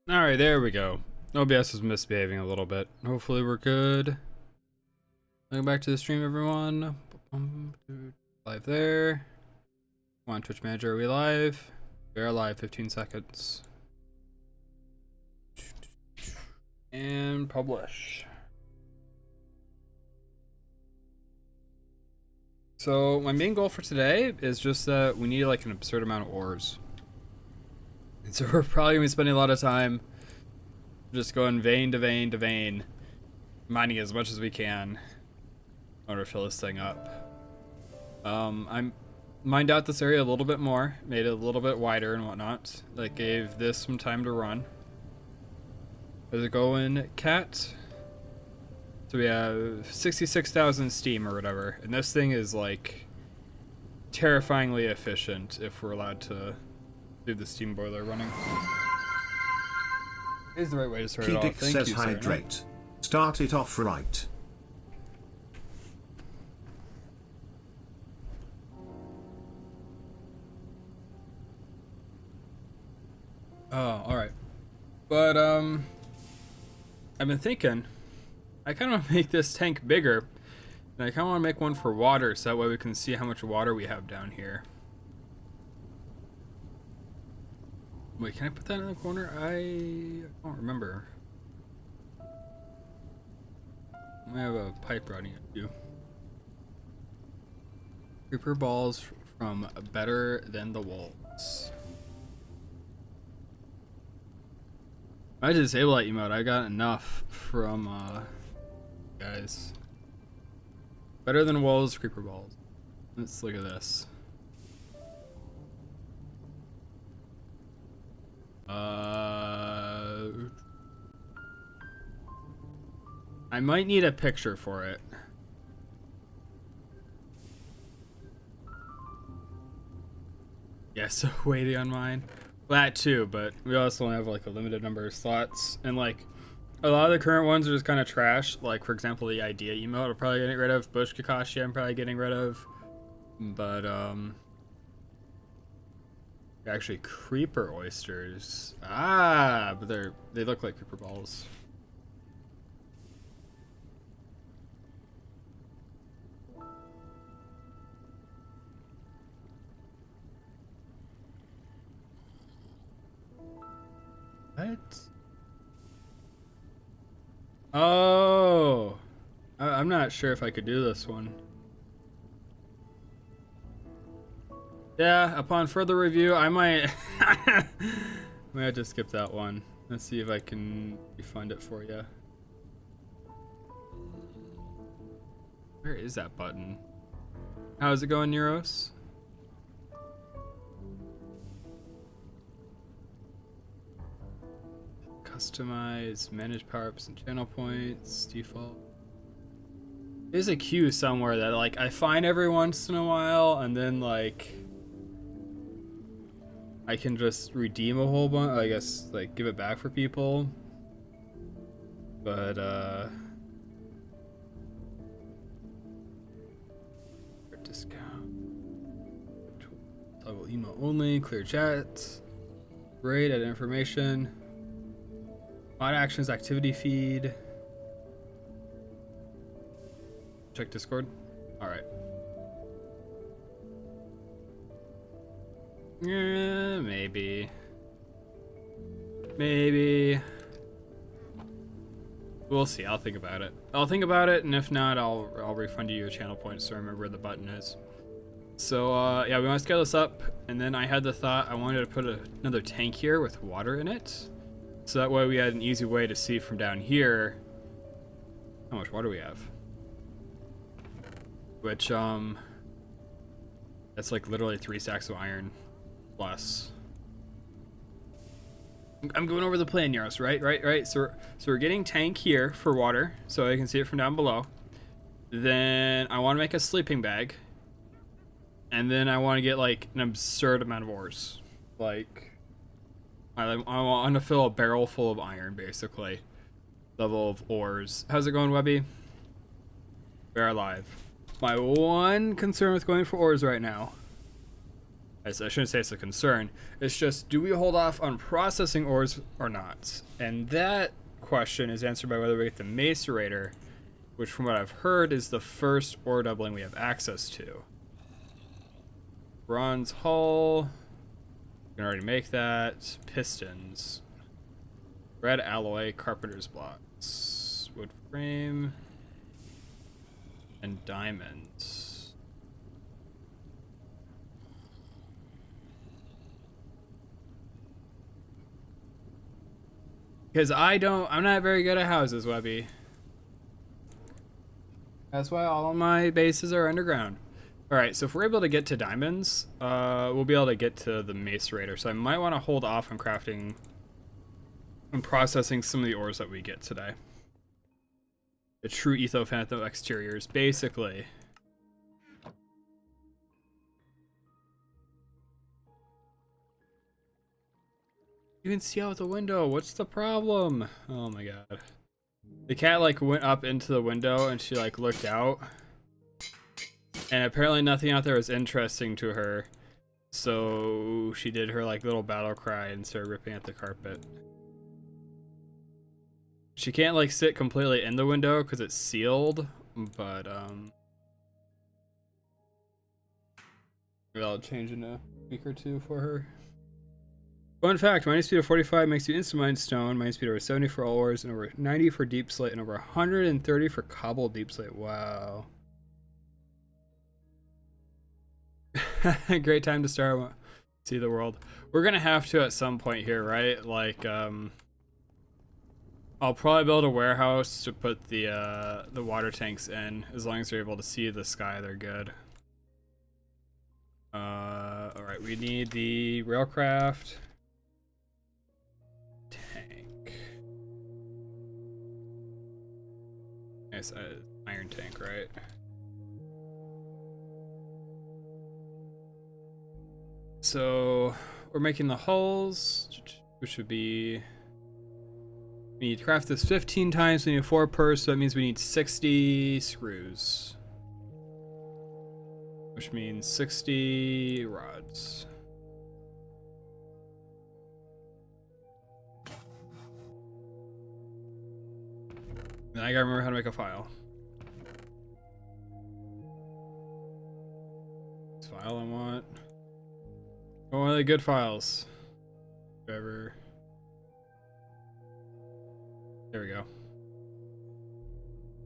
Alright, there we go. OBS is misbehaving a little bit. Hopefully we're good. Welcome back to the stream, everyone. Live there. Come on, Twitch Manager, are we live? We are live, 15 seconds. And publish. So my main goal for today is just that we need like an absurd amount of ores. And so we're probably gonna be spending a lot of time just going vein to vein to vein, mining as much as we can in order to fill this thing up. I'm mined out this area a little bit more, made it a little bit wider and whatnot. That gave this some time to run. How's it going, Cat? So we have 66,000 steam or whatever, and this thing is like terrifyingly efficient if we're allowed to leave the steam boiler running. Is the right way to start it off. Thank says you, hydrate. Start it off right. Oh, alright. But, I've been thinking, I kind of want to make this tank bigger, and I kind of want to make one for water, so that way we can see how much water we have down here. Wait, can I put that in the corner? I don't remember. I have a pipe running at you. Creeper balls from Better Than the Wolves. I just disable that emote. I got enough from guys. Better Than Wolves, creeper balls. Let's look at this. I might need a picture for it. Yeah, so waiting on mine. That too, but we also only have like a limited number of slots, and like a lot of the current ones are just kind of trash. Like for example, the idea emote I'm probably getting rid of. Bush Kakashi I'm probably getting rid of, but actually creeper oysters. Ah, but they look like creeper balls. What? Oh, I'm not sure if I could do this one. Yeah, upon further review, I might might have to skip that one. Let's see if I can refund it for you. Where is that button? How's it going, Neuros? Customize, manage power-ups and channel points, default. There's a queue somewhere that like I find every once in a while, and then like I can just redeem a whole bunch, I guess, like give it back for people. But discount. Toggle email only, clear chat. Great, add information. Mod actions, activity feed. Check Discord. Alright. Yeah, maybe. Maybe. We'll see. I'll think about it. I'll think about it, and if not, I'll refund you your channel points so I remember where the button is. So, yeah, we want to scale this up, and then I had the thought I wanted to put another tank here with water in it. So that way we had an easy way to see from down here how much water we have. Which, that's like literally 3 stacks of iron plus. I'm going over the plan, Yaros, right? So we're getting tank here for water, so I can see it from down below. Then I want to make a sleeping bag. And then I want to get like an absurd amount of ores. Like, I want to fill a barrel full of iron, basically. Level of ores. How's it going, Webby? We are live. My one concern with going for ores right now, I shouldn't say it's a concern. It's just, do we hold off on processing ores or not? And that question is answered by whether we get the macerator, which from what I've heard is the first ore doubling we have access to. Bronze hull. We can already make that. Pistons. Red alloy, carpenter's blocks. Wood frame. And diamonds. Because I'm not very good at houses, Webby. That's why all of my bases are underground. Alright, so if we're able to get to diamonds, we'll be able to get to the macerator. So I might want to hold off on crafting and processing some of the ores that we get today. The true ethophantom exteriors, basically. You can see out the window. What's the problem? Oh my god. The cat like went up into the window and she like looked out. And apparently nothing out there was interesting to her. So she did her like little battle cry and started ripping at the carpet. She can't like sit completely in the window because it's sealed, but maybe I'll change in a week or two for her. Fun fact, mine speed of 45 makes you instant mine stone, mine speed over 70 for all ores, and over 90 for deep slate, and over 130 for cobbled deep slate. Wow. Great time to start, see the world. We're gonna have to at some point here, right? Like, I'll probably build a warehouse to put the water tanks in, as long as they're able to see the sky, they're good. Alright, we need the railcraft. Tank. Nice, iron tank, right? So, we're making the hulls, which would be... We need to craft this 15 times, we need 4 per, so that means we need 60 screws. Which means 60 rods. And I gotta remember how to make a file. This file I want. One of the good files. Whatever. There we go.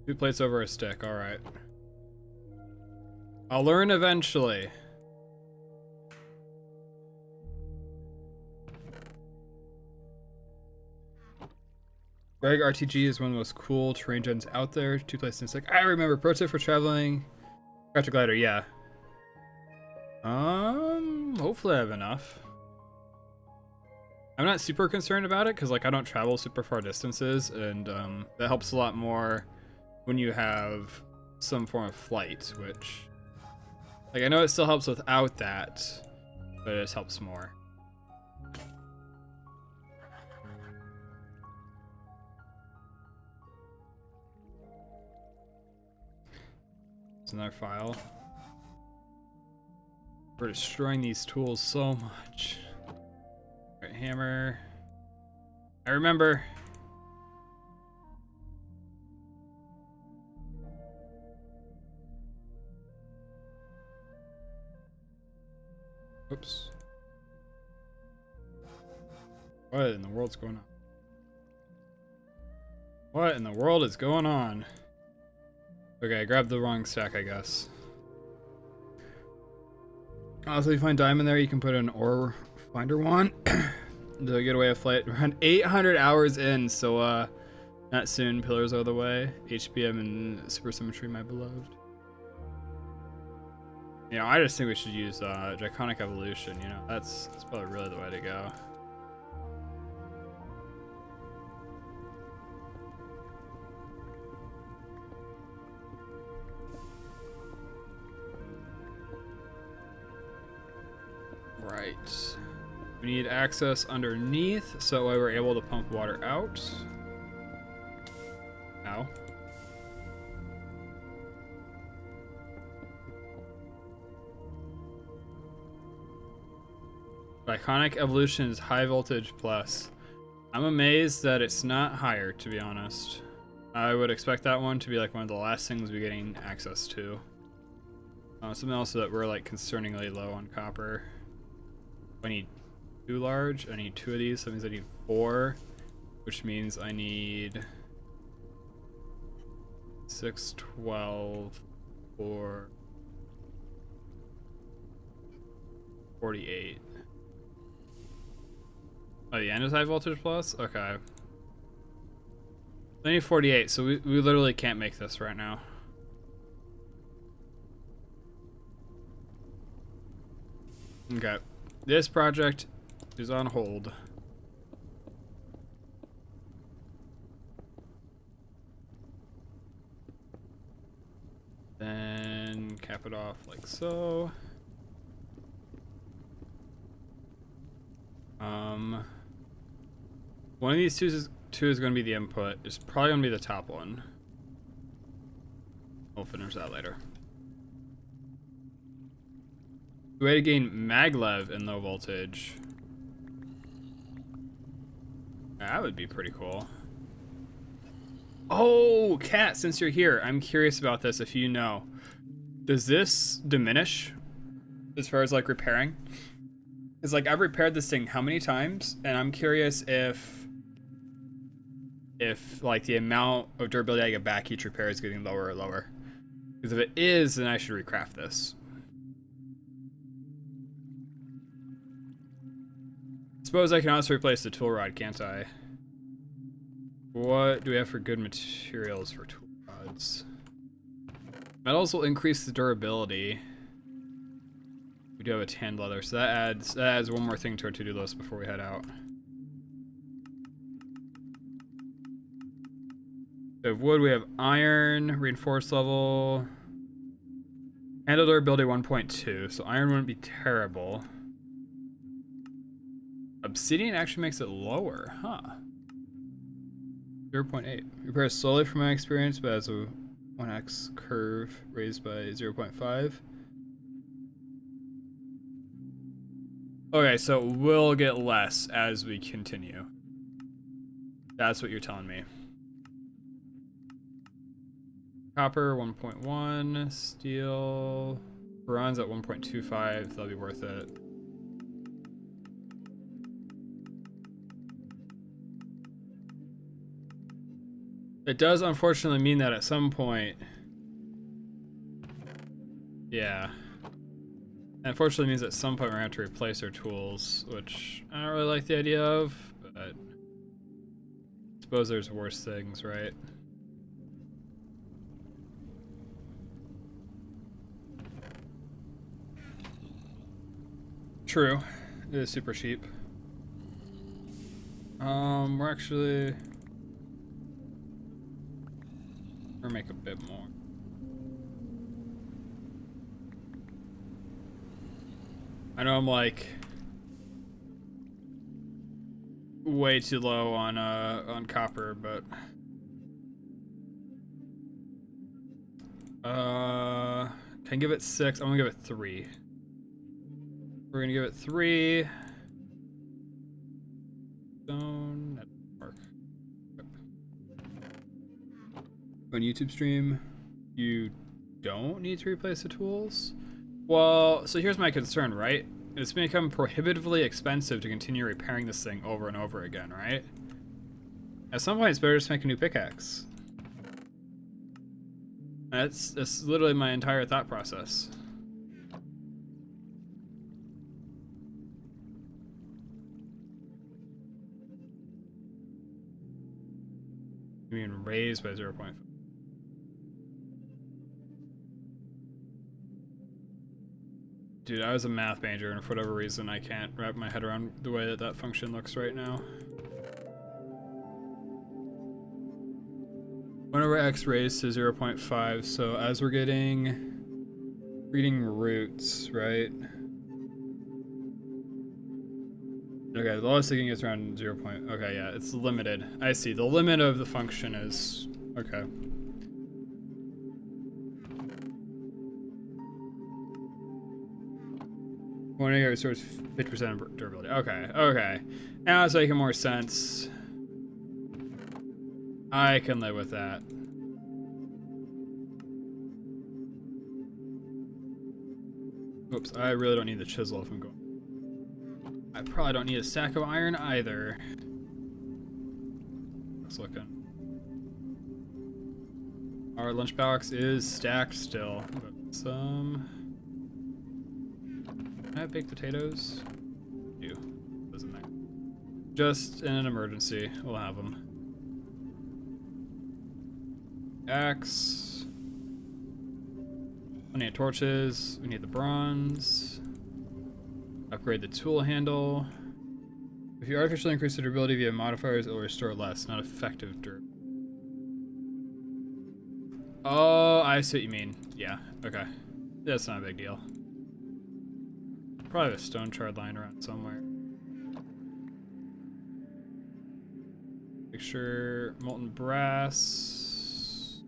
2 plates over a stick, alright. I'll learn eventually. Greg RTG is one of the most cool terrain gens out there. 2 places in a stick. I remember. Pro tip for traveling. Craft a glider, yeah. Hopefully I have enough. I'm not super concerned about it because like I don't travel super far distances, and that helps a lot more when you have some form of flight, which like I know it still helps without that, but it just helps more. It's another file. We're destroying these tools so much. Right, hammer. I remember. Oops. What in the world's going on? What in the world is going on? Okay, I grabbed the wrong stack, I guess. Also, if you find diamond there, you can put an ore finder one. To get away a flight. Around 800 hours in, so not soon. Pillars are the way. HBM and supersymmetry, my beloved. You know, I just think we should use Draconic Evolution. You know, that's probably really the way to go. Right. We need access underneath, so that way we're able to pump water out. Ow. Iconic evolution is high voltage plus. I'm amazed that it's not higher, to be honest. I would expect that one to be like one of the last things we're getting access to. Something else that we're like concerningly low on copper. I need 2 large. I need 2 of these. So that means I need 4, which means I need 6, 12, 4, 48. Oh, the end is high voltage plus? Okay. I need 48, so we literally can't make this right now. Okay. This project is on hold. Then cap it off like so. One of these two is going to be the input. It's probably going to be the top one. We'll finish that later. Way to gain maglev in low voltage. That would be pretty cool. Oh, Kat, since you're here, I'm curious about this if you know. Does this diminish as far as like repairing? It's like I've repaired this thing how many times, and I'm curious if like the amount of durability I get back each repair is getting lower or lower. Because if it is, then I should recraft this. Suppose I can also replace the tool rod, can't I? What do we have for good materials for tool rods? Metals will increase the durability. We do have a tanned leather, so that adds one more thing to our to-do list before we head out. We have wood, we have iron, reinforced level. Handle durability 1.2, so iron wouldn't be terrible. Obsidian actually makes it lower, huh? 0.8. Repairs slowly from my experience, but has a 1x curve raised by 0.5. Okay, so we'll get less as we continue. That's what you're telling me. Copper 1.1, steel, bronze at 1.25, that'll be worth it. It does unfortunately mean that at some point, yeah. Unfortunately means at some point we're gonna have to replace our tools, which I don't really like the idea of, but I suppose there's worse things, right? True. It is super cheap. We're actually gonna make a bit more. I know I'm like way too low on copper, but can I give it 6? I'm gonna give it 3. We're gonna give it 3. Stone. That doesn't work. On YouTube stream, you don't need to replace the tools. Well, so here's my concern, right? It's become prohibitively expensive to continue repairing this thing over and over again, right? At some point, it's better just make a new pickaxe. That's literally my entire thought process. You mean raised by 0.5? Dude, I was a math major, and for whatever reason, I can't wrap my head around the way that that function looks right now. 1/x raised to 0.5, so as we're getting roots, right? Okay, the lowest it can get is around 0. Okay, yeah, it's limited. I see. The limit of the function is okay. When it restores 50% durability. Okay, okay. Now it's making more sense. I can live with that. Oops, I really don't need the chisel if I'm going. I probably don't need a stack of iron either. Looks looking. Our lunchbox is stacked still. But some. Can I have baked potatoes? Do. Doesn't matter. Just in an emergency, we'll have them. Axe. Plenty of torches. We need the bronze. Upgrade the tool handle. If you artificially increase the durability via modifiers, it will restore less, not effective durability. Oh, I see what you mean. Yeah, okay. That's not a big deal. Probably have a stone shard lying around somewhere. Make sure molten brass.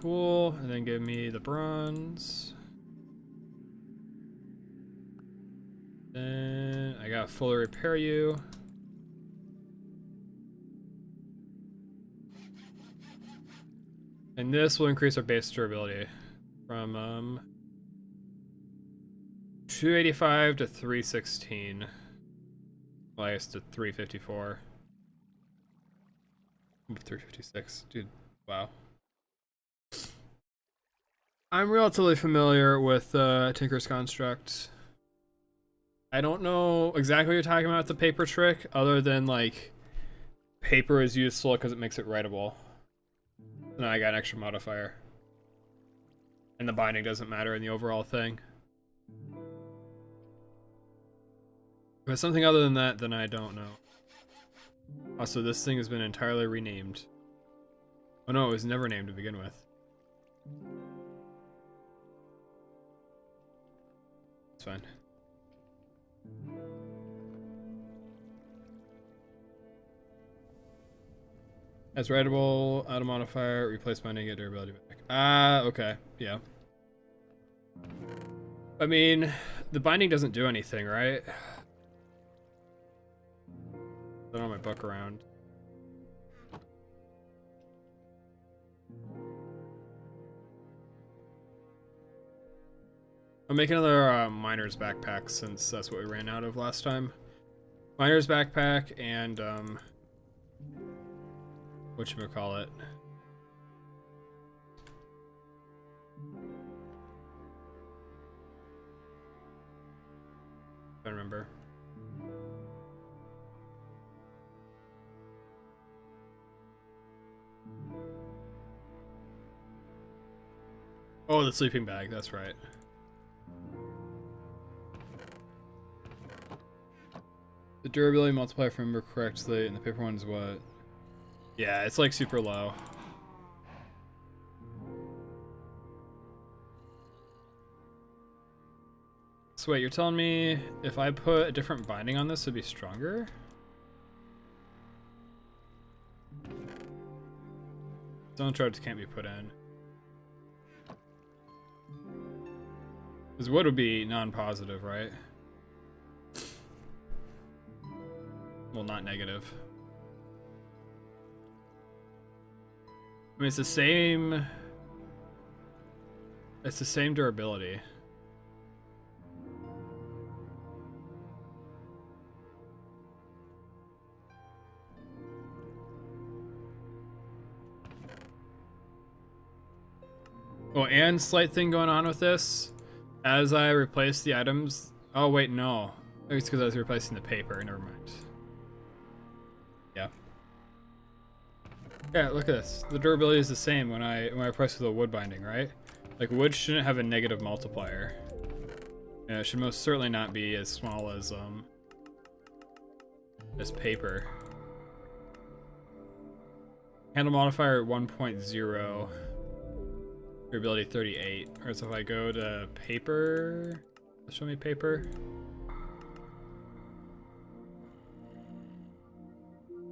Cool, and then give me the bronze. Then I got fully repair you. And this will increase our base durability from 285 to 316. Well, I guess to 354. 356. Dude, wow. I'm relatively familiar with Tinker's Construct. I don't know exactly what you're talking about, the paper trick, other than like paper is useful because it makes it writable. And I got an extra modifier. And the binding doesn't matter in the overall thing. If it's something other than that, then I don't know. Also, this thing has been entirely renamed. Oh no, it was never named to begin with. It's fine. As writable, auto modifier, replace binding, get durability back. Ah, okay, yeah. I mean, the binding doesn't do anything, right? I don't have my book around. I'll make another miner's backpack since that's what we ran out of last time. Miner's backpack and whatchamacallit. I remember. Oh, the sleeping bag, that's right. The durability multiplier, if I remember correctly, and the paper one's what? Yeah, it's like super low. So wait, you're telling me if I put a different binding on this, it'd be stronger? Stone shards can't be put in. Because wood would be non-positive, right? Well, not negative. I mean, it's the same... It's the same durability. Oh, and slight thing going on with this. As I replace the items... Oh, wait, no. It's because I was replacing the paper. Never mind. Yeah. Yeah, look at this. The durability is the same when I replace with a wood binding, right? Like, wood shouldn't have a negative multiplier. And it should most certainly not be as small as paper. Handle modifier at 1.0. Durability 38. Alright, so if I go to paper... Show me paper.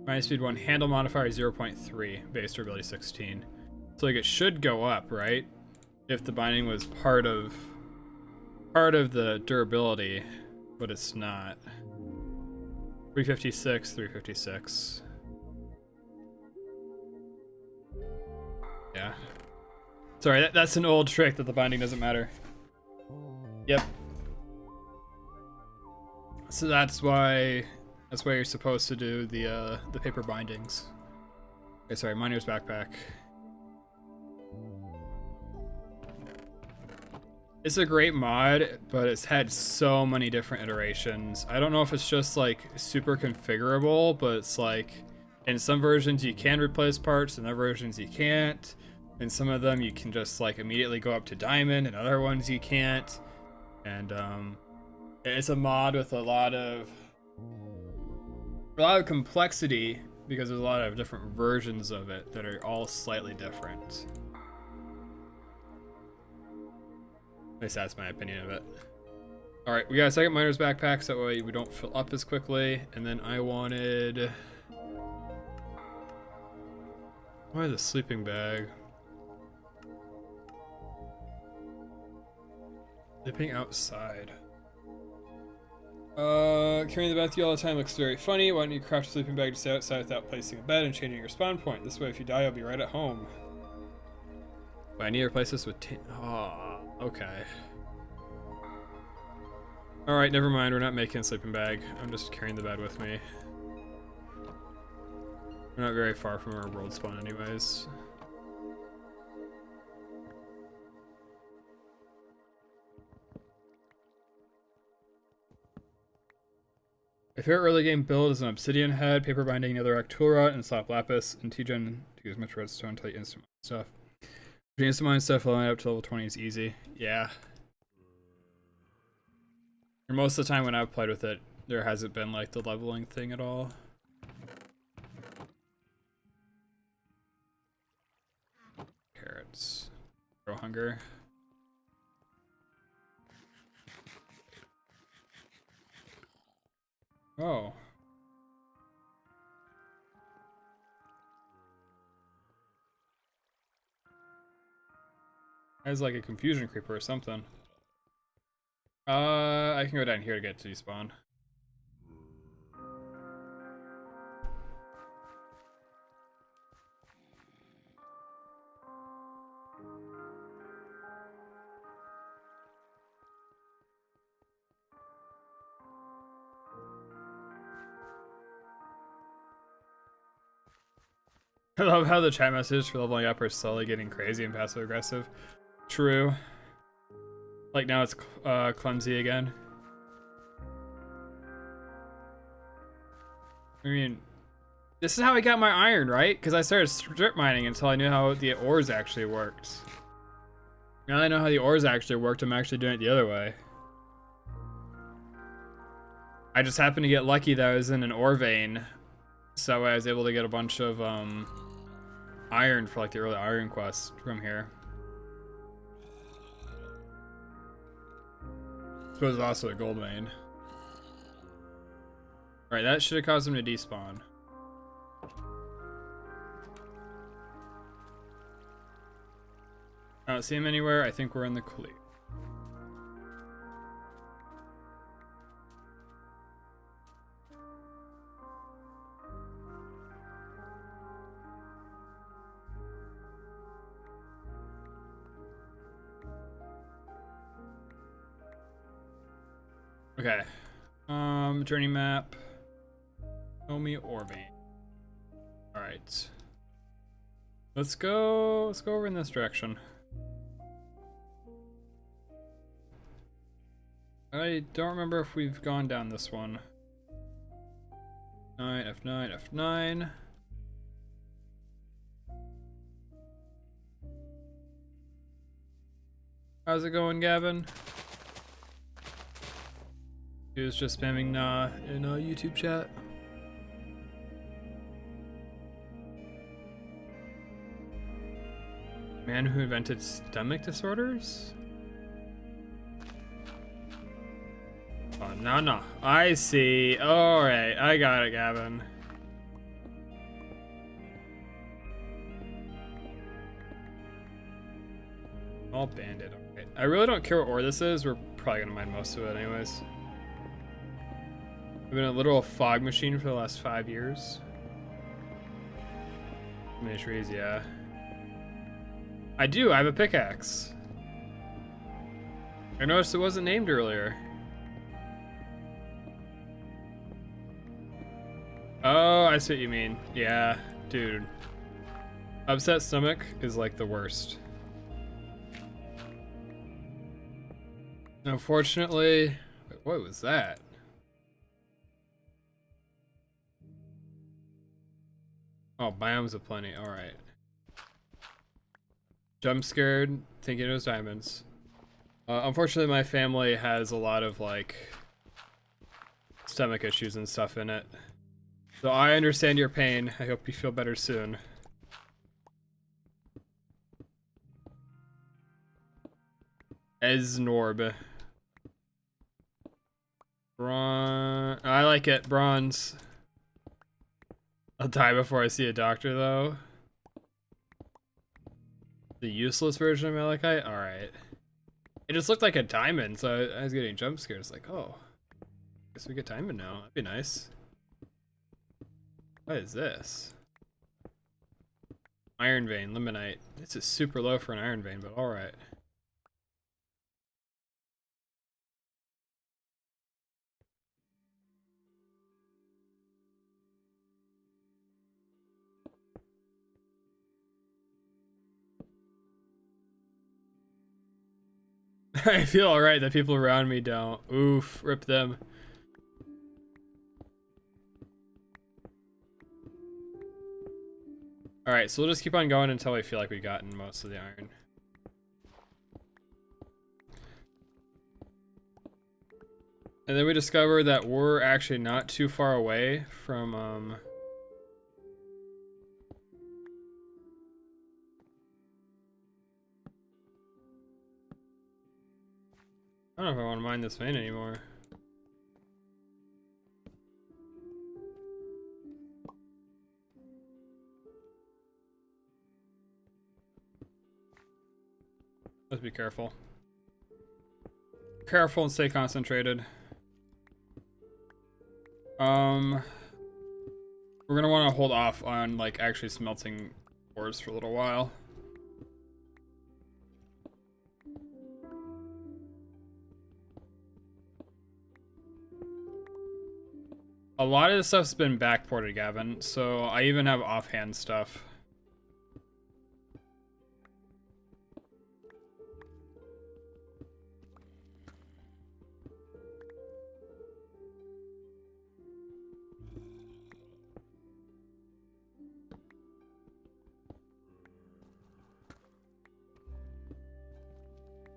Minus speed 1, handle modifier 0.3, base durability 16. So like it should go up, right? If the binding was part of part of the durability, but it's not. 356, 356. Yeah. Sorry, that's an old trick that the binding doesn't matter. Yep. So that's why you're supposed to do the paper bindings. Okay, sorry, miner's backpack. It's a great mod, but it's had so many different iterations. I don't know if it's just like super configurable, but it's like in some versions you can replace parts, in other versions you can't. In some of them you can just like immediately go up to diamond, and other ones you can't. And it's a mod with a lot of complexity because there's a lot of different versions of it that are all slightly different. At least that's my opinion of it. Alright, we got a second miner's backpack so that way we don't fill up as quickly. And then I wanted... Why is a sleeping bag? Sleeping outside. Carrying the bed with you all the time looks very funny. Why don't you craft a sleeping bag to stay outside without placing a bed and changing your spawn point? This way if you die, you'll be right at home. But I need to replace this with okay. Alright, never mind. We're not making a sleeping bag. I'm just carrying the bed with me. We're not very far from our world spawn anyways. My favorite early game build is an obsidian head, paper binding, netherrack tool rod, and slap lapis, and T-gen to use much redstone until you instant stuff. If you instant mine stuff, leveling up to level 20 is easy. Yeah. And most of the time when I've played with it, there hasn't been like the leveling thing at all. Carrots. Grow hunger. Oh. That's like a confusion creeper or something. I can go down here to get to despawn. I love how the chat messages for leveling up are slowly getting crazy and passive aggressive. True. Like now it's clumsy again. I mean, this is how I got my iron, right? Because I started strip mining until I knew how the ores actually worked. Now that I know how the ores actually worked, I'm actually doing it the other way. I just happened to get lucky that I was in an ore vein, so I was able to get a bunch of iron for like the early iron quest from here. I suppose it's also a gold vein. Right, that should have caused him to despawn. I don't see him anywhere. I think we're in the clear. Okay. Journey map. Omi Orbe. Alright. Let's go over in this direction. I don't remember if we've gone down this one. F9, F9, F9. How's it going, Gavin? He was just spamming nah in YouTube chat. Man who invented stomach disorders? Oh, no. I see. Alright, I got it, Gavin. All banded. Okay. I really don't care what ore this is. We're probably gonna mine most of it anyways. I've been a literal fog machine for the last 5 years. Many trees, yeah. I do, I have a pickaxe. I noticed it wasn't named earlier. Oh, I see what you mean. Yeah, dude. Upset stomach is like the worst. Unfortunately, wait, what was that? Oh, biomes of plenty, alright. Jump scared, thinking it was diamonds. Unfortunately, my family has a lot of, like, stomach issues and stuff in it. So I understand your pain. I hope you feel better soon. Esnorb. I like it, bronze. I'll die before I see a doctor, though. The useless version of malachite? Alright. It just looked like a diamond, so I was getting jump scared. It's like, oh. Guess we get diamond now. That'd be nice. What is this? Iron vein, limonite. This is super low for an iron vein, but alright. I feel alright that people around me don't. Oof, rip them. Alright, so we'll just keep on going until we feel like we've gotten most of the iron. And then we discovered that we're actually not too far away from, I don't know if I want to mine this vein anymore. Let's be careful. Careful and stay concentrated. We're gonna want to hold off on like actually smelting ores for a little while. A lot of this stuff's been backported, Gavin, so I even have offhand stuff.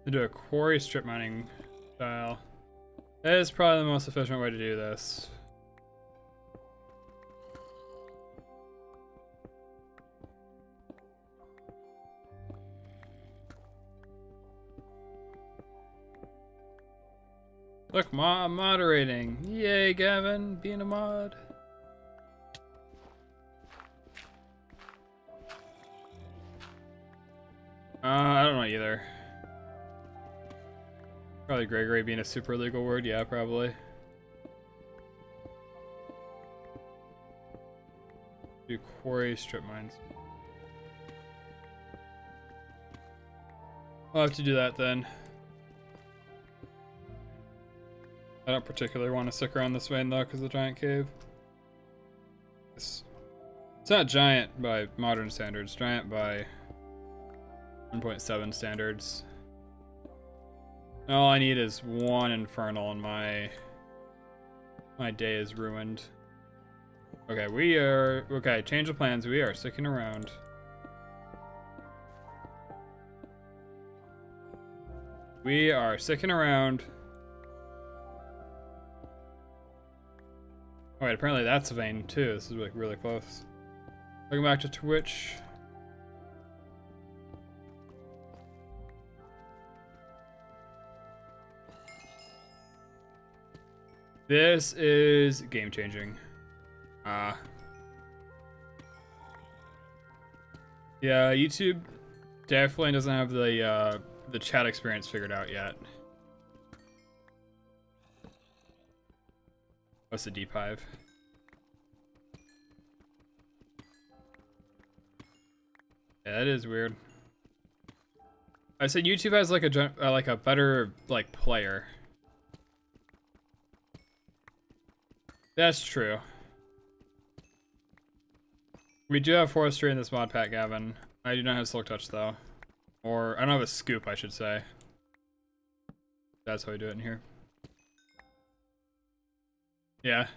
To do a quarry strip mining style. That is probably the most efficient way to do this. Look, I'm moderating. Yay, Gavin, being a mod. I don't know either. Probably Gregory being a super legal word, yeah, probably. Do quarry strip mines. I'll have to do that then. I don't particularly want to stick around this vein though, because of the giant cave. It's not giant by modern standards, giant by 1.7 standards. All I need is one infernal and my day is ruined. Okay, change of plans, we are sticking around. We are sticking around. Oh wait, apparently that's a vein too. This is like really close. Welcome back to Twitch. This is game changing. Yeah, YouTube definitely doesn't have the chat experience figured out yet. What's the deep hive? Yeah, that is weird. I said YouTube has like a better like player. That's true. We do have forestry in this mod pack, Gavin. I do not have silk touch though, or I don't have a scoop, I should say. That's how we do it in here. Yeah.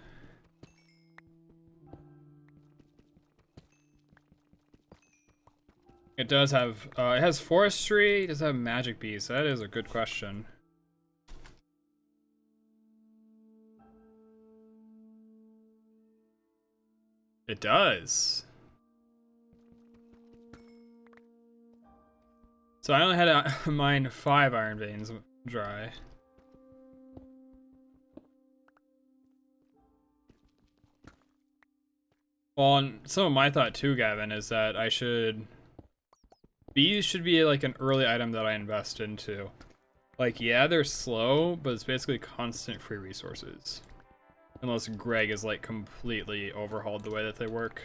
It does have, it has forestry, does it have magic bees? That is a good question. It does. So I only had to mine 5 iron veins dry. Well, and some of my thought too, Gavin, is that bees should be like an early item that I invest into. Like, yeah, they're slow, but it's basically constant free resources. Unless Greg is like completely overhauled the way that they work.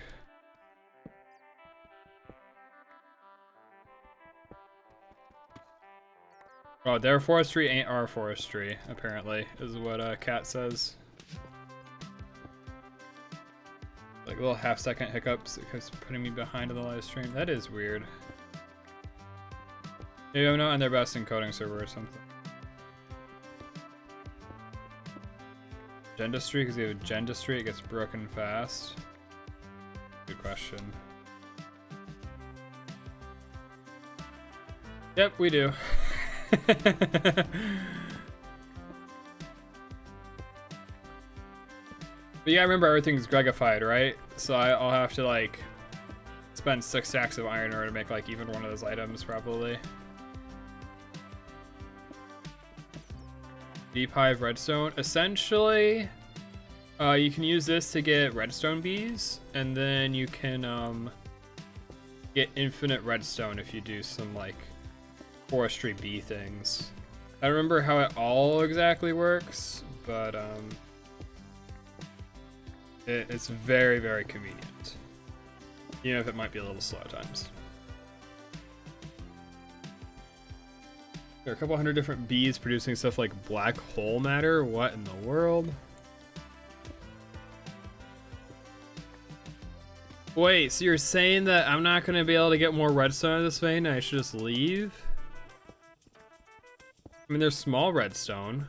Oh, their forestry ain't our forestry, apparently, is what Kat says. Like little half-second hiccups because putting me behind on the live stream. That is weird. Maybe I'm not on their best encoding server or something. Gendustry, because you have Gendustry, it gets broken fast. Good question. Yep, we do. But yeah, I remember everything's Gregified, right? So I'll have to like spend 6 stacks of iron in order to make like even one of those items, probably. Deep Hive Redstone. Essentially, you can use this to get redstone bees, and then you can get infinite redstone if you do some like forestry bee things. I don't remember how it all exactly works, but it's very, very convenient. Even if it might be a little slow at times. There are a couple hundred different bees producing stuff like black hole matter. What in the world? Wait, so you're saying that I'm not going to be able to get more redstone out of this vein and I should just leave? I mean, there's small redstone.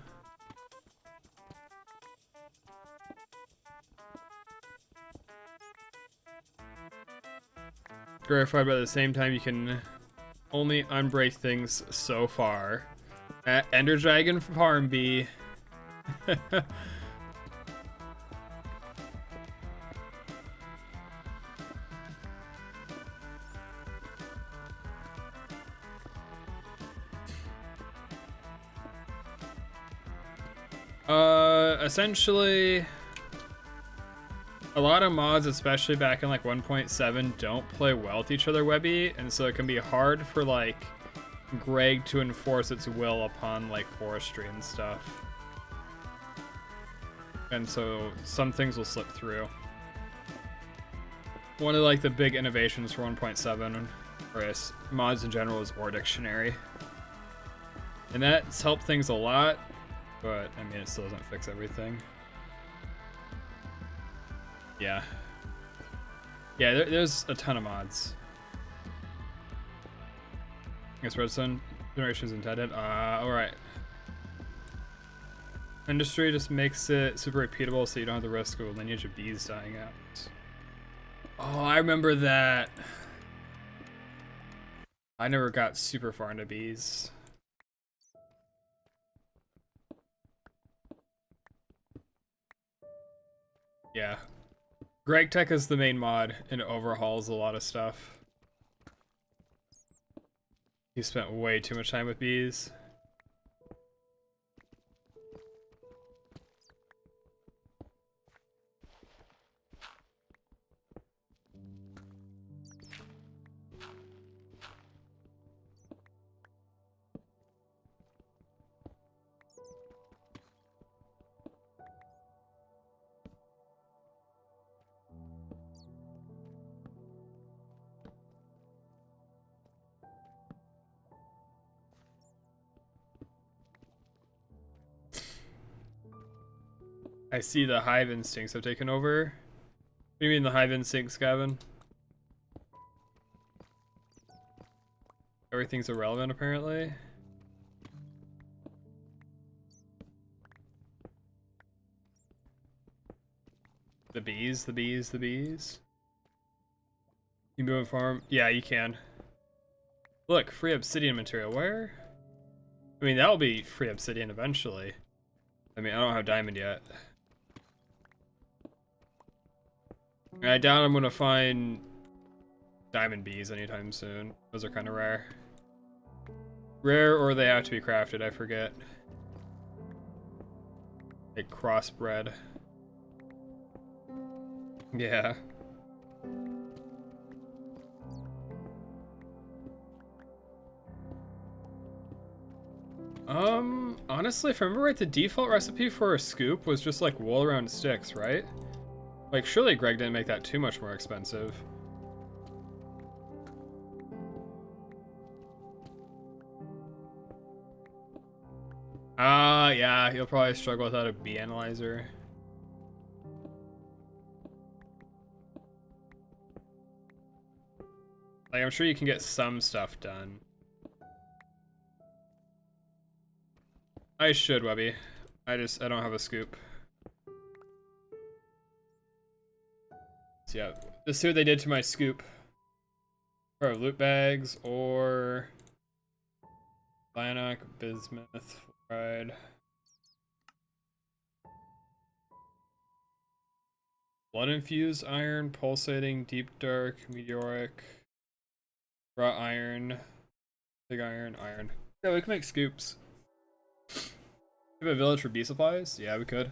Verified, but at the same time you can only unbreak things so far. Ender Dragon Farm Bee. Essentially, a lot of mods, especially back in like 1.7, don't play well with each other, Webby, and so it can be hard for like Greg to enforce its will upon like forestry and stuff. And so some things will slip through. One of like the big innovations for 1.7, or mods in general, is Ore Dictionary. And that's helped things a lot, but I mean it still doesn't fix everything. Yeah. Yeah, there's a ton of mods. I guess redstone generation is intended. Alright. Industry just makes it super repeatable so you don't have the risk of a lineage of bees dying out. Oh, I remember that. I never got super far into bees. Yeah. GregTech is the main mod and it overhauls a lot of stuff. He spent way too much time with bees. I see the hive instincts have taken over. What do you mean the hive instincts, Gavin? Everything's irrelevant, apparently. The bees, the bees, the bees. You move and farm? Yeah, you can. Look, free obsidian material. Where? I mean, that'll be free obsidian eventually. I mean, I don't have diamond yet. I doubt I'm gonna find diamond bees anytime soon. Those are kind of rare. Rare, or they have to be crafted, I forget. Like crossbred. Yeah. Honestly, if I remember right, the default recipe for a scoop was just like wool around sticks, right? Like, surely Greg didn't make that too much more expensive. Yeah, you'll probably struggle without a bee analyzer. Like, I'm sure you can get some stuff done. I should, Webby. I don't have a scoop. So yeah, let's see what they did to my scoop. Or loot bags, or Lanok, bismuth, fluoride. Blood infused iron, pulsating, deep dark, meteoric, raw iron, big iron, iron. Yeah, we can make scoops. We have a village for bee supplies? Yeah, we could.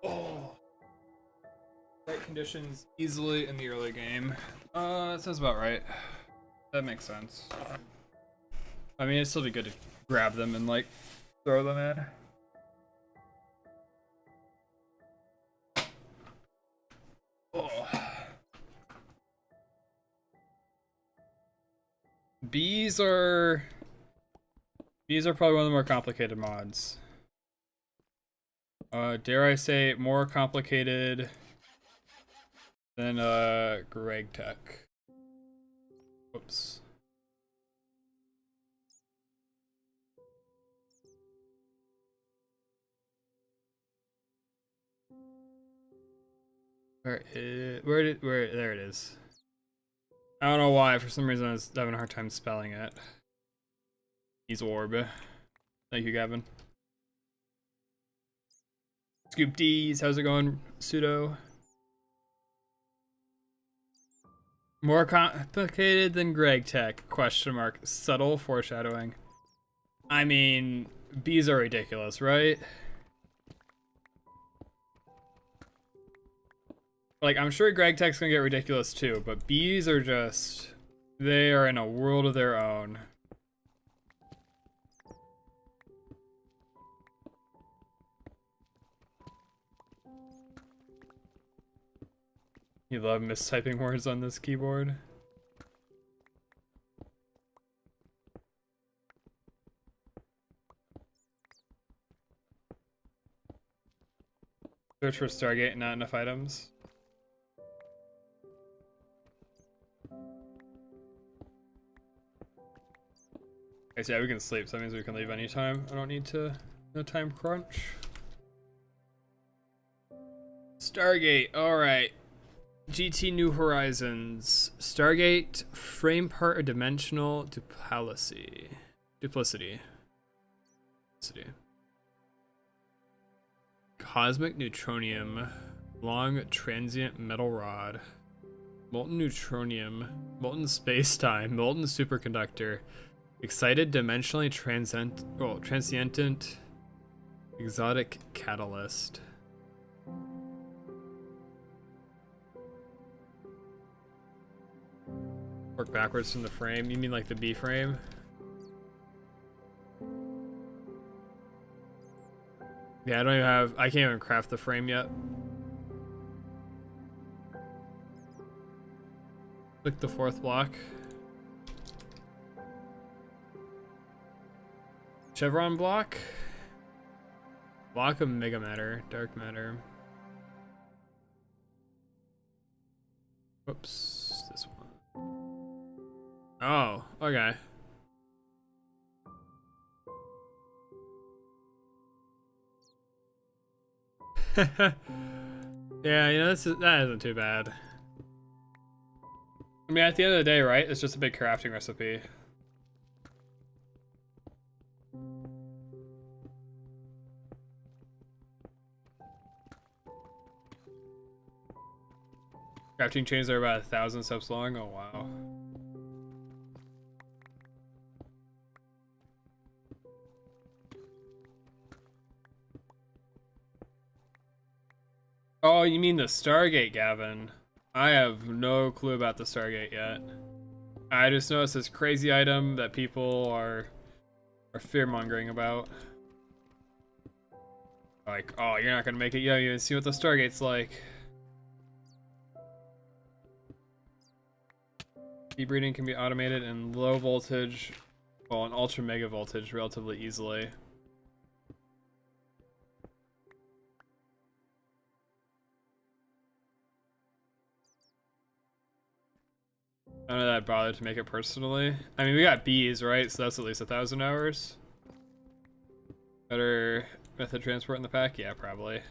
Oh. Right conditions easily in the early game. That sounds about right. That makes sense. I mean, it'd still be good to grab them and, like, throw them in. Oh. Bees are probably one of the more complicated mods. Dare I say more complicated than GregTech. Whoops. There it is. I don't know why, for some reason I was having a hard time spelling it. He's orb. Thank you, Gavin. Scoop D's, how's it going, Pseudo? More complicated than GregTech? Question mark. Subtle foreshadowing. I mean, bees are ridiculous, right? Like, I'm sure GregTech's gonna get ridiculous too, but bees are just... they are in a world of their own. You love mistyping words on this keyboard. Search for Stargate, not enough items. Okay, so yeah, we can sleep, so that means we can leave anytime. I don't need to, no time crunch. Stargate, alright. GT New Horizons. Stargate, frame part or dimensional duplicity. Cosmic neutronium. Long transient metal rod. Molten neutronium. Molten space-time. Molten superconductor. Excited dimensionally transient exotic catalyst. Work backwards from the frame. You mean like the B frame? Yeah, I can't even craft the frame yet. Click the fourth block. Chevron block. Block of mega matter, dark matter. Whoops, this one. Oh, okay. Yeah, you know, that isn't too bad. I mean, at the end of the day, right? It's just a big crafting recipe. Crafting chains are about 1,000 steps long. Oh wow. Oh, you mean the Stargate, Gavin? I have no clue about the Stargate yet. I just know it's this crazy item that people are fear-mongering about. Like, oh, you're not gonna make it. You haven't even seen what the Stargate's like. Deep breeding can be automated in low voltage, well, in ultra mega voltage relatively easily. None of that bothered to make it personally. I mean, we got bees, right? So that's at least 1,000 hours. Better method transport in the pack? Yeah, probably.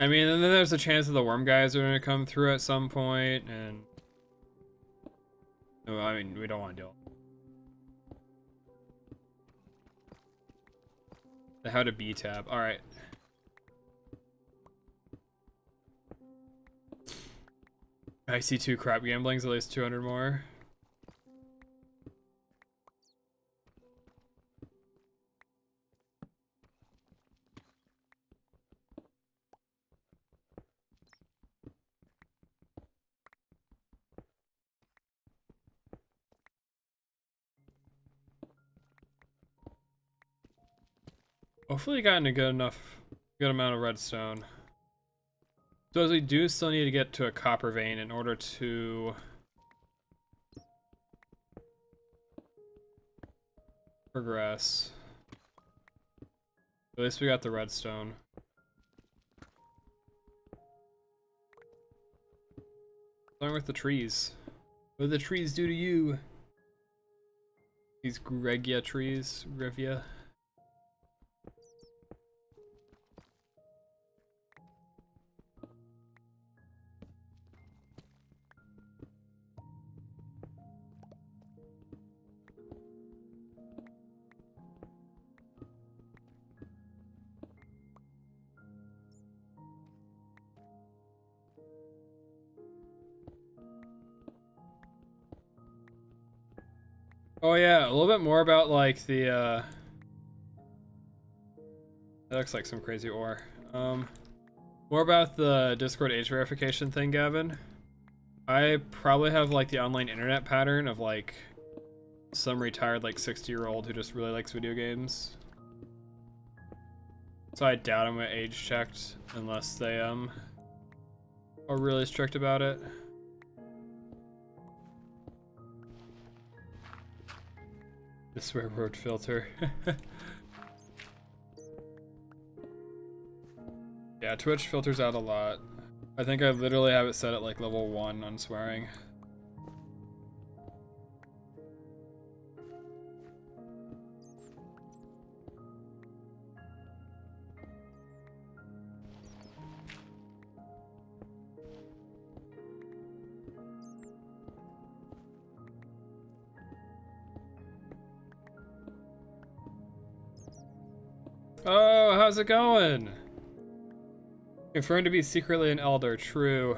I mean, and then there's a chance that the worm guys are going to come through at some point, and... well, I mean, we don't want to do it. How to B tab. Alright. I see 2 crap gamblings, at least 200 more. Hopefully gotten a good amount of redstone. So as we do still need to get to a copper vein in order to progress. At least we got the redstone. What's wrong with the trees? What do the trees do to you? These Gregia trees, Grevia. Oh yeah, a little bit more about like the that looks like some crazy ore. More about the Discord age verification thing, Gavin. I probably have like the online internet pattern of like some retired like 60-year-old who just really likes video games. So I doubt I'm gonna age checked unless they are really strict about it. The swear word filter. Yeah, Twitch filters out a lot. I think I literally have it set at like level 1 on swearing. Oh, how's it going? Confirmed to be secretly an elder, true.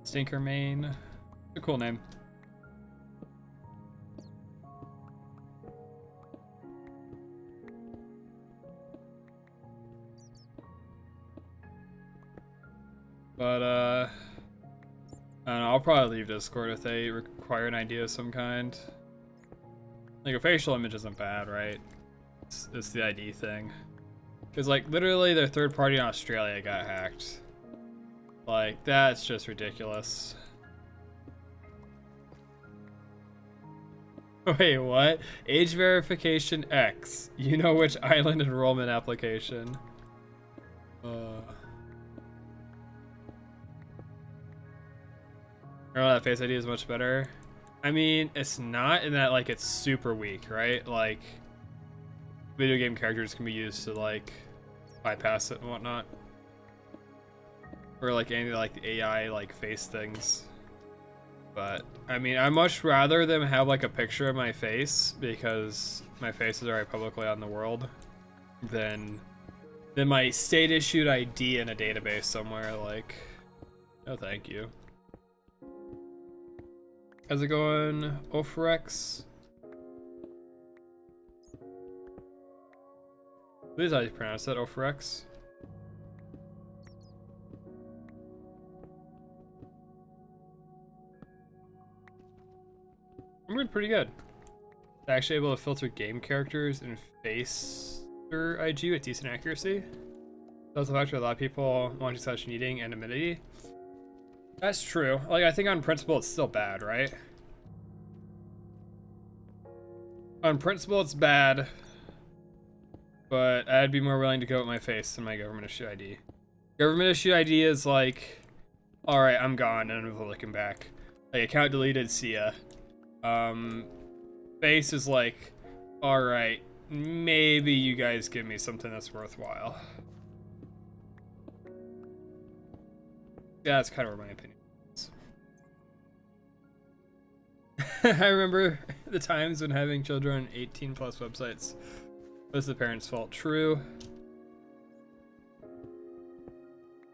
Stinker Main. A cool name. But, I don't know, I'll probably leave Discord if they require an ID of some kind. Like, a facial image isn't bad, right? It's the ID thing. Because, like, literally their third party in Australia got hacked. Like, that's just ridiculous. Wait, what? Age verification X. You know which island enrollment application? Oh, that Face ID is much better. I mean, it's not in that, like, it's super weak, right? Like, video game characters can be used to, like, bypass it and whatnot. Or, like, any, like, AI, like, face things. But, I mean, I'd much rather them have, like, a picture of my face, because my face is already publicly on the world, than my state-issued ID in a database somewhere. Like, no thank you. How's it going, Ophorex? Please, how you pronounce that, Ophorex? I'm doing pretty good. Actually able to filter game characters and face their IG with decent accuracy. That's a factor a lot of people wanting such needing anonymity. That's true. Like, I think on principle it's still bad, right? On principle it's bad, but I'd be more willing to go with my face than my government issue ID. Government issue ID is like, alright, I'm gone and I'm looking back. Like, account deleted, see ya. Face is like, alright, maybe you guys give me something that's worthwhile. Yeah, that's kind of where my opinion is. I remember the times when having children on 18+ websites was the parents' fault. True.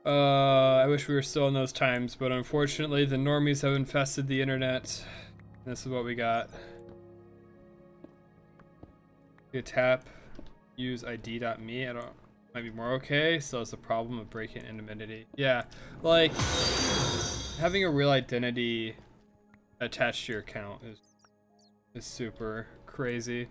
I wish we were still in those times, but unfortunately the normies have infested the internet. This is what we got. You tap, use ID.me. I don't, might be more okay. Still has the problem of breaking anonymity. Yeah, like having a real identity attached to your account is super crazy.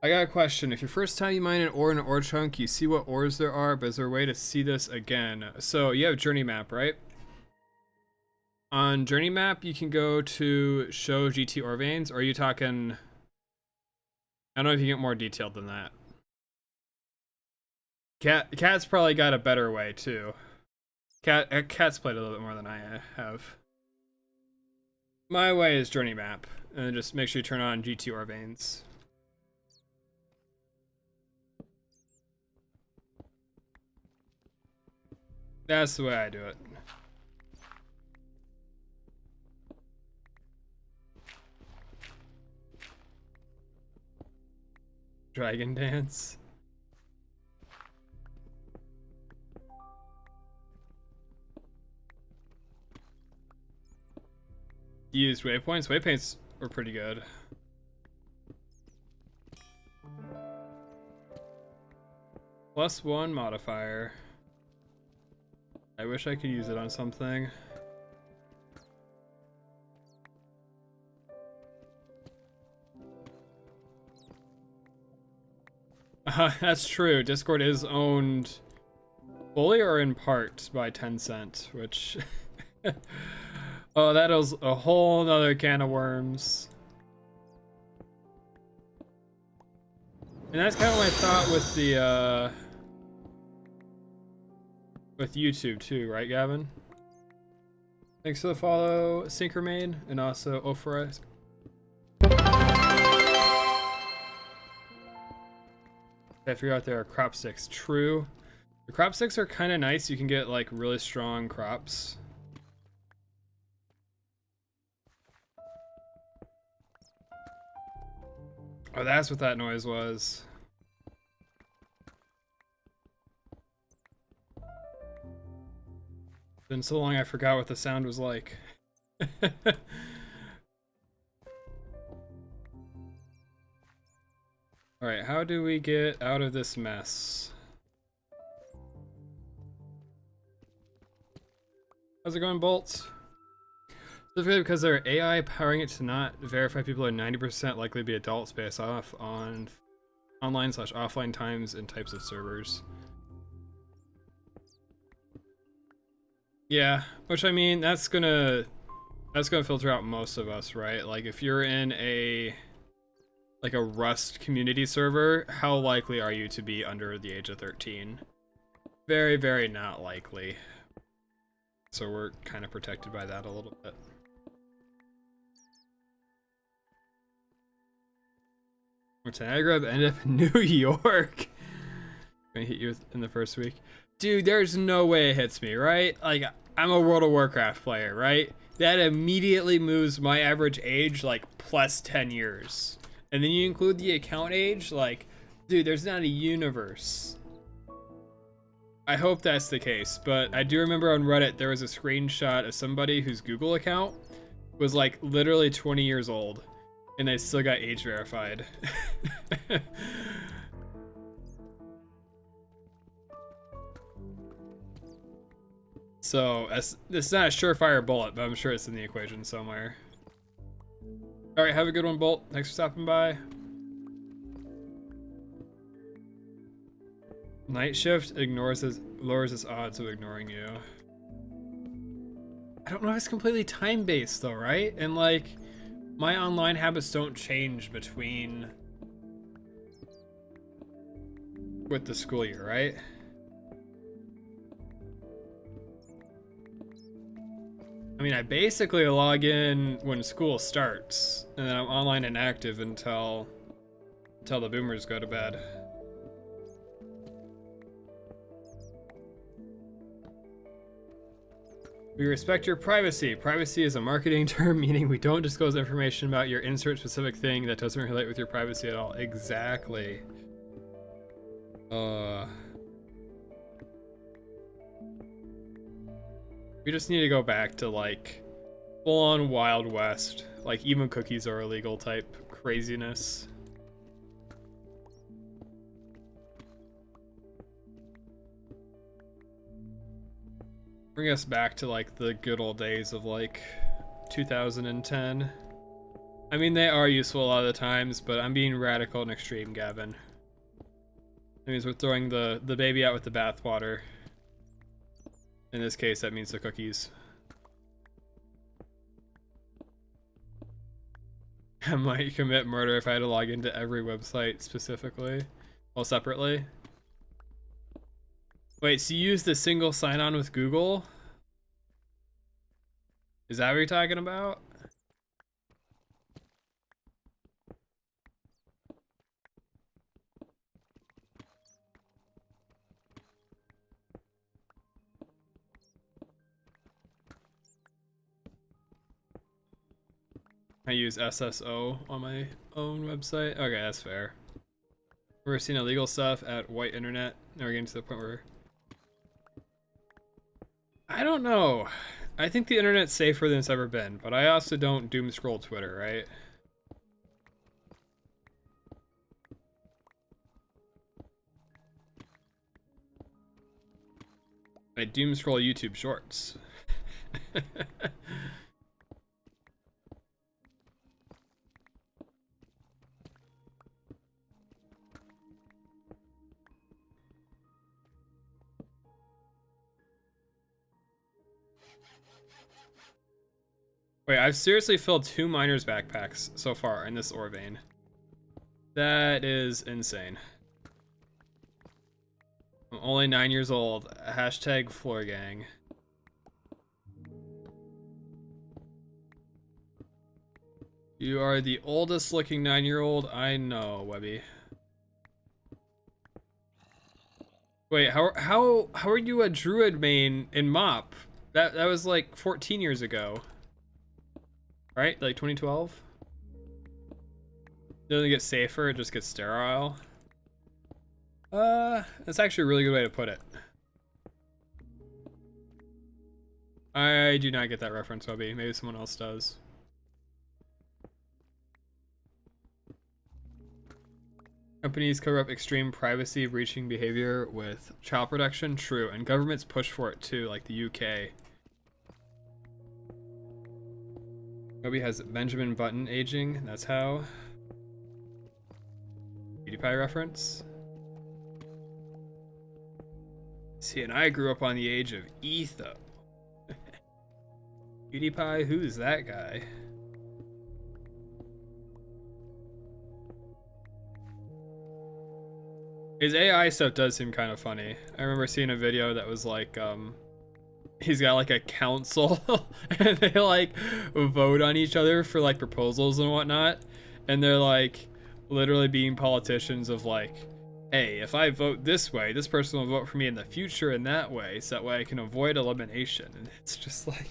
I got a question. If your first time you mine an ore in an ore chunk, you see what ores there are, but is there a way to see this again? So you have journey map, right? On journey map, you can go to show GT ore veins, or are you talking? I don't know if you get more detailed than that. Cat's probably got a better way too. Cat's played a little bit more than I have. My way is journey map, and then just make sure you turn on GT ore veins. That's the way I do it. Dragon dance. You used waypoints? Waypoints were pretty good. +1 modifier. I wish I could use it on something. That's true. Discord is owned fully or in part by Tencent, which oh, that is a whole nother can of worms. And that's kind of what I thought with the with YouTube too, right, Gavin? Thanks for the follow, Synchromain, and also Ofra. I figured out there are crop sticks. True. The crop sticks are kind of nice. You can get like really strong crops. Oh, that's what that noise was. Been so long I forgot what the sound was like. Alright, how do we get out of this mess? How's it going, Bolts? Specifically because they're AI powering it to not verify people are 90% likely to be adults based off on online/offline times and types of servers. Yeah, which I mean, that's gonna filter out most of us, right? Like if you're in a like a Rust community server, how likely are you to be under the age of 13? Very, very not likely. So we're kind of protected by that a little bit. Montenegro ended up in New York. Gonna hit you in the first week. Dude, there's no way it hits me, right? Like, I'm a World of Warcraft player, right? That immediately moves my average age like plus 10 years. And then you include the account age, like, dude, there's not a universe. I hope that's the case, but I do remember on Reddit there was a screenshot of somebody whose Google account was like literally 20 years old, and they still got age verified. So, it's not a surefire bullet, but I'm sure it's in the equation somewhere. Alright, have a good one, Bolt. Thanks for stopping by. Night shift lowers his odds of ignoring you. I don't know if it's completely time-based though, right? And like, my online habits don't change between with the school year, right? I mean, I basically log in when school starts, and then I'm online and active until the boomers go to bed. We respect your privacy. Privacy is a marketing term, meaning we don't disclose information about your insert specific thing that doesn't relate with your privacy at all. Exactly. We just need to go back to like full-on Wild West, like even cookies are illegal type craziness. Bring us back to like the good old days of like 2010. I mean, they are useful a lot of the times, but I'm being radical and extreme, Gavin. That means we're throwing the baby out with the bathwater. In this case, that means the cookies. I might commit murder if I had to log into every website specifically, well, separately. Wait, so you use the single sign-on with Google? Is that what you're talking about? I use SSO on my own website. Okay, that's fair. We're seeing illegal stuff at white internet. Now we're getting to the point where I don't know. I think the internet's safer than it's ever been, but I also don't doom scroll Twitter, right? I doom scroll YouTube shorts. Wait, I've seriously filled 2 miners backpacks so far in this ore vein. That is insane. I'm only 9 years old. Hashtag floor gang. You are the oldest looking 9-year-old I know, Webby. Wait, how are you a druid main in Mop? That was like 14 years ago. Right? Like 2012? Doesn't get safer, it just gets sterile. That's actually a really good way to put it. I do not get that reference, Webby. Maybe someone else does. Companies cover up extreme privacy breaching behavior with child protection. True, and governments push for it too, like the UK. Webby has Benjamin Button aging. That's how. PewDiePie reference. See, and I grew up on the age of Etho. PewDiePie, who's that guy? His AI stuff does seem kind of funny. I remember seeing a video that was like, he's got like a council and they like vote on each other for like proposals and whatnot. And they're like literally being politicians of like, hey, if I vote this way, this person will vote for me in the future in that way, so that way I can avoid elimination. And it's just like,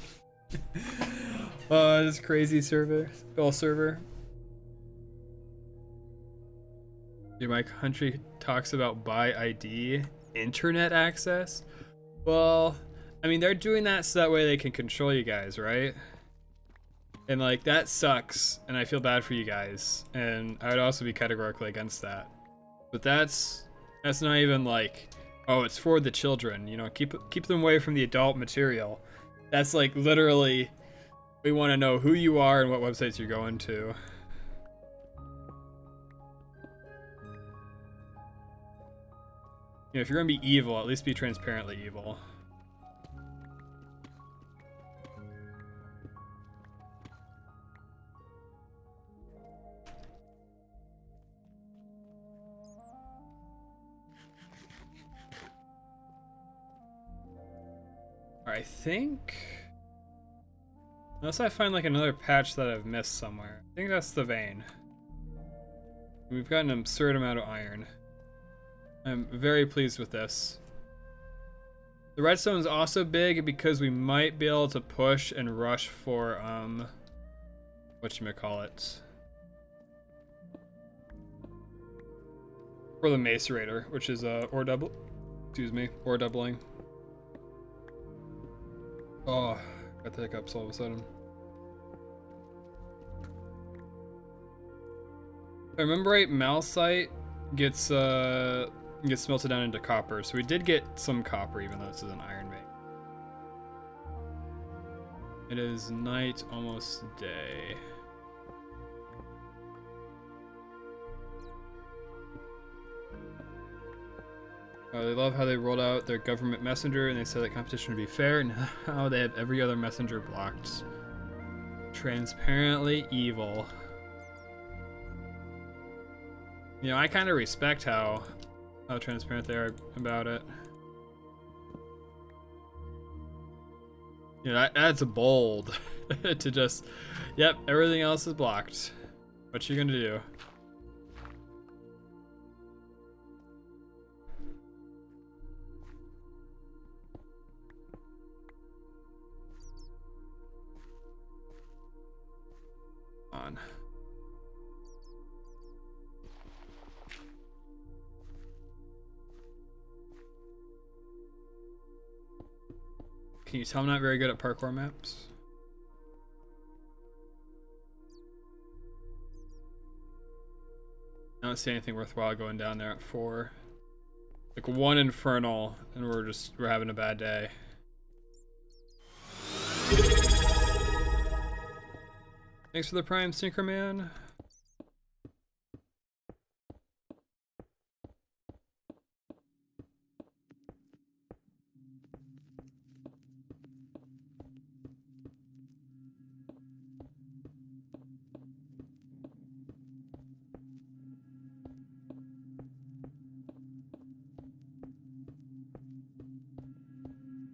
this crazy server. Dude, my country talks about buy ID, internet access. Well, I mean, they're doing that so that way they can control you guys, right? And like, that sucks, and I feel bad for you guys. And I would also be categorically against that. But that's not even like, oh, it's for the children, you know, keep them away from the adult material. That's like literally, we want to know who you are and what websites you're going to. You know, if you're gonna be evil, at least be transparently evil. I think, unless I find like another patch that I've missed somewhere, I think that's the vein. We've got an absurd amount of iron. I'm very pleased with this. The redstone is also big because we might be able to push and rush for whatchamacallit, for the macerator, which is ore doubling. Oh, got the hiccups all of a sudden. If I remember right, malsite gets melted down into copper, so we did get some copper even though this is an iron vein. It is night, almost day. They love how they rolled out their government messenger and they said that competition would be fair, and now they have every other messenger blocked. Transparently evil. You know, I kind of respect how transparent they are about it. You know, that's bold to just, yep, everything else is blocked. What you gonna do? On. Can you tell I'm not very good at parkour maps? I don't see anything worthwhile going down there at 4. Like one infernal and we're having a bad day. Thanks for the prime, Synchroman.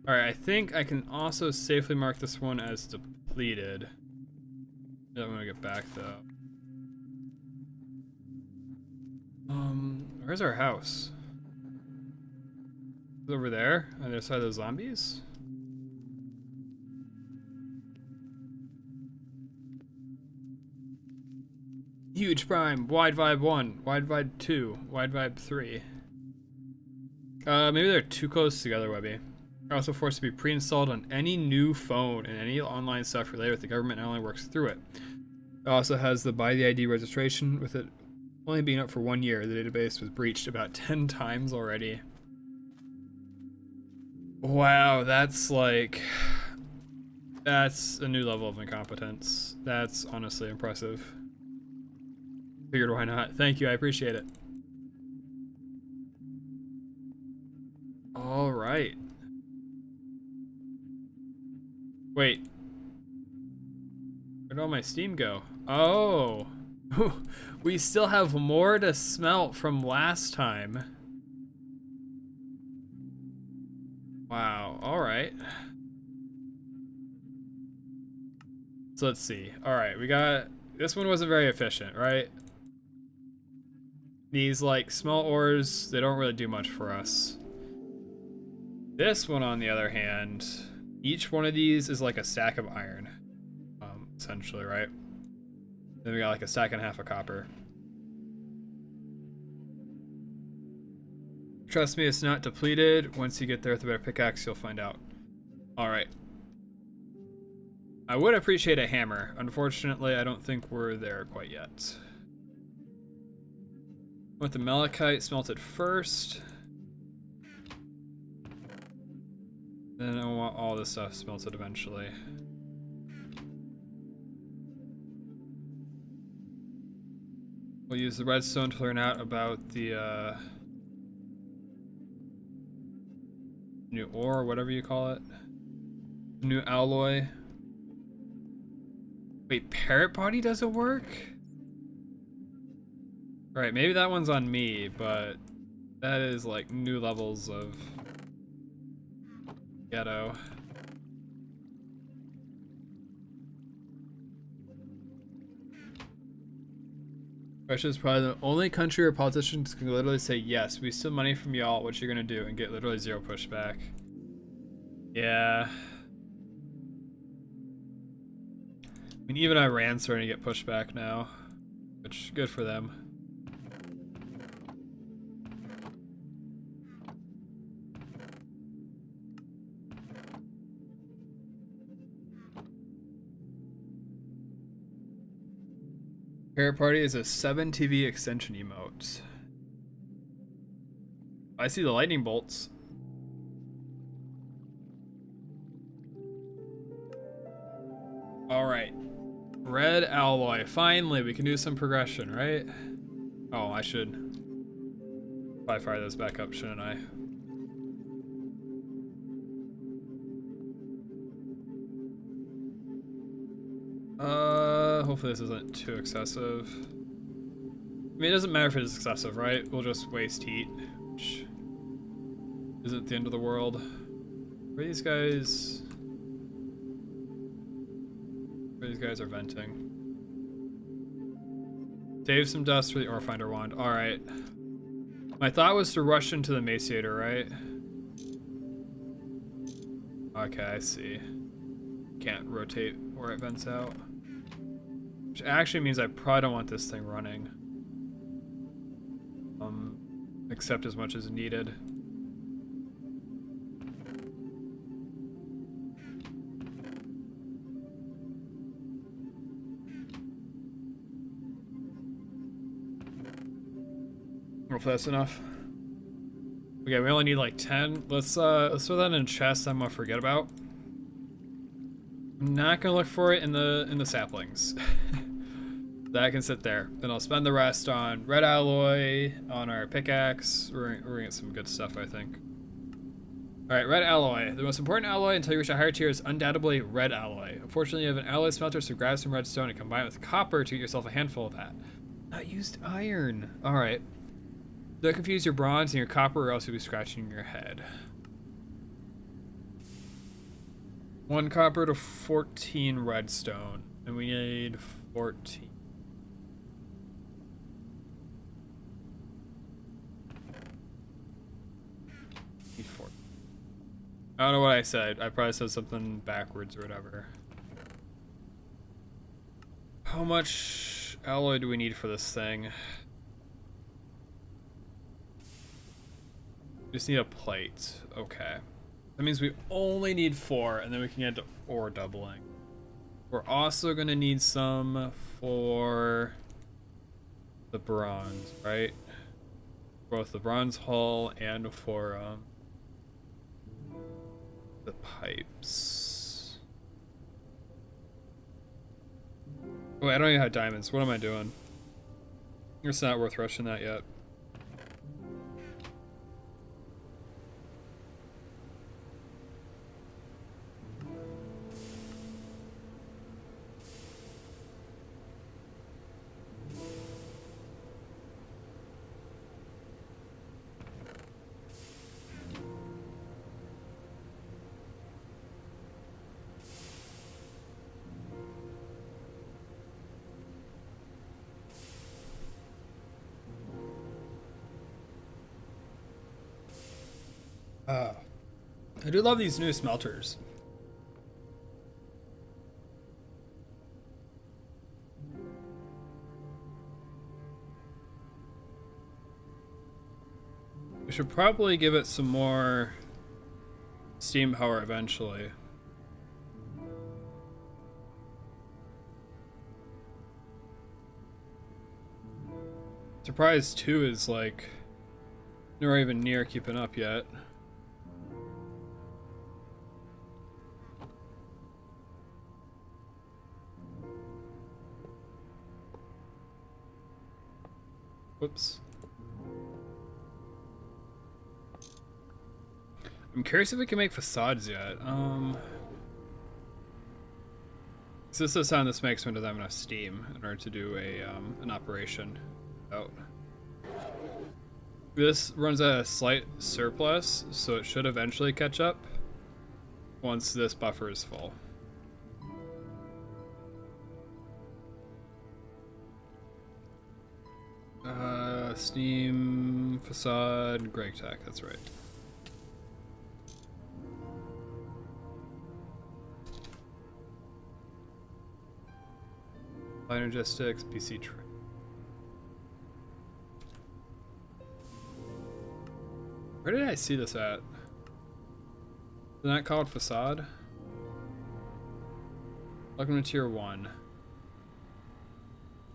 Alright, I think I can also safely mark this one as depleted. I don't want to get back though. Where's our house? Is it over there on the other side of those zombies? Huge prime, wide vibe 1, wide vibe 2, wide vibe 3. Maybe they're too close together, Webby. Are also forced to be pre-installed on any new phone, and any online stuff related with the government not only works through it. It also has the buy the ID registration. With it only being up for 1 year, the database was breached about 10 times already. Wow, that's like, that's a new level of incompetence. That's honestly impressive. Figured why not. Thank you, I appreciate it. All right. Wait, Where'd all my steam go? Oh, we still have more to smelt from last time. Wow, all right. So let's see. All right, we got, this one wasn't very efficient, right? These like small ores, they don't really do much for us. This one, on the other hand, each one of these is like a stack of iron, essentially, right? Then we got like a stack and a half of copper. Trust me, it's not depleted. Once you get there with a better pickaxe, you'll find out. All right. I would appreciate a hammer. Unfortunately, I don't think we're there quite yet. I want the malachite smelted first. Then I want all this stuff smelted eventually. We'll use the redstone to learn out about the new ore, whatever you call it. New alloy. Wait, parrot body doesn't work? Right, maybe that one's on me, but that is like new levels of ghetto. Russia is probably the only country where politicians can literally say, yes, we steal money from y'all, what you're gonna do, and get literally zero pushback. Yeah. I mean, even Iran's starting to get pushback now, which, good for them. Parrot Party is a 7 TV extension emote. I see the lightning bolts. Alright. Red alloy. Finally, we can do some progression, right? Oh, I should probably fire those back up, shouldn't I? Hopefully this isn't too excessive. I mean, it doesn't matter if it is excessive, right? We'll just waste heat, which isn't the end of the world. Where are these guys? Where these guys are venting. Save some dust for the ore finder wand. Alright. My thought was to rush into the emaciator, right? Okay, I see. Can't rotate where it vents out. Which actually means I probably don't want this thing running. Except as much as needed. Hopefully that's enough. Okay, we only need like 10. Let's throw that in a chest I'm gonna forget about. I'm not gonna look for it in the saplings. That can sit there. Then I'll spend the rest on red alloy, on our pickaxe. We're gonna get some good stuff, I think. Alright, red alloy. The most important alloy until you reach a higher tier is undoubtedly red alloy. Unfortunately, you have an alloy smelter, so grab some redstone and combine it with copper to get yourself a handful of that. Not used iron. Alright. Don't confuse your bronze and your copper, or else you'll be scratching your head. 1 copper to 14 redstone, and we need 14. Need 14. I don't know what I said. I probably said something backwards or whatever. How much alloy do we need for this thing? Just need a plate. Okay. That means we only need 4, and then we can get to ore doubling. We're also gonna need some for the bronze, right? Both the bronze hull and for the pipes. Oh, I don't even have diamonds. What am I doing? It's not worth rushing that yet. I do love these new smelters. We should probably give it some more steam power eventually. Surprise 2 is like not even near keeping up yet. Whoops. I'm curious if we can make facades yet. So this is how this makes when it doesn't have enough steam in order to do a an operation out. This runs at a slight surplus, so it should eventually catch up once this buffer is full. Steam, facade, GregTech, that's right. Logistics, PC tray. Where did I see this at? Isn't that called facade? Welcome to tier 1.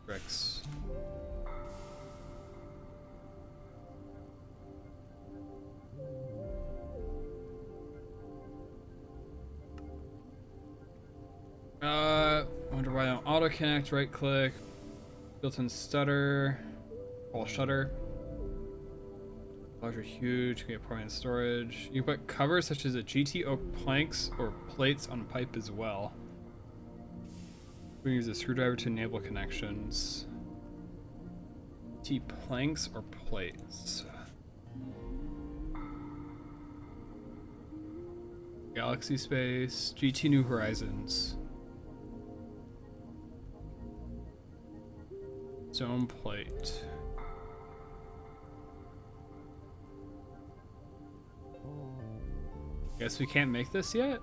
Bricks. Wonder why I don't auto connect, right click, built-in stutter, wall shutter. Large or huge, can get permanent storage. You can put covers such as a GT oak planks or plates on pipe as well. We use a screwdriver to enable connections. GT planks or plates. Galaxy space, GT New Horizons. Zone plate. Guess we can't make this yet?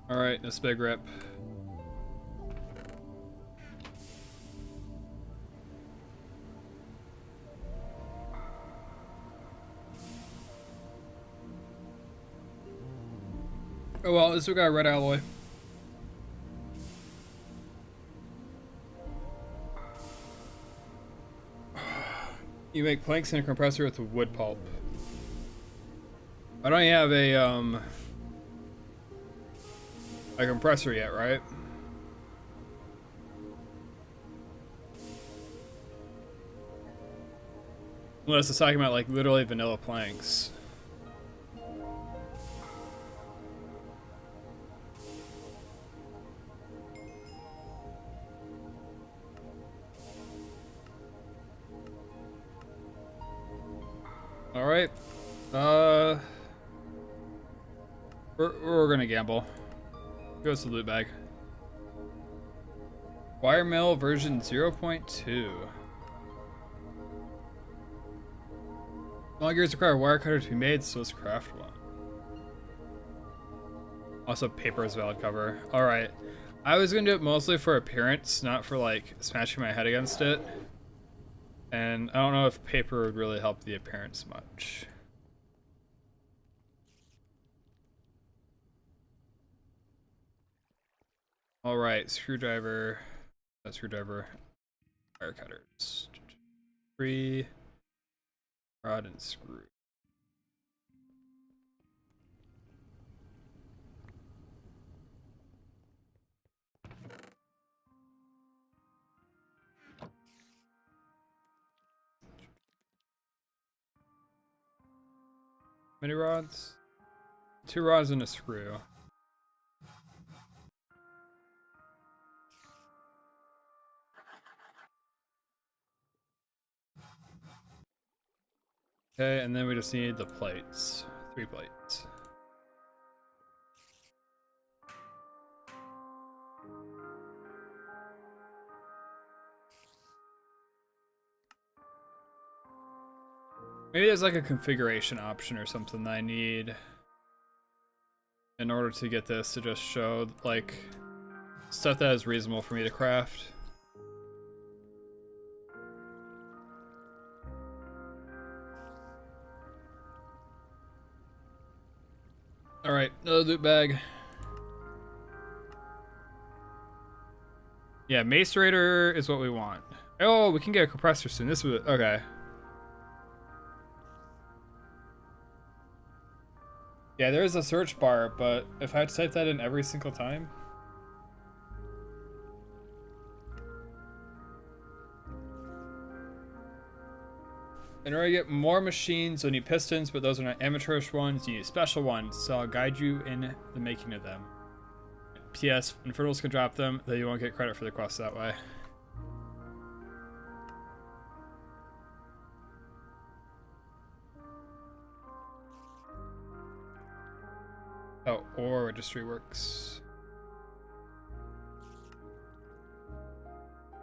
Alright, this big rip. Oh well, this we got a red alloy. You make planks in a compressor with wood pulp. I don't have a compressor yet, right? Unless it's talking about like literally vanilla planks. All right, we're gonna gamble. Goes to loot bag. Wire mill version 0.2. Long gears require a wire cutter to be made, so let's craft one. Also, paper is valid cover. All right, I was gonna do it mostly for appearance, not for like smashing my head against it. And I don't know if paper would really help the appearance much. All right, screwdriver, wire cutters, 3, rod and screw. Many rods? 2 rods and a screw. Okay, and then we just need the plates. 3 plates. Maybe there's like a configuration option or something that I need in order to get this to just show like stuff that is reasonable for me to craft. Alright, another loot bag. Yeah, Macerator is what we want. Oh, we can get a compressor soon. This was okay. Yeah, there is a search bar, but if I had to type that in every single time. In order to get more machines, you'll need pistons, but those are not amateurish ones. You need special ones, so I'll guide you in the making of them. P.S. Infernals can drop them, though you won't get credit for the quest that way. Oh, ore registry works.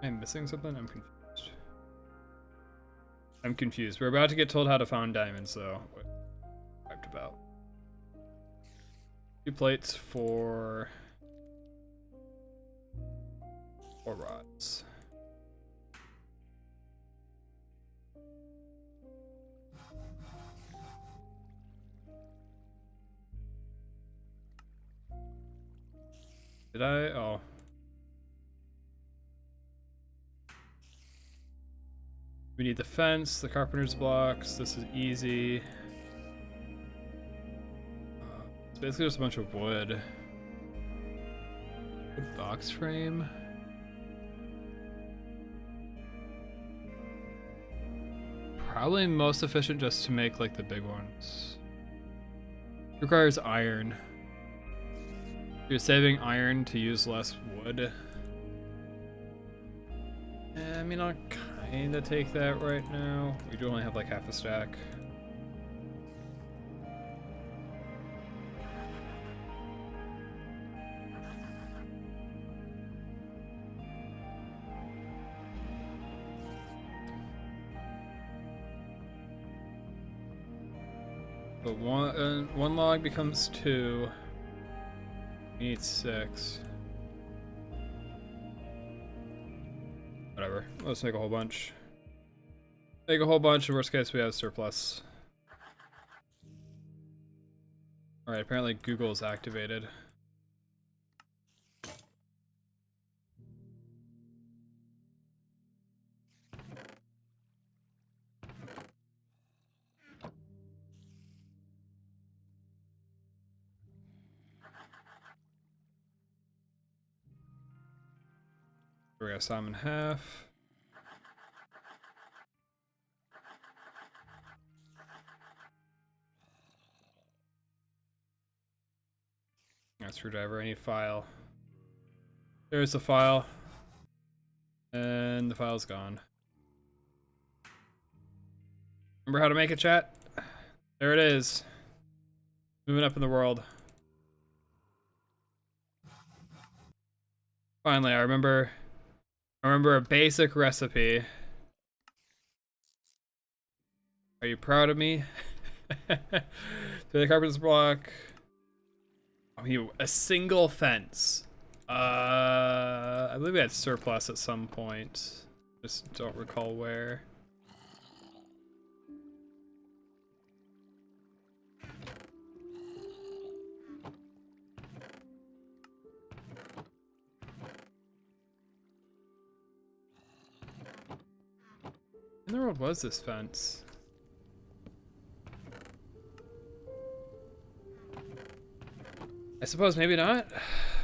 Am I missing something? I'm confused. I'm confused. We're about to get told how to find diamonds, so what I typed about. 2 plates for 4 rods. Did I? Oh. We need the fence, the carpenter's blocks. This is easy. It's basically just a bunch of wood. Wood box frame. Probably most efficient just to make like the big ones. Requires iron. You're saving iron to use less wood. I mean, I'll kinda take that right now. We do only have like half a stack. But one log becomes 2. We need 6. Whatever. Let's make a whole bunch. Make a whole bunch. In worst case, we have surplus. Alright, apparently Google is activated. We're gonna saw them in half. Screwdriver, I need file. There's the file. And the file's gone. Remember how to make a chat? There it is. Moving up in the world. Finally, I remember a basic recipe. Are you proud of me? To the carpenter's block. Oh, a single fence. I believe we had surplus at some point. Just don't recall where. In the world was this fence? I suppose maybe not.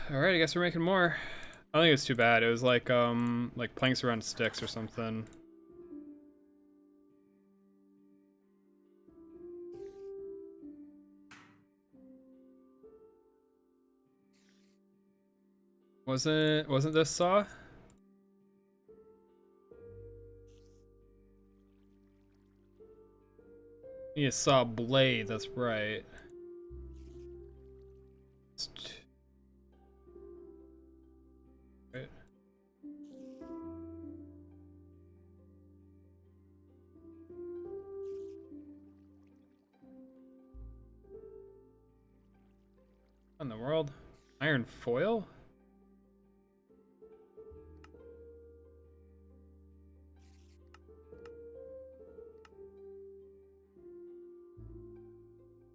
Alright, I guess we're making more. I don't think it's too bad. It was like planks around sticks or something. Wasn't this saw? Need a saw blade, that's right. Right. in the world? Iron foil?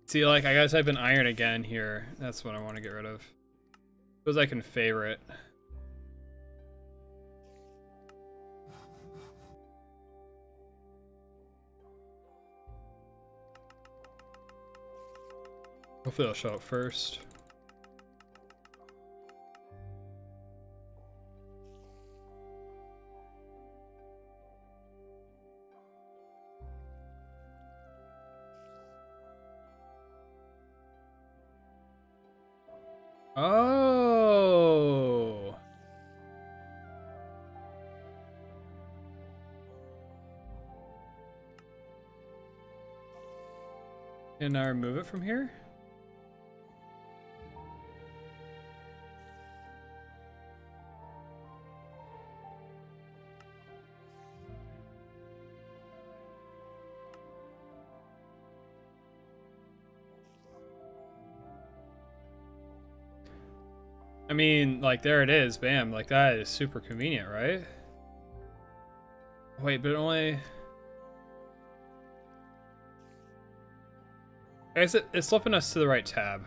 See, like, I gotta type in iron again here. That's what I want to get rid of. Suppose I can favorite. Hopefully it'll show up first. Oh. Can I remove it from here? I mean, like, there it is, bam, like, that is super convenient, right? Wait, but only... I guess it's flipping us to the right tab.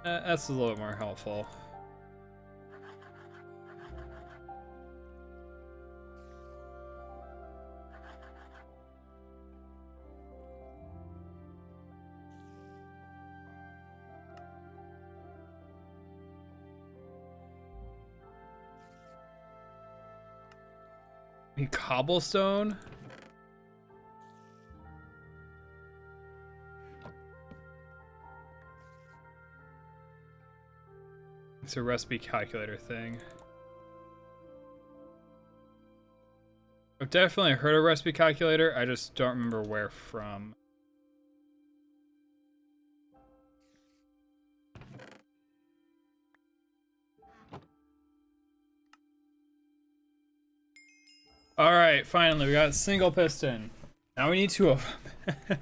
That's a little bit more helpful. Cobblestone? It's a recipe calculator thing. I've definitely heard of recipe calculator, I just don't remember where from. Alright, finally, we got a single piston. Now we need two of them.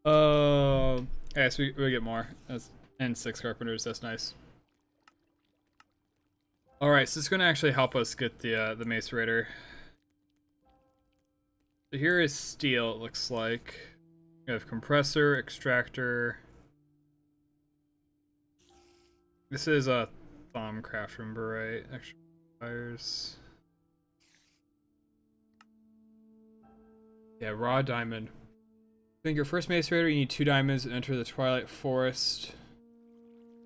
Okay, so we get more. And 6 carpenters, that's nice. Alright, so it's going to actually help us get the macerator. So here is steel, it looks like. We have compressor, extractor. This is a Thaumcraft, remember, right? Extra wires. Yeah, raw diamond. I think your first macerator, you need 2 diamonds and enter the Twilight Forest.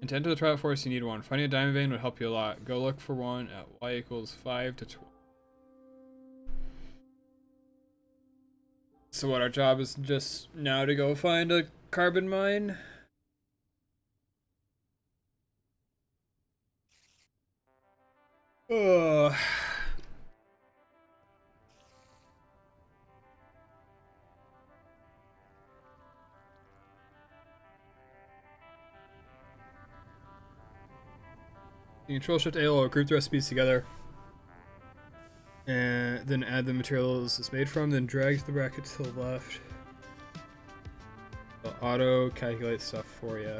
And to enter the Twilight Forest, you need 1. Finding a diamond vein would help you a lot. Go look for one at y equals 5 to 12. So what, our job is just now to go find a carbon mine? Ugh. You Control Shift A will group the recipes together. And then add the materials it's made from, then drag the bracket to the left. It'll auto calculate stuff for you.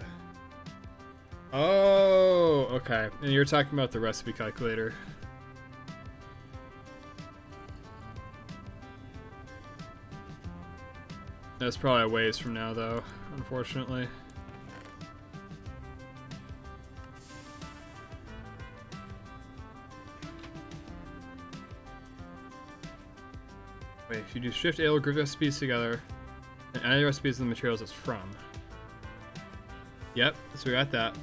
Oh, okay. And you're talking about the recipe calculator. That's probably a ways from now, though, unfortunately. Wait, if you do Shift A, will group recipes together, and add the recipes and the materials it's from. Yep, so we got that.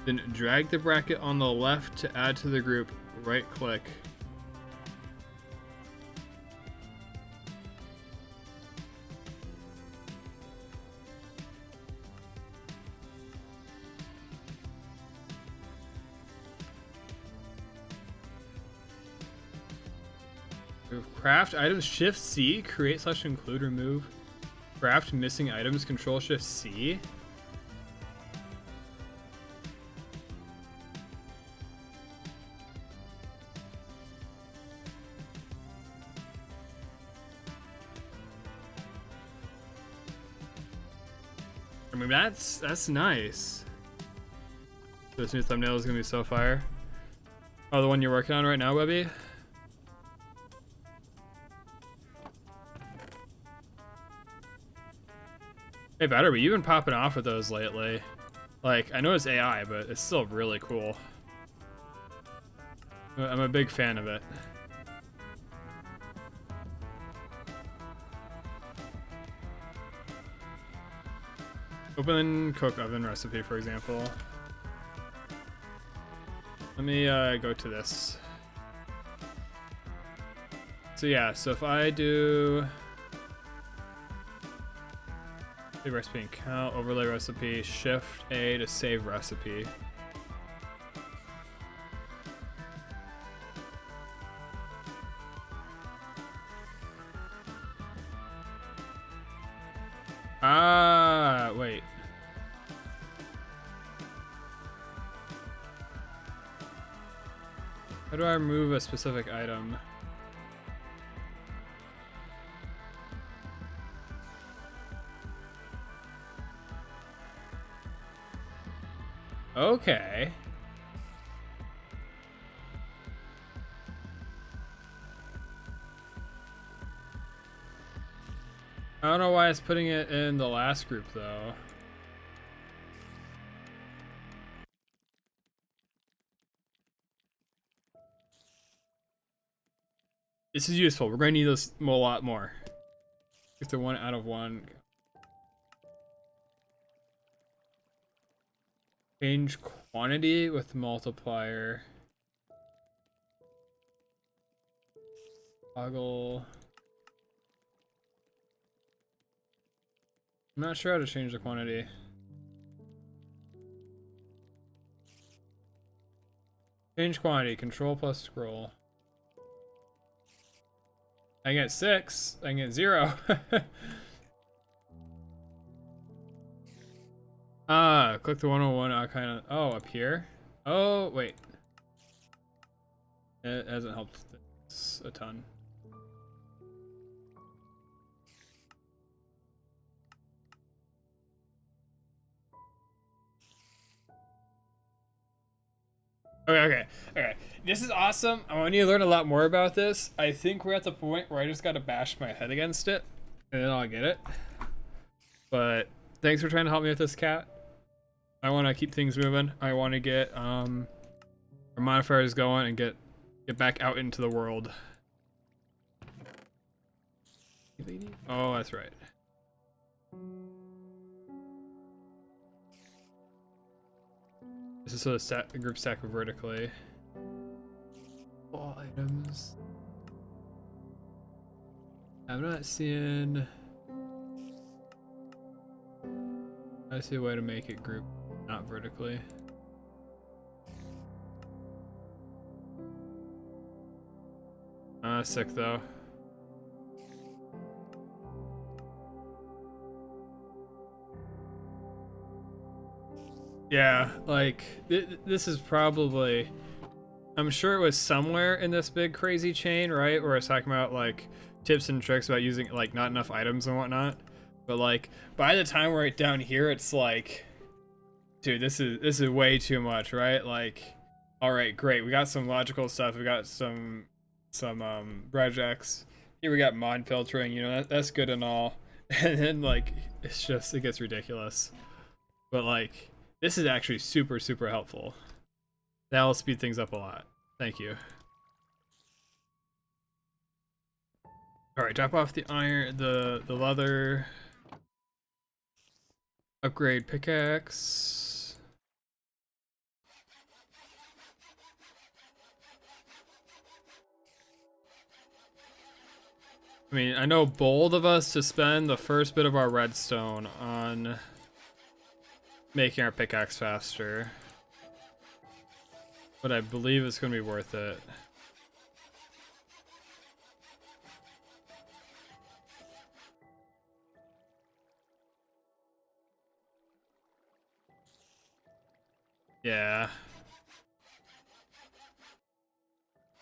Then drag the bracket on the left to add to the group. Right click. Craft items, Shift C, create / include, remove. Craft missing items, Control Shift C. mean, that's nice. This new thumbnail is gonna be so fire. Oh, the one you're working on right now, Webby? Hey, better, but you've been popping off with those lately. Like, I know it's AI, but it's still really cool. I'm a big fan of it. Open cook oven recipe, for example. Let me go to this. So yeah, so if I do save recipe and count, overlay recipe, shift A to save recipe. Ah, wait. How do I remove a specific item? Okay. I don't know why it's putting it in the last group though. This is useful. We're going to need this a lot more. It's a 1 out of 1. Change quantity with multiplier. Toggle. I'm not sure how to change the quantity. Change quantity. Control plus scroll. I get 6. I get 0. Click the 101. I kind of. Oh, up here. Oh, wait. It hasn't helped this a ton. Okay. This is awesome. I want you to learn a lot more about this. I think we're at the point where I just gotta bash my head against it, and then I'll get it. But thanks for trying to help me with this, cat. I want to keep things moving. I want to get our modifiers going and get back out into the world. Oh, that's right. This is so the group stack vertically. All items. I'm not seeing. I see a way to make it group not vertically. Sick though. Yeah, like this is probably. I'm sure it was somewhere in this big crazy chain, right? Where it's talking about like tips and tricks about using like not enough items and whatnot. But like by the time we're right down here, it's like, dude, this is way too much, right? Like, all right, great, we got some logical stuff, we got some regex. Here we got mod filtering, you know, that's good and all, and then like it's just it gets ridiculous. But like this is actually super helpful. That'll speed things up a lot. Thank you. All right, drop off the iron, the leather. Upgrade pickaxe. I mean, I know bold of us to spend the first bit of our redstone on making our pickaxe faster, but I believe it's going to be worth it. Yeah.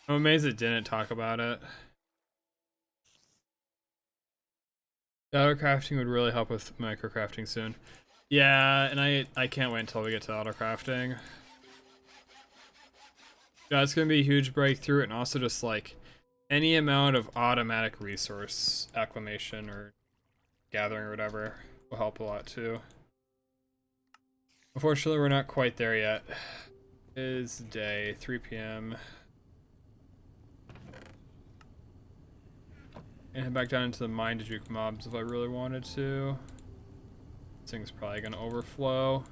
I'm amazed it didn't talk about it. Auto crafting would really help with microcrafting soon. Yeah, and I can't wait until we get to auto crafting. Yeah, it's gonna be a huge breakthrough, and also just like any amount of automatic resource acclimation or gathering or whatever will help a lot too. Unfortunately, we're not quite there yet. It is day 3 p.m. And head back down into the mine to juke mobs if I really wanted to. This thing's probably gonna overflow.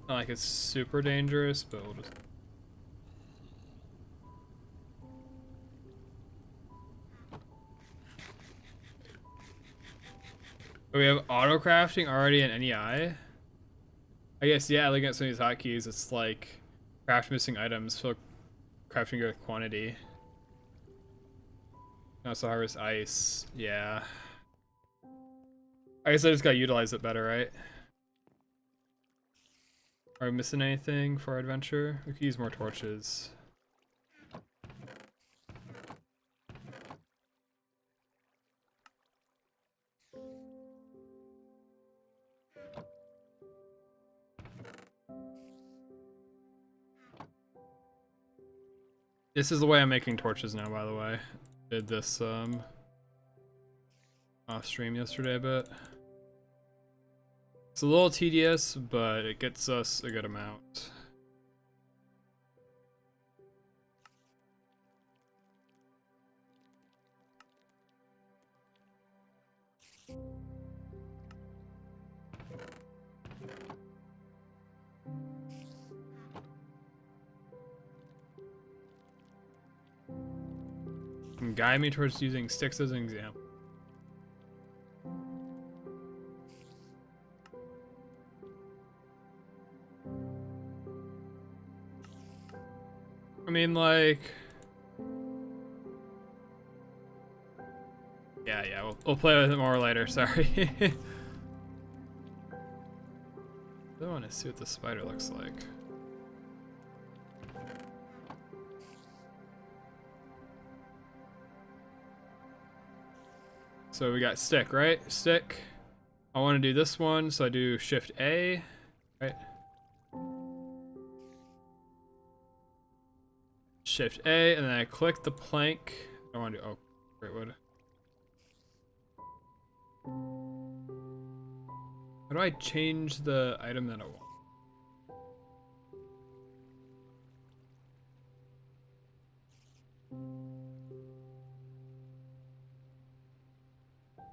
Not like it's super dangerous, but we'll just. Oh, we have auto crafting already in NEI. I guess, yeah, looking at some of these hotkeys, it's like craft missing items, fill crafting good quantity. Also harvest ice, yeah. I guess I just gotta utilize it better, right? Are we missing anything for our adventure? We could use more torches. This is the way I'm making torches now, by the way. Did this off stream yesterday a bit. It's a little tedious, but it gets us a good amount. And guide me towards using sticks as an example. I mean, like, yeah, we'll play with it more later. Sorry. I want to see what the spider looks like. So we got stick, right? Stick. I want to do this one, so I do Shift A, right? Shift A, and then I click the plank. I want to do, oh, great wood. How do I change the item that I want?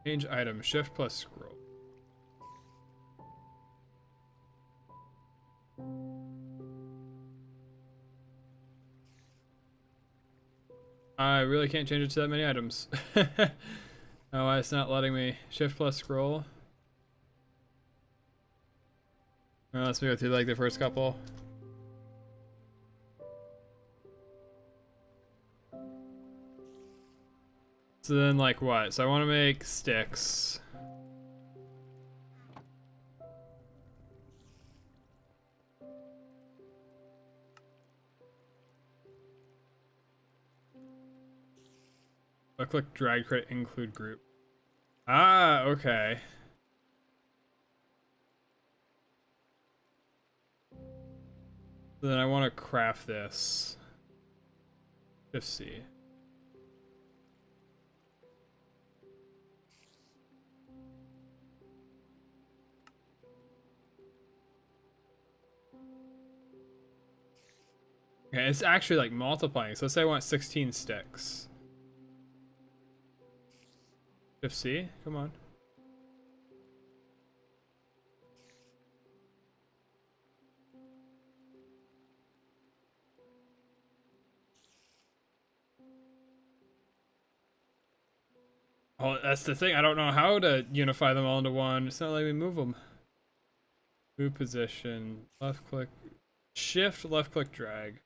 Change item, shift plus scroll. I really can't change it to that many items. Oh, it's not letting me. Shift plus scroll. Let's go through like the first couple. So then like what? So I want to make sticks. I click drag credit include group. Ah, okay. So then I want to craft this. Shift C. Okay, it's actually like multiplying. So let's say I want 16 sticks. Shift C, come on. Oh, that's the thing. I don't know how to unify them all into one. It's not letting me move them. Move position. Left click. Shift, left click, drag.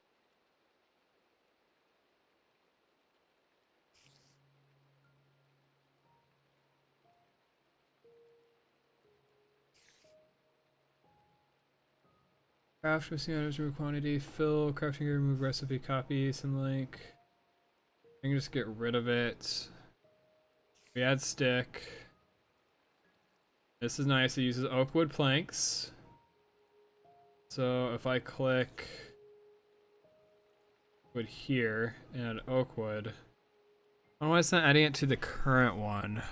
Craft missing items, remove quantity, fill, crafting, remove recipe, copy, some link. I can just get rid of it. We add stick. This is nice. It uses oak wood planks. So if I click wood here and oak wood, I don't know why it's not adding it to the current one.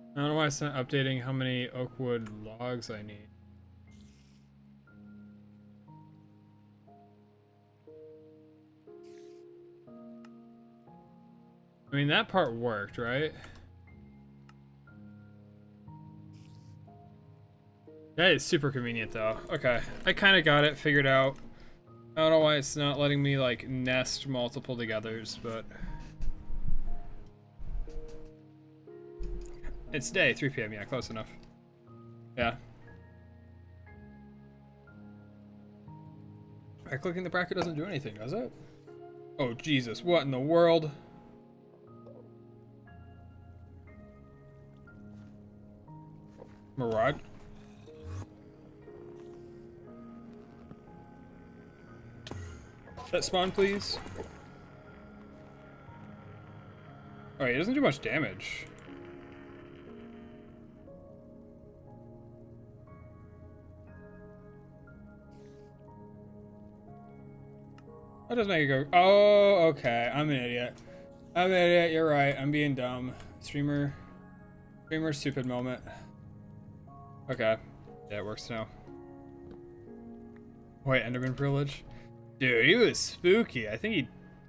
I don't know why it's not updating how many oak wood logs I need. I mean, that part worked, right? That is super convenient though. Okay, I kind of got it figured out. I don't know why it's not letting me like nest multiple togethers, but it's day, 3 p.m. Yeah, close enough. Yeah. Right clicking the bracket doesn't do anything, does it? Oh Jesus, what in the world? Murad? That spawn, please. Alright, it doesn't do much damage. That does make it go. Oh, okay. I'm an idiot. I'm an idiot. You're right. I'm being dumb. Streamer stupid moment. Okay. Yeah, it works now. Wait, Enderman privilege? Dude, he was spooky. I think he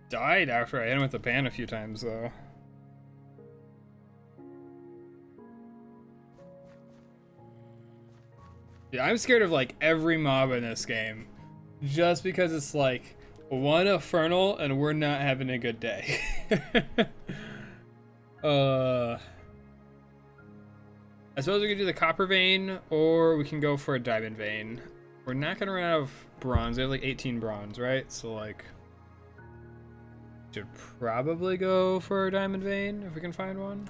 died after I hit him with the ban a few times, though. Yeah, I'm scared of, like, every mob in this game. Just because it's, like, one Infernal and we're not having a good day. I suppose we could do the copper vein, or we can go for a diamond vein. We're not gonna run out of bronze. We have like 18 bronze, right? So like, should probably go for a diamond vein if we can find one.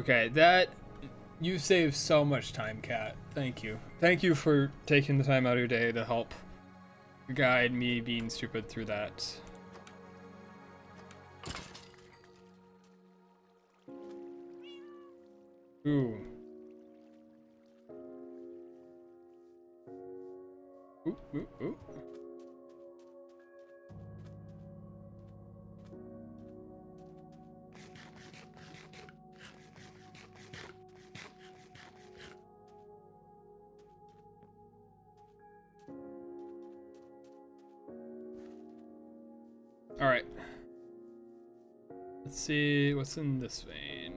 Okay, that you saved so much time, Kat. Thank you. Thank you for taking the time out of your day to help guide me being stupid through that. Ooh. Ooh, ooh, ooh. All right. Let's see what's in this vein.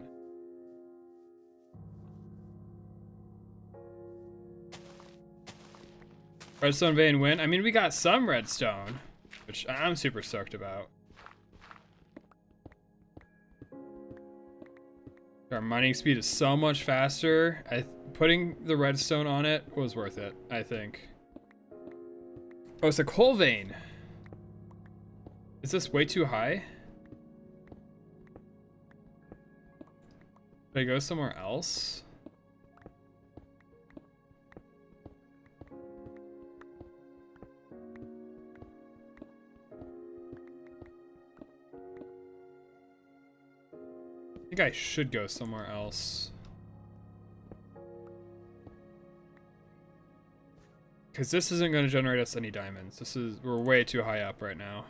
Redstone vein win. I mean, we got some redstone, which I'm super stoked about. Our mining speed is so much faster. Putting the redstone on it was worth it, I think. Oh, it's a coal vein. Is this way too high? Should I go somewhere else? I think I should go somewhere else. Because this isn't going to generate us any diamonds. We're way too high up right now.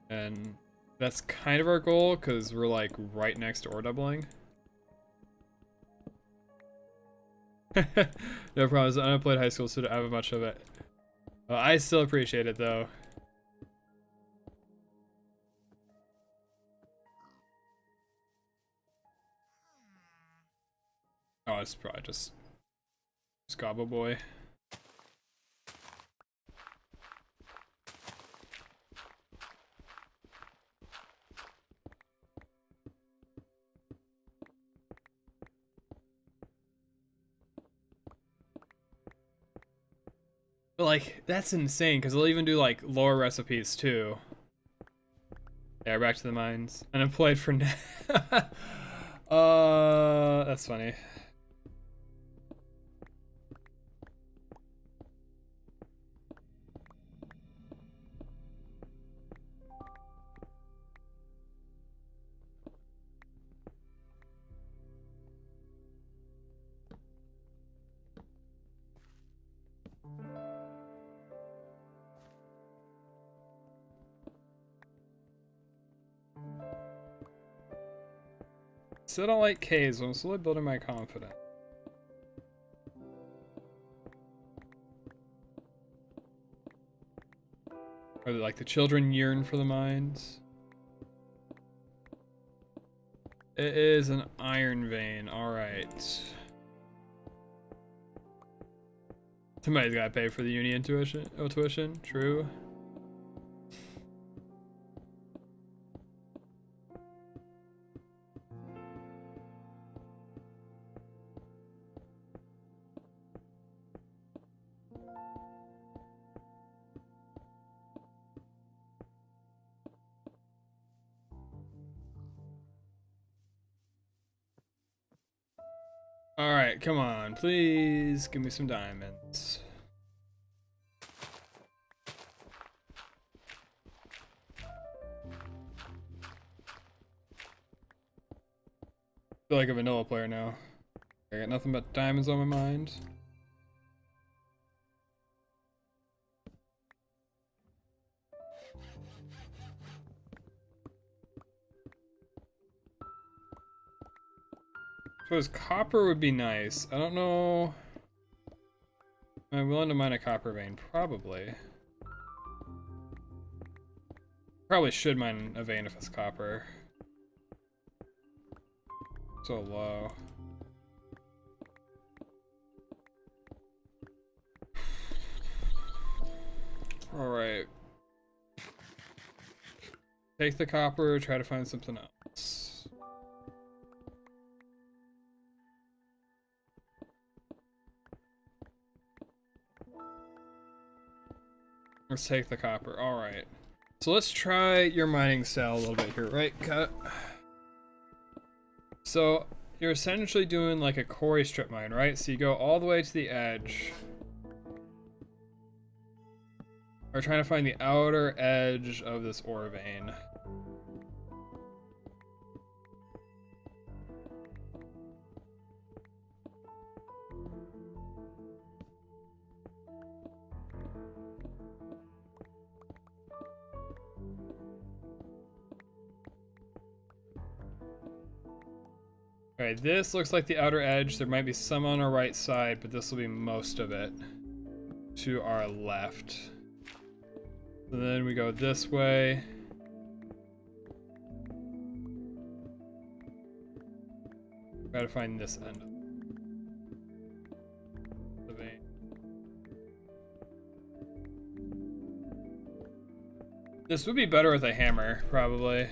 And that's kind of our goal, because we're like right next to ore doubling. No problem. I don't play high school, so I don't have much of it. I still appreciate it though. it's probably just Gobble Boy. But like, that's insane, because they'll even do like lore recipes too. Yeah, back to the mines. Unemployed for now. That's funny. Still don't like caves, but I'm slowly building my confidence. Or like the children yearn for the mines. It is an iron vein, alright. Somebody's gotta pay for the uni tuition, true. Alright, come on, please give me some diamonds. I feel like a vanilla player now. I got nothing but diamonds on my mind. Suppose copper would be nice. I don't know. Am I willing to mine a copper vein? Probably. Probably should mine a vein if it's copper. So low. Alright. Take the copper, try to find something else. Let's take the copper. Alright. So let's try your mining style a little bit here, right? Cut. So you're essentially doing like a quarry strip mine, right? So you go all the way to the edge. We're trying to find the outer edge of this ore vein. Alright, this looks like the outer edge. There might be some on our right side, but this will be most of it to our left. And then we go this way. Gotta find this end of the vein. This would be better with a hammer, probably.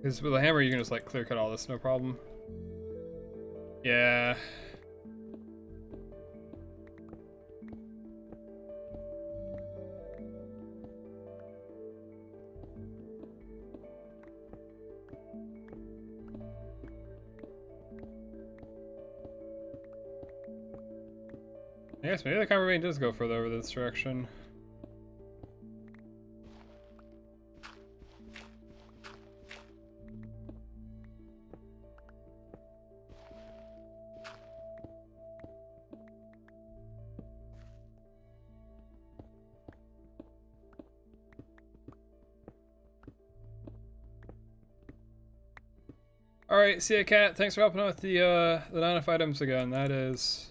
Because with a hammer, you can just like clear cut all this, no problem. Yeah. I guess maybe the copper vein does go further over this direction. Alright, see ya, Cat. Thanks for helping out with the 9 items again. That is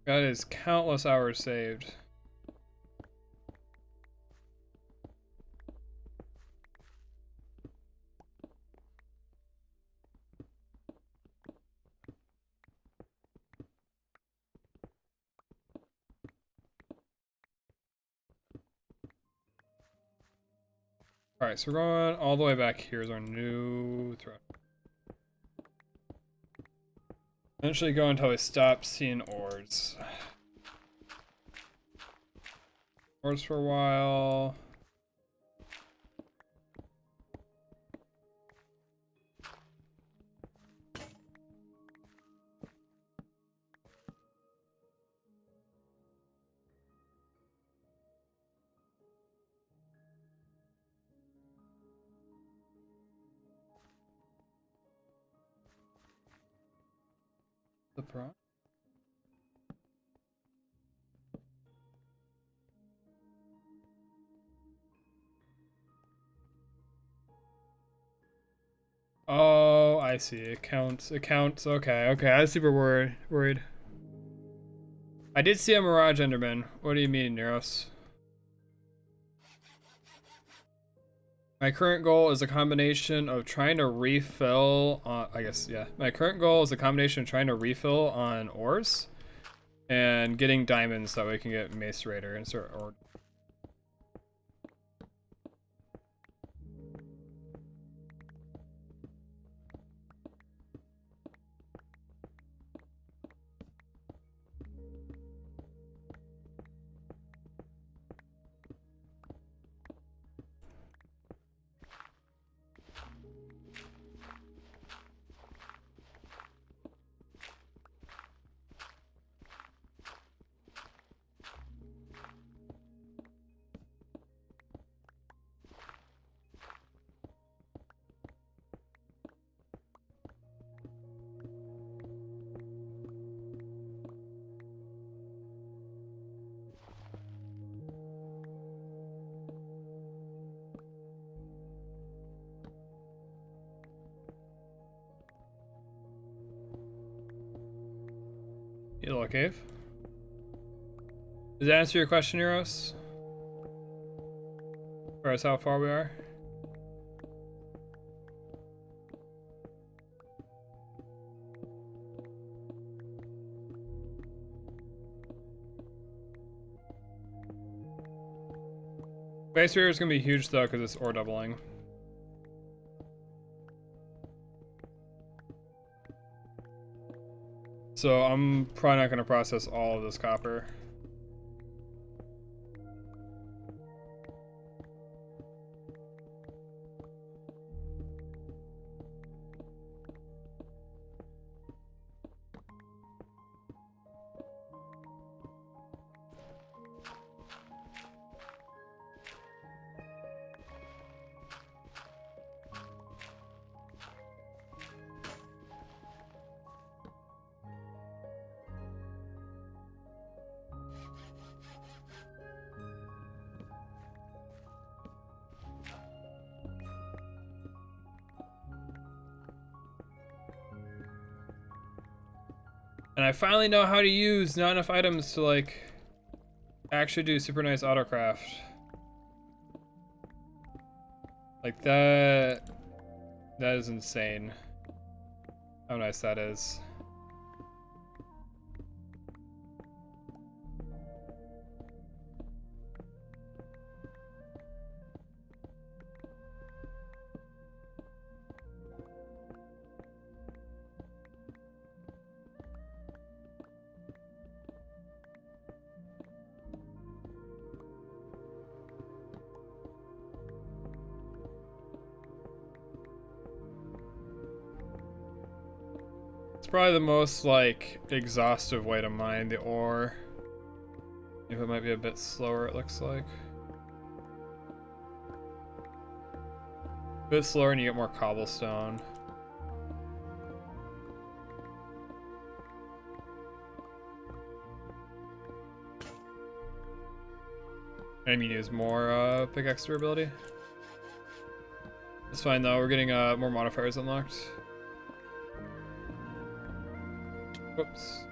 That is countless hours saved. Alright, so we're going all the way back. Here's our new thread. Eventually go until we stop seeing ores. Ores for a while. The pro. Oh, I see. It counts. It counts. Okay, okay. I was super worried. I did see a Mirage Enderman. What do you mean, Neros? My current goal is a combination of trying to refill on, I guess, yeah. My current goal is a combination of trying to refill on ores and getting diamonds so we can get Mace Raider and start or Yellow Cave. Does that answer your question, Euros? As far as how far we are? Base Raider is gonna be huge though because it's ore doubling. So I'm probably not gonna process all of this copper. And I finally know how to use not enough items to like actually do super nice autocraft. Like that is insane. How nice that is. Probably the most like exhaustive way to mine the ore. If it might be a bit slower, it looks like. A bit slower and you get more cobblestone. And you use more pickaxe durability. It's fine though, we're getting more modifiers unlocked. Whoops.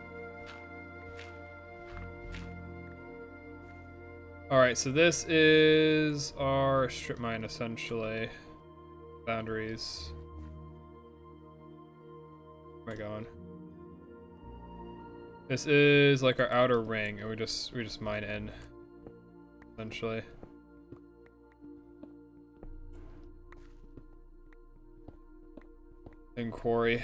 Alright, so this is our strip mine essentially. Boundaries. Where am I going? This is like our outer ring, and we just mine in, essentially. And quarry.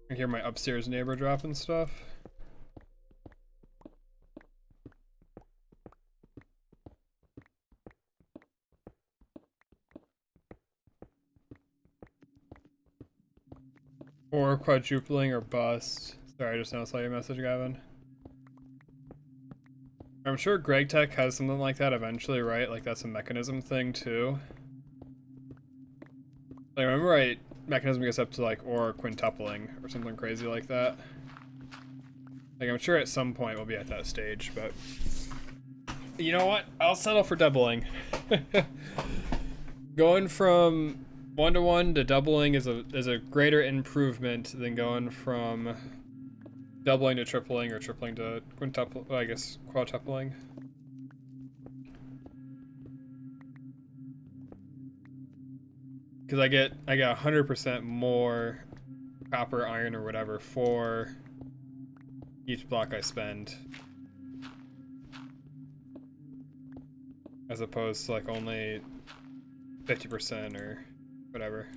I hear my upstairs neighbor dropping stuff. Or quadrupling or bust. Sorry, I just now saw your message, Gavin. I'm sure GregTech has something like that eventually, right? Like that's a mechanism thing too. Like, remember right, mechanism gets up to like or quintupling or something crazy like that. Like I'm sure at some point we'll be at that stage, but you know what? I'll settle for doubling. Going from 1-to-1 to doubling is a greater improvement than going from doubling to tripling or tripling to quintupling, well, I guess quadrupling. Because I get 100% more copper, iron, or whatever for each block I spend, as opposed to like only 50% or whatever.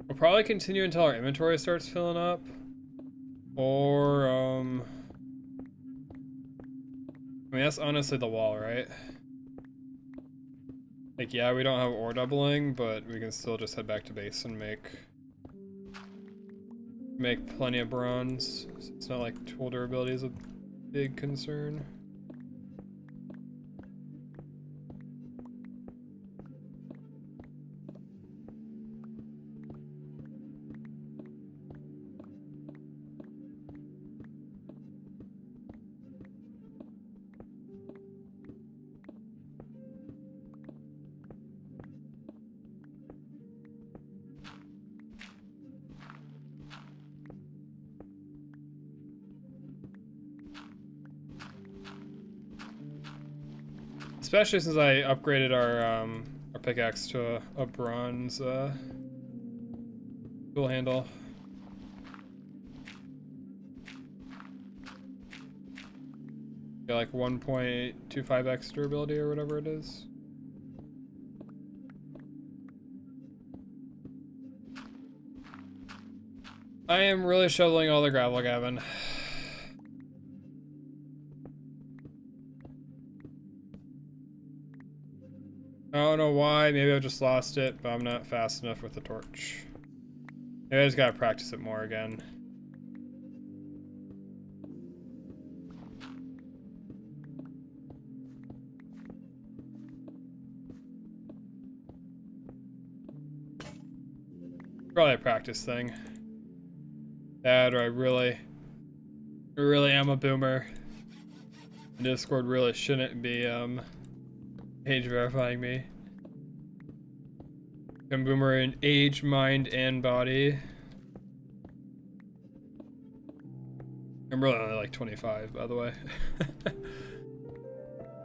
We'll probably continue until our inventory starts filling up. Or, I mean, that's honestly the wall, right? Like, yeah, we don't have ore doubling, but we can still just head back to base and make plenty of bronze. It's not like tool durability is a big concern. Especially since I upgraded our pickaxe to a bronze tool handle. Got like 1.25x durability or whatever it is. I am really shoveling all the gravel, Gavin. I don't know why, maybe I just lost it, but I'm not fast enough with the torch. Maybe I just gotta practice it more again. Probably a practice thing. That, or I really am a boomer. Discord really shouldn't be, age verifying me. I'm boomer in age, mind, and body. I'm really only like 25, by the way.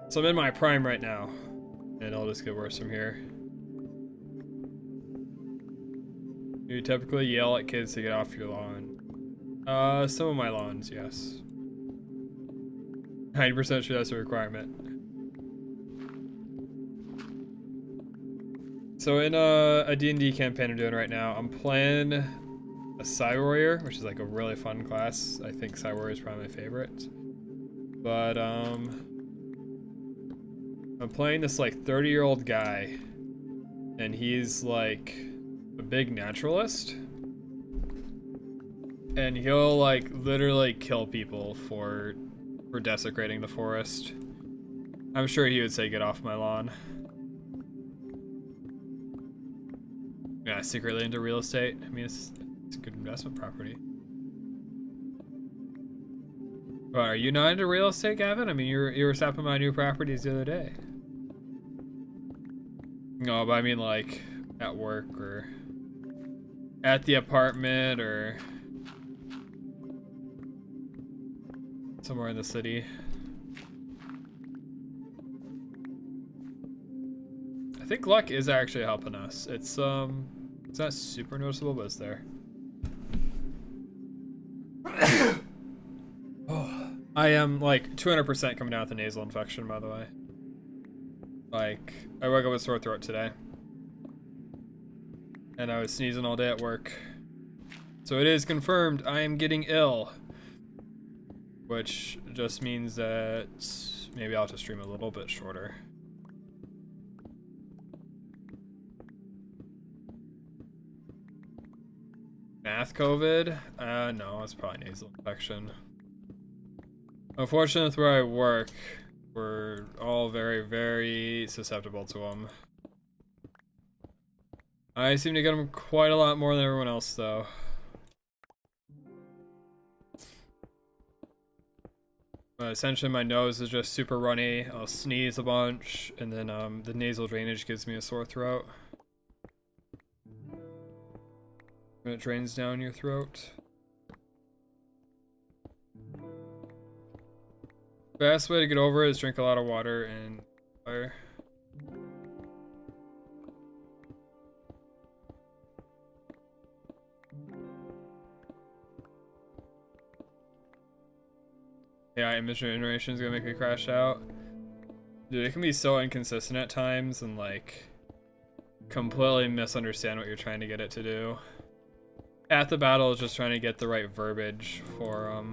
So I'm in my prime right now, and it'll just get worse from here. You typically yell at kids to get off your lawn. Some of my lawns, yes. 90% sure that's a requirement. So in a D&D campaign I'm doing right now, I'm playing a Psy Warrior, which is like a really fun class. I think Psy Warrior is probably my favorite. But I'm playing this like 30-year-old guy, and he's like a big naturalist, and he'll like literally kill people for desecrating the forest. I'm sure he would say, "Get off my lawn." Yeah, secretly into real estate. I mean, it's a good investment property. Well, are you not into real estate, Gavin? I mean, you were stopping my new properties the other day. No, but I mean like at work or at the apartment or somewhere in the city. I think luck is actually helping us. It's not super noticeable, but it's there. Oh, I am like 200% coming down with a nasal infection, by the way. Like, I woke up with sore throat today. And I was sneezing all day at work. So it is confirmed I am getting ill. Which just means that maybe I'll have to stream a little bit shorter. Math COVID? No, it's probably nasal infection. Unfortunately, with where I work, we're all very, very susceptible to them. I seem to get them quite a lot more than everyone else, though. But essentially, my nose is just super runny. I'll sneeze a bunch, and then the nasal drainage gives me a sore throat. When it drains down your throat. Best way to get over it is drink a lot of water and fire. Yeah, image generation is gonna make me crash out. Dude, it can be so inconsistent at times and like completely misunderstand what you're trying to get it to do. At the battle is just trying to get the right verbiage for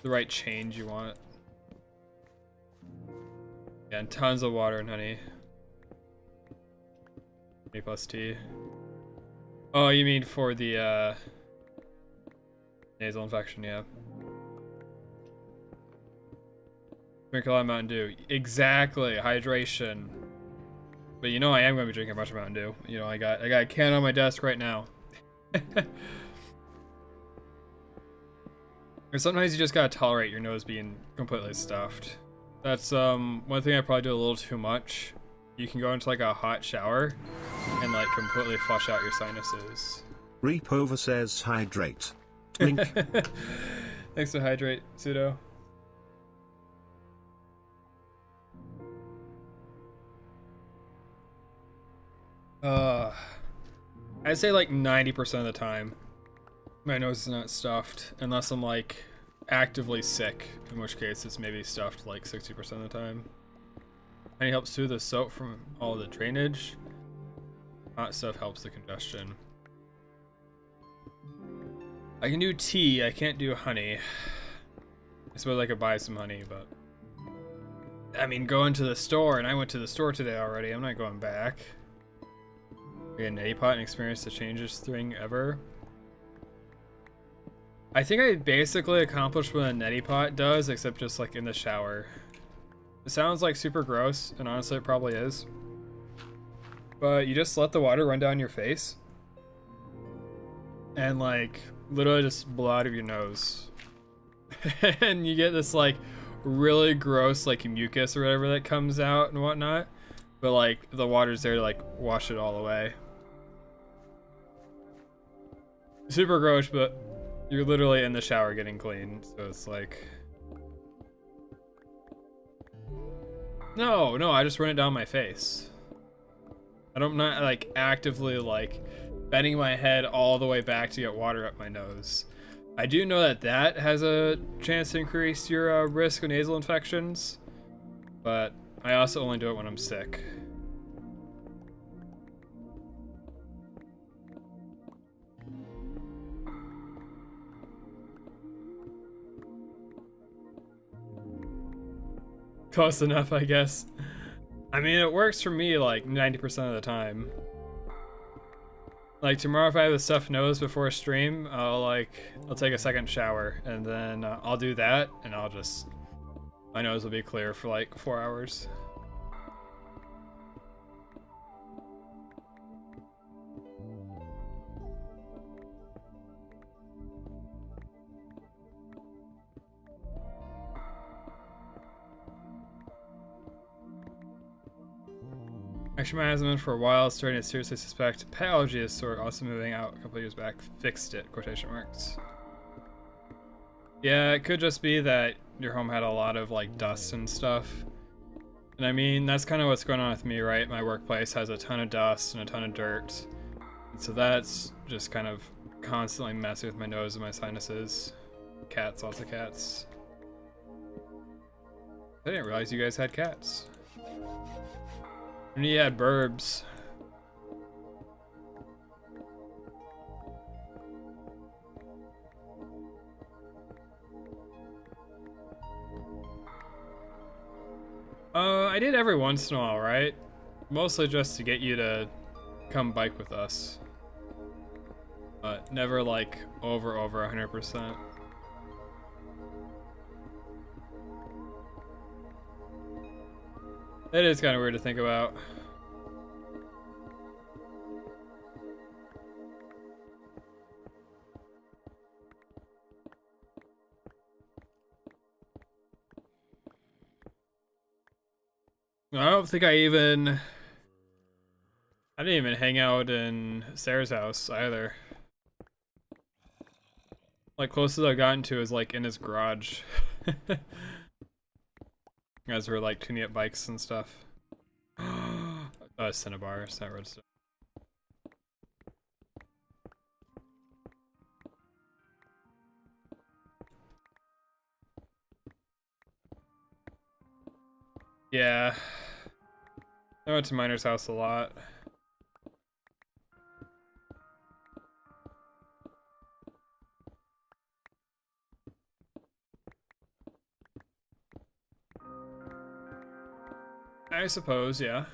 the right change you want. Yeah, and tons of water and honey. Honey plus tea. Oh, you mean for the nasal infection, yeah. Drink a lot of Mountain Dew. Exactly, hydration. But you know I am going to be drinking a bunch of Mountain Dew. You know, I got a can on my desk right now. Or sometimes you just gotta tolerate your nose being completely stuffed. That's one thing I probably do a little too much. You can go into like a hot shower and like completely flush out your sinuses. Repover says hydrate. Twink. Thanks to hydrate, Pseudo. I'd say like 90% of the time my nose is not stuffed unless I'm like actively sick, in which case it's maybe stuffed like 60% of the time. Honey helps soothe the soap from all the drainage. Hot stuff helps the congestion. I can do tea, I can't do honey. I suppose I could buy some honey, but I mean, going to the store, and I went to the store today already, I'm not going back. A neti pot and experience the changes thing ever. I think I basically accomplished what a neti pot does, except just like in the shower. It sounds like super gross, and honestly it probably is. But you just let the water run down your face. And like, literally just blow out of your nose. And you get this like really gross like mucus or whatever that comes out and whatnot. But like, the water's there to like wash it all away. Super gross, but you're literally in the shower getting clean, so it's like... No, I just run it down my face. I'm not like actively like bending my head all the way back to get water up my nose. I do know that that has a chance to increase your risk of nasal infections, but I also only do it when I'm sick. Close enough, I guess. I mean, it works for me like 90% of the time. Like tomorrow, if I have a stuffed nose before a stream, I'll take a second shower and then I'll do that, and my nose will be clear for like 4 hours. Actually, my asthma for a while, starting to seriously suspect pet allergy is sore. Also moving out a couple years back, fixed it, quotation marks. Yeah, it could just be that your home had a lot of like dust and stuff. And I mean, that's kind of what's going on with me, right? My workplace has a ton of dust and a ton of dirt. And so that's just kind of constantly messing with my nose and my sinuses. Cats, lots of cats. I didn't realize you guys had cats. And you had burbs. I did every once in a while, right? Mostly just to get you to come bike with us. But never like over 100%. It is kind of weird to think about. I don't think I didn't even hang out in Sarah's house either. Like, closest I've gotten to is like in his garage. As we're like tuning up bikes and stuff. Cinnabar, it's not redstone. Yeah. I went to Miner's house a lot. I suppose, yeah.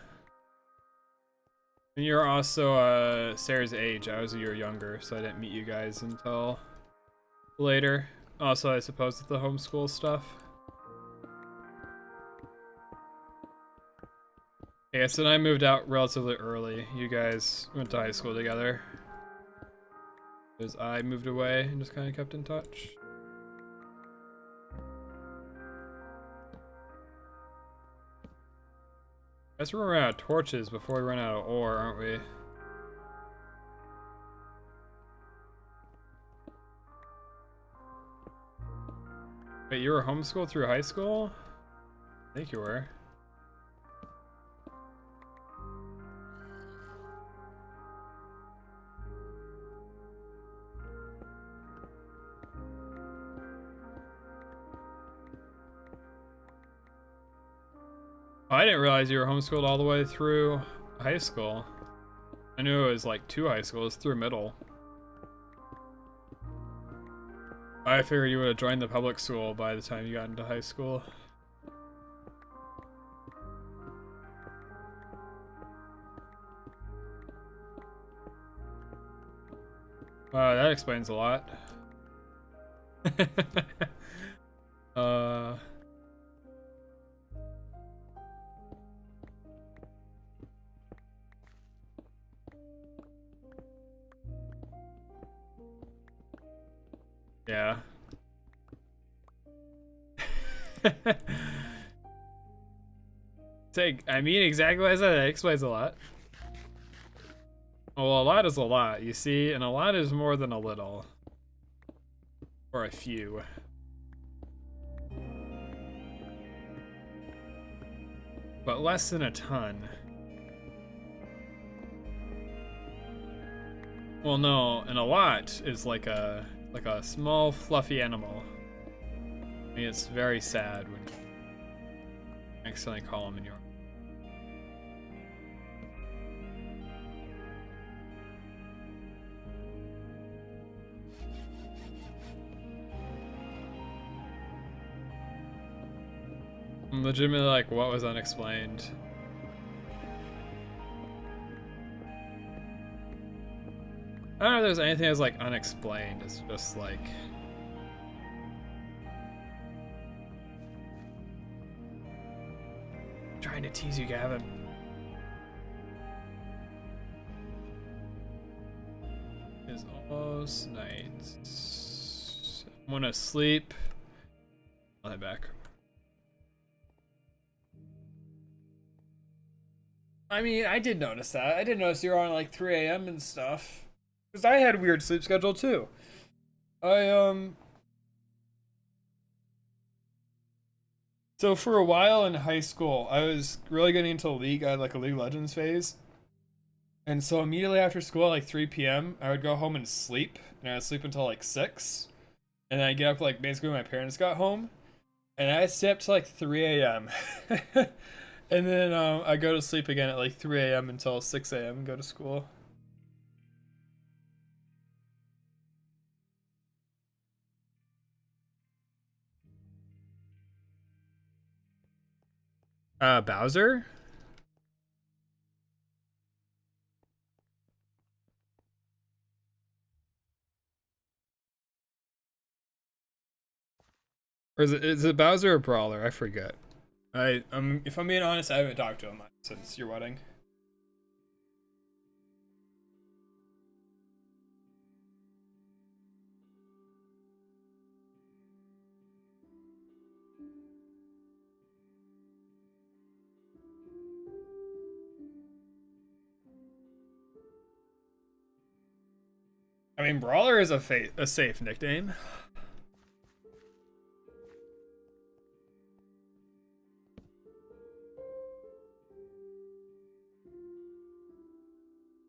And you're also Sarah's age. I was a year younger, so I didn't meet you guys until later. Also, I suppose with the homeschool stuff. Yeah, so I moved out relatively early. You guys went to high school together. Because I moved away and just kind of kept in touch. I guess we're running out of torches before we run out of ore, aren't we? Wait, you were homeschooled through high school? I think you were. Oh, I didn't realize you were homeschooled all the way through high school. I knew it was like 2 high schools through middle. I figured you would have joined the public school by the time you got into high school. Wow, that explains a lot. Yeah. I mean exactly what I said. That explains a lot. Well, a lot is a lot, you see, and a lot is more than a little. Or a few. But less than a ton. Well, no, and a lot is like a small fluffy animal. I mean, it's very sad when you accidentally call him in your... I'm legitimately like, what was unexplained? I don't know if there's anything that's like unexplained. It's just like trying to tease you, Gavin. It's almost night. I'm gonna sleep. I'll head back. I mean, I did notice that. I did notice you were on like 3 a.m. and stuff. Because I had a weird sleep schedule too. So for a while in high school, I was really getting into League. I had like a League of Legends phase. And so immediately after school at like 3 p.m., I would go home and sleep. And I would sleep until like 6. And then I'd get up like basically when my parents got home. And I'd stay up to like 3 a.m. And then I go to sleep again at like 3 a.m. until 6 a.m. and go to school. Bowser? Or is it Bowser or Brawler? I forget. If I'm being honest, I haven't talked to him since your wedding. I mean, Brawler is a safe nickname.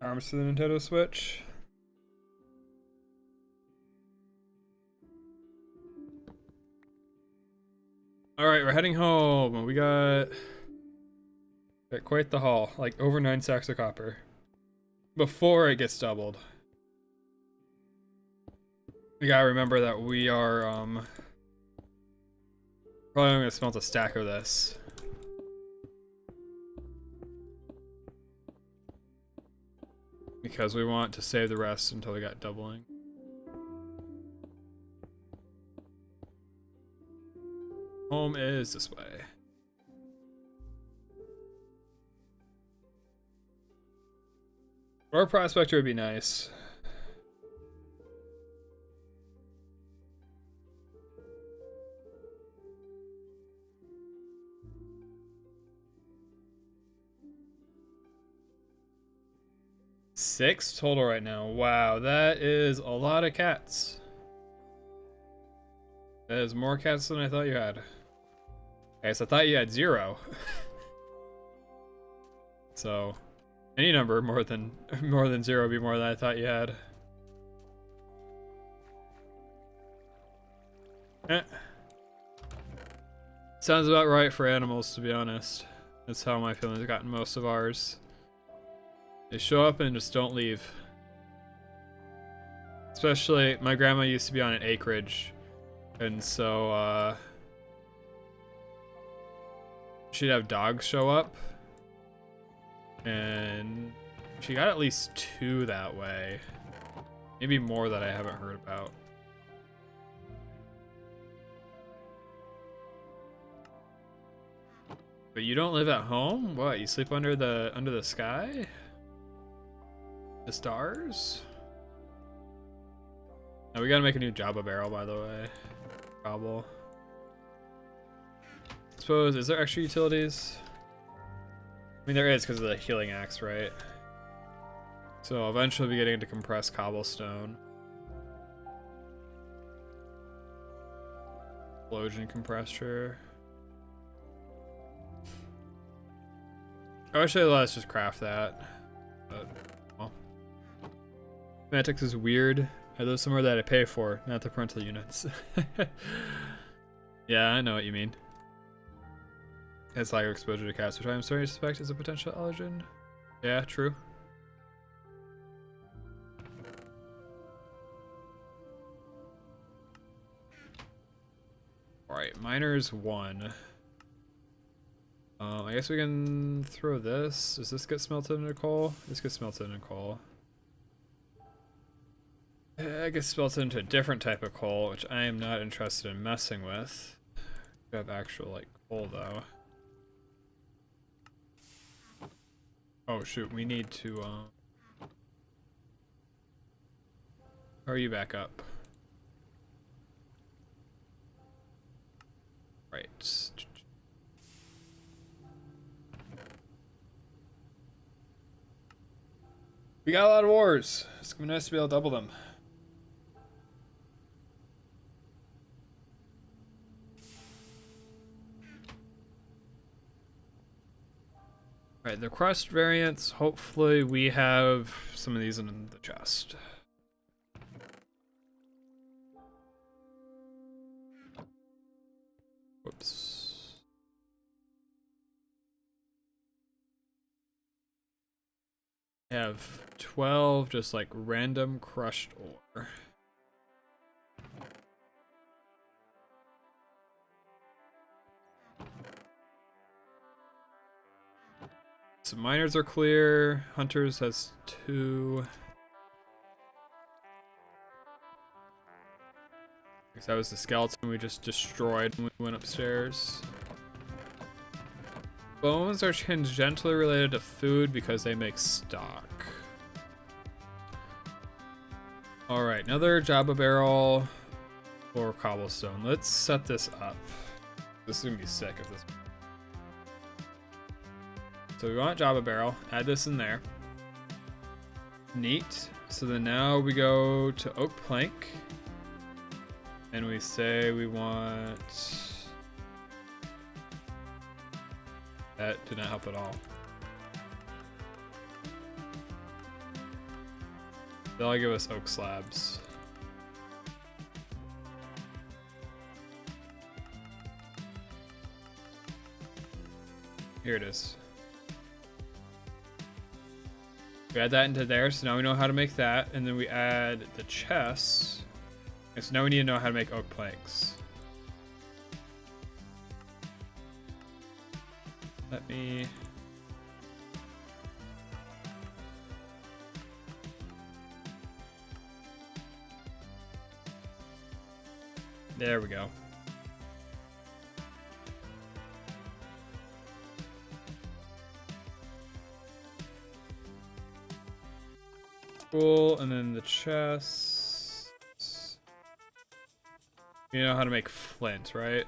Arms to the Nintendo Switch. Alright, we're heading home. We got quite the haul. Like over 9 sacks of copper. Before it gets doubled. We gotta remember that we are probably gonna smelt a stack of this. Because we want to save the rest until we got doubling. Home is this way. Or a prospector would be nice. Six total right now. Wow, that is a lot of cats. That is more cats than I thought you had. Okay, so I thought you had 0. So, any number more than 0 would be more than I thought you had. Eh. Sounds about right for animals, to be honest. That's how my family's gotten most of ours. They show up and just don't leave. Especially, my grandma used to be on an acreage, and so she'd have dogs show up, and she got at least 2 that way. Maybe more that I haven't heard about. But you don't live at home? What, you sleep under the sky? The stars? Now we gotta make a new Jabba barrel, by the way. Probably. Suppose, is there extra utilities? I mean, there is because of the healing axe, right? So eventually we'll be getting into compressed cobblestone. Explosion compressor. I wish they'd let us just craft that. But, well. Semantics is weird. I live somewhere that I pay for, not the parental units. Yeah, I know what you mean. It's lack of exposure to cats, which I'm starting to suspect is a potential allergen. Yeah, true. Alright, miners 1. I guess we can throw this. Does this get smelted into coal? This gets smelted into coal. It gets smelted into a different type of coal, which I am not interested in messing with. We have actual like coal though. Oh shoot, we need to how are you back up? Right. We got a lot of ores. It's gonna be nice to be able to double them. Alright, the crust variants, hopefully we have some of these in the chest. Whoops. I have 12 just like random crushed ore. So miners are clear. Hunters has 2. Because that was the skeleton we just destroyed when we went upstairs. Bones are tangentially related to food because they make stock. Alright, another Jabba barrel or cobblestone. Let's set this up. This is gonna be sick if this. So we want Jabba barrel, add this in there. Neat. So then now we go to oak plank. And we say we want... That did not help at all. They'll give us oak slabs. Here it is. We add that into there, so now we know how to make that, and then we add the chests. And so now we need to know how to make oak planks. Let me... There we go. Cool, and then the chests. You know how to make flint, right?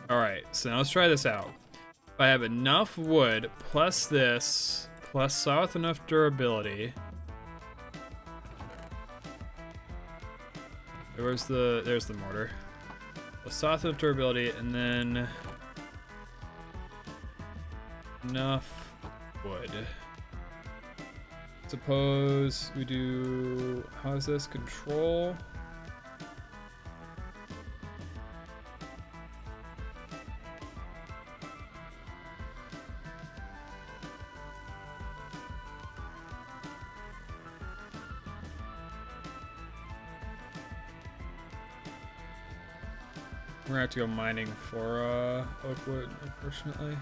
Alright, so now let's try this out. If I have enough wood, plus this, plus saw with enough durability. There's the mortar. Plus saw with enough durability, and then enough wood. Suppose we do, how is this? Control. We're gonna have to go mining for oak wood, unfortunately.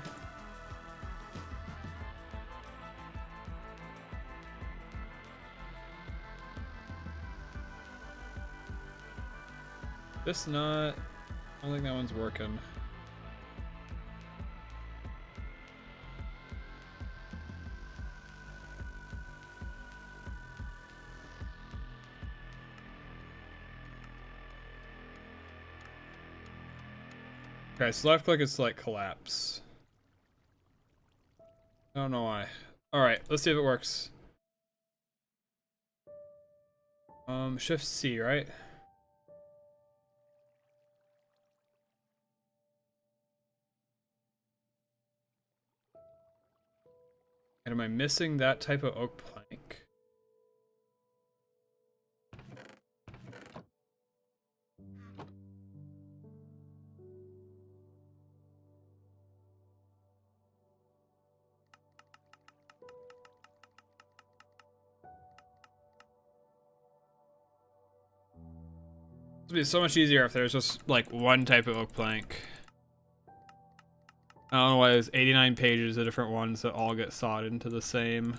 This not, I don't think that one's working. Okay, so left click is to like collapse. I don't know why. Alright, let's see if it works. Shift C, right? And am I missing that type of oak plank? It'd be so much easier if there's just like one type of oak plank. I don't know why there's 89 pages of different ones that all get sawed into the same.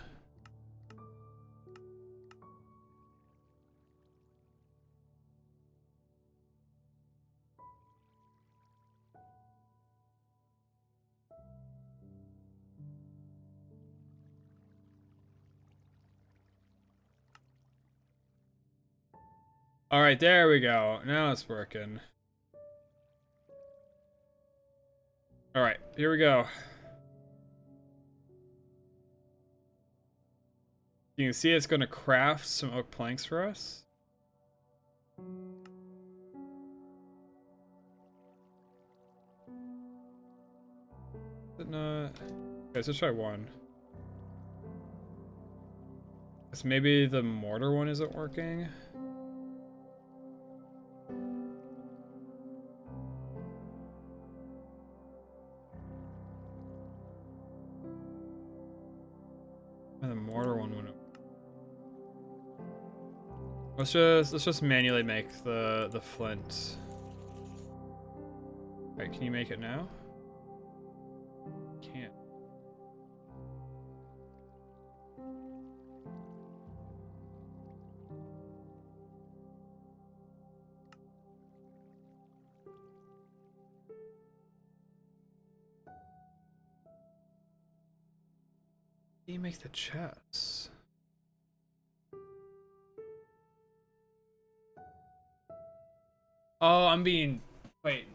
All right, there we go. Now it's working. All right, here we go. You can see it's going to craft some oak planks for us. Is it not? Okay, let's try one. Guess maybe the mortar one isn't working. And the mortar one wouldn't. Let's just manually make the flint. Alright, can you make it now? Can't. How do you make the chest? Oh, I'm being... Wait.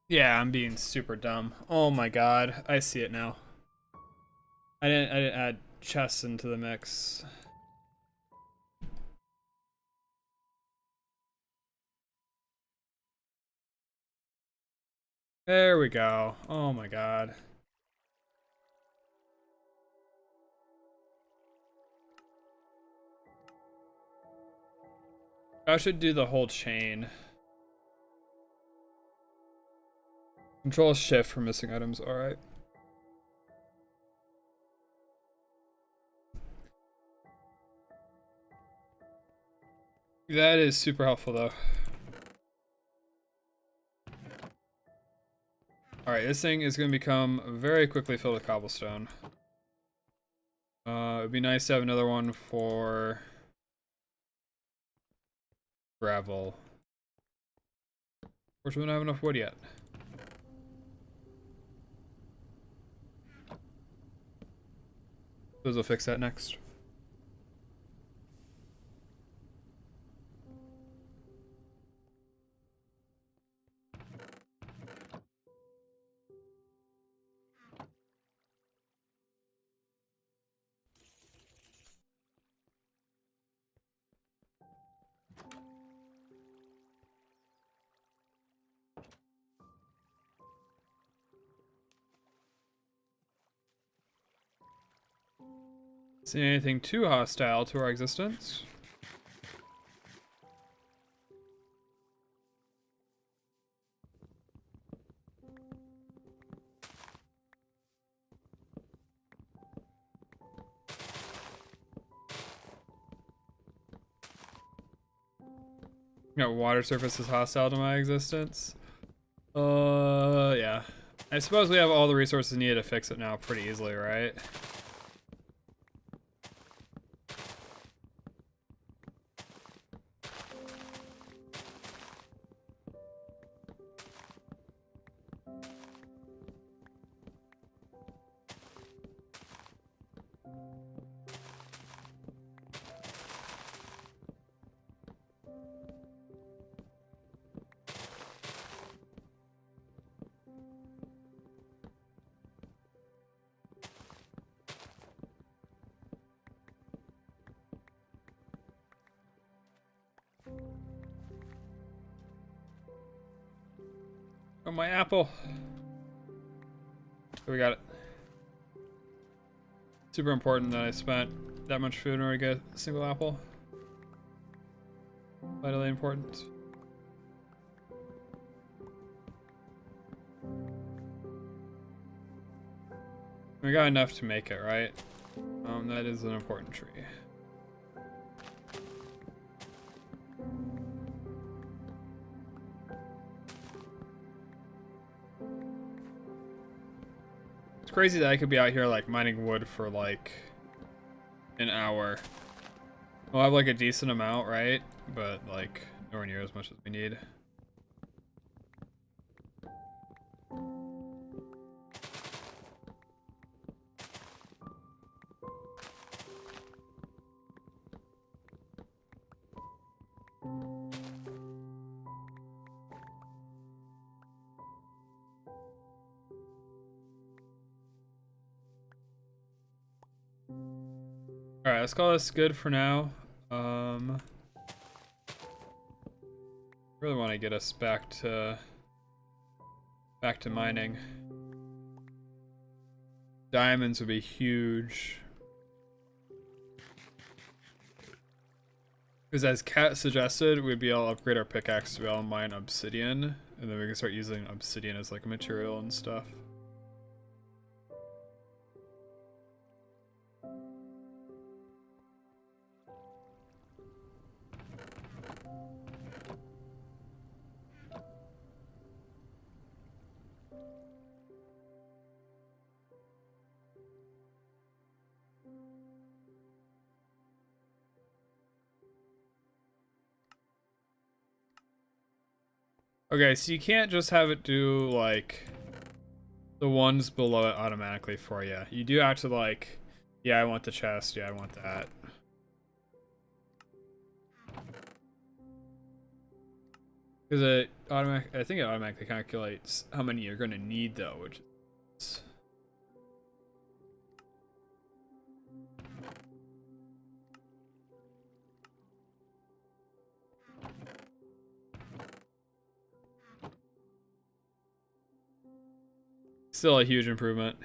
Yeah, I'm being super dumb. Oh my god. I see it now. I didn't add chests into the mix. There we go. Oh my god. I should do the whole chain. Control shift for missing items, alright. That is super helpful though. Alright, this thing is going to become very quickly filled with cobblestone. It would be nice to have another one for gravel. Of course, we don't have enough wood yet. Those will fix that next. See anything too hostile to our existence? No, water surface is hostile to my existence. Yeah. I suppose we have all the resources needed to fix it now pretty easily, right? Oh, my apple. So we got it. Super important that I spent that much food in order to get a single apple. Vitally important. We got enough to make it, right? That is an important tree. It's crazy that I could be out here like mining wood for like an hour. We'll have like a decent amount, right? But like nowhere near as much as we need. Alright, let's call this good for now. Really want to get us back to mining. Diamonds would be huge. Because as Kat suggested, we'd be able to upgrade our pickaxe to be able to mine obsidian, and then we can start using obsidian as like a material and stuff. Okay, so you can't just have it do like the ones below it automatically for you. You do have to like, yeah, I want the chest, yeah, I want that. Because I think it automatically calculates how many you're gonna need though, which is still a huge improvement.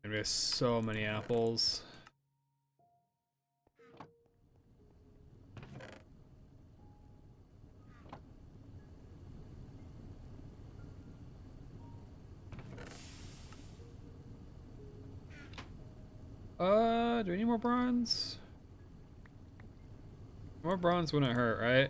And we have so many apples. Do we need more bronze? More bronze wouldn't hurt, right?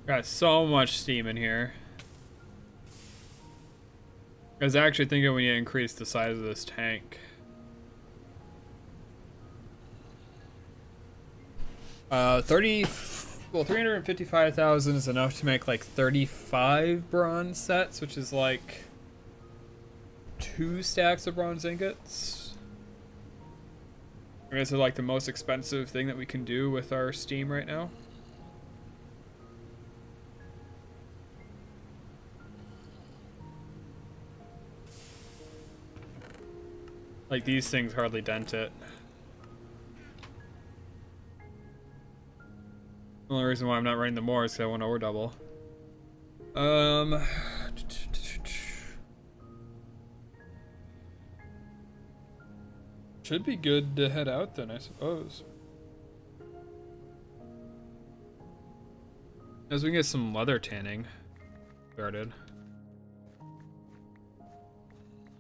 Got so much steam in here. I was actually thinking we need to increase the size of this tank. 355,000 is enough to make like 35 bronze sets, which is like 2 stacks of bronze ingots. I guess it's like the most expensive thing that we can do with our steam right now. Like, these things hardly dent it. The only reason why I'm not running the more is because I want to ore double. Should be good to head out then, I suppose. As we can get some leather tanning started.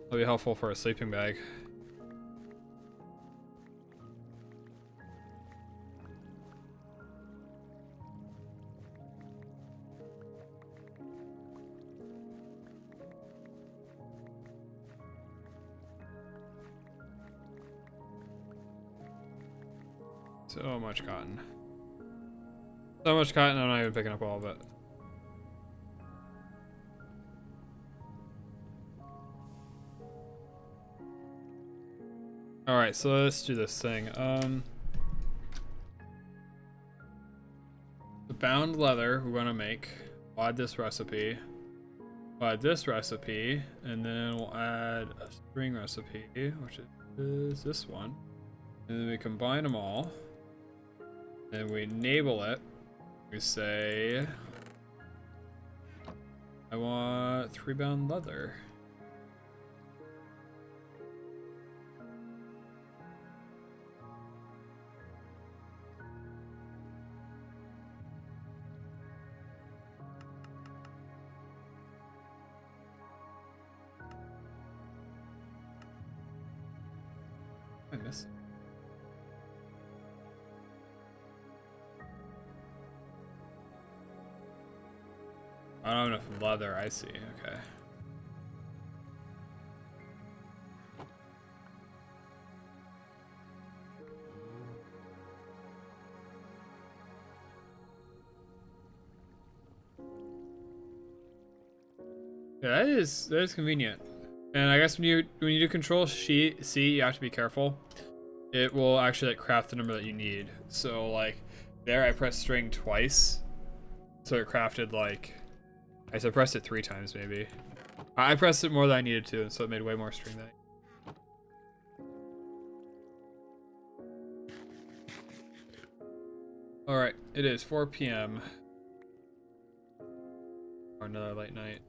That'll be helpful for a sleeping bag. So much cotton. So much cotton, I'm not even picking up all of it. Alright, so let's do this thing. The bound leather we're gonna make. We'll add this recipe. We'll add this recipe, and then we'll add a string recipe, which is this one. And then we combine them all. And we enable it. We say, I want 3-bound leather. I miss it. I don't have enough leather, I see, okay. Yeah, that is convenient. And I guess when you do Control C, you have to be careful. It will actually like craft the number that you need. So like there I pressed string twice. So it crafted like I pressed it 3 times maybe. I pressed it more than I needed to, so it made way more string than Alright, it is 4 p.m. Or another late night.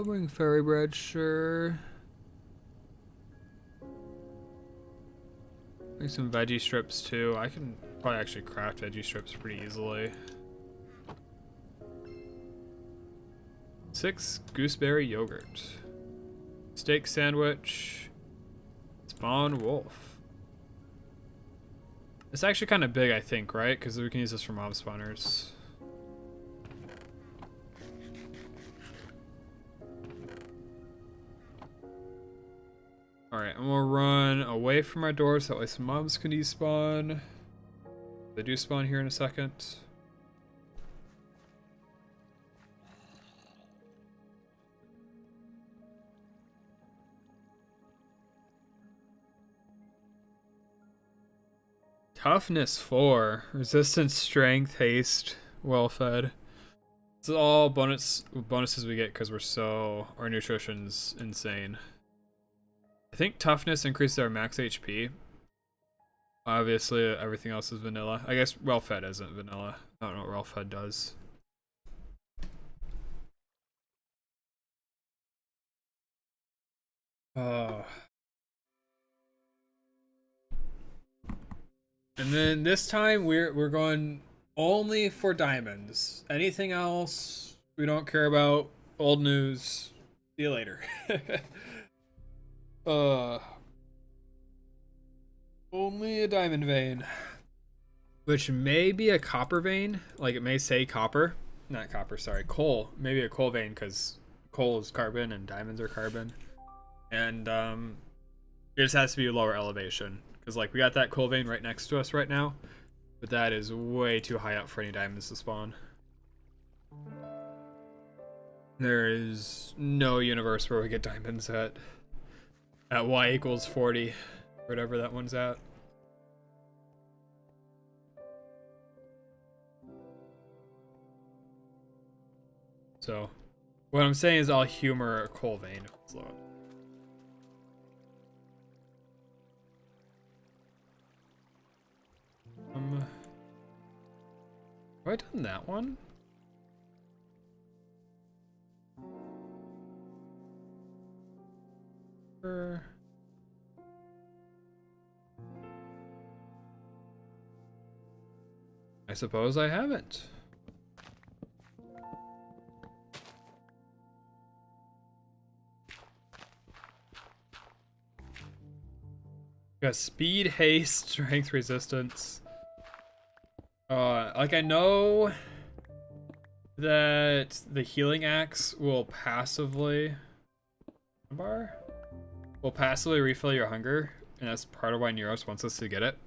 Bring fairy bread, sure. Bring some veggie strips too. I can probably actually craft veggie strips pretty easily. 6 gooseberry yogurt. Steak sandwich. Spawn wolf. It's actually kind of big, I think, right? Because we can use this for mob spawners. Alright, and we'll run away from our doors so that way some mobs can despawn. They do spawn here in a second. Toughness 4, resistance, strength, haste, well fed. This is all bonuses we get because our nutrition's insane. I think toughness increases our max HP. Obviously, everything else is vanilla. I guess well fed isn't vanilla. I don't know what well fed does. Oh. And then this time we're going only for diamonds. Anything else we don't care about. Old news. See you later. Only a diamond vein. Which may be a copper vein. Like it may say copper. Not copper, sorry. Coal. Maybe a coal vein because coal is carbon and diamonds are carbon. And it just has to be a lower elevation. Because like we got that coal vein right next to us right now. But that is way too high up for any diamonds to spawn. There is no universe where we get diamonds at y equals 40, whatever that one's at. So, what I'm saying is I'll humor a coal vein if it's low. Have I done that one? I suppose I haven't. Got speed, haste, strength, resistance. Like I know that the healing axe will passively refill your hunger, and that's part of why Neuros wants us to get it.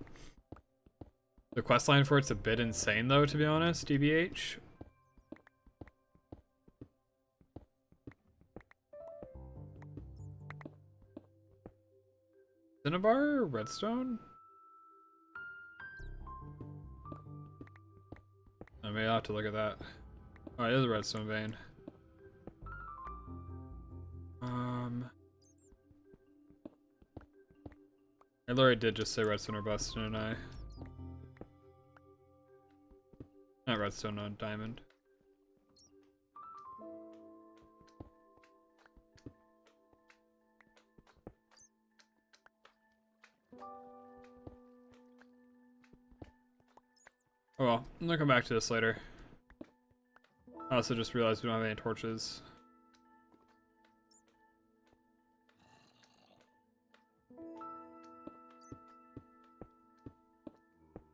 The questline for it's a bit insane though, to be honest, DBH. Cinnabar or redstone? Maybe I'll have to look at that. Oh, it is a redstone vein. I literally did just say redstone or bust, didn't I? Not redstone, no, diamond. Oh well, I'm gonna come back to this later. I also just realized we don't have any torches.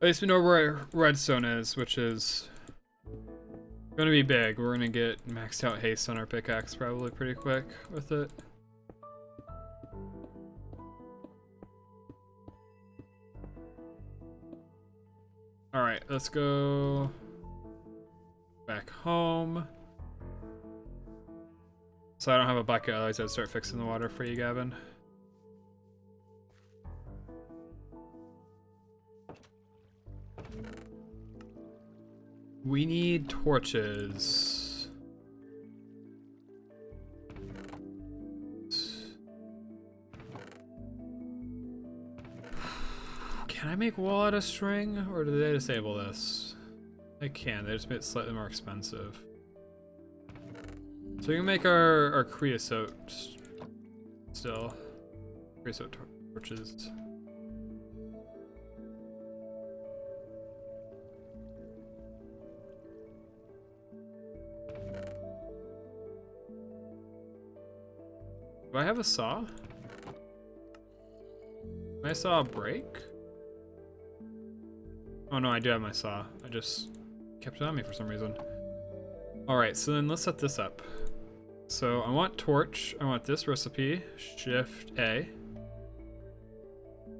At least we know where redstone is, which is gonna be big. We're gonna get maxed out haste on our pickaxe probably pretty quick with it. Alright, let's go back home. So I don't have a bucket, otherwise I'd start fixing the water for you, Gavin. We need torches. Can I make wool out of string, or do they disable this? They can, they just make it slightly more expensive. So we can make our creosote still. Creosote torches. Do I have a saw? My saw break? Oh no, I do have my saw. I just kept it on me for some reason. Alright, so then let's set this up. So I want torch, I want this recipe, Shift A.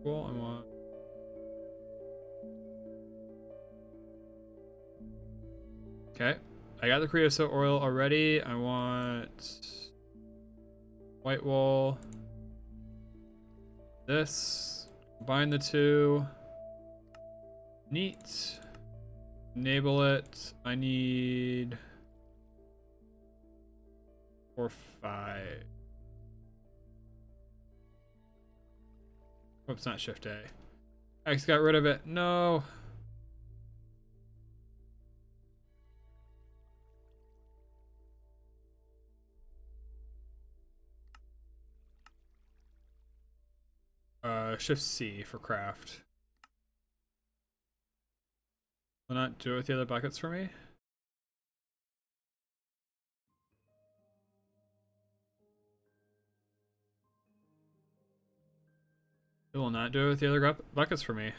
Cool, I want... Okay, I got the creosote oil already. I want white wool. This, combine the two. Neat. Enable it. I need 4, 5. Oops, not Shift A. I just got rid of it. No. Shift C for craft. Will not do it with the other buckets for me? It will not do it with the other buckets for me.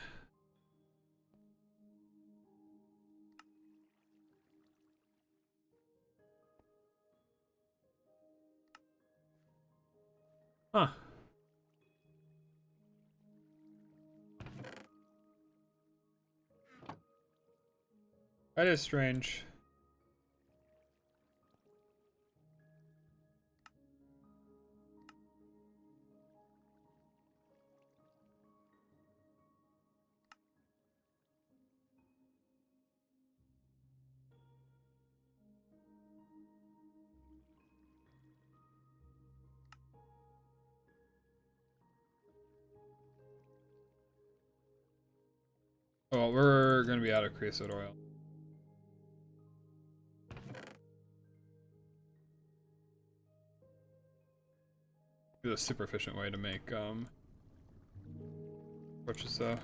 Huh. That is strange. Well, we're gonna be out of creosote oil. A super efficient way to make torches though.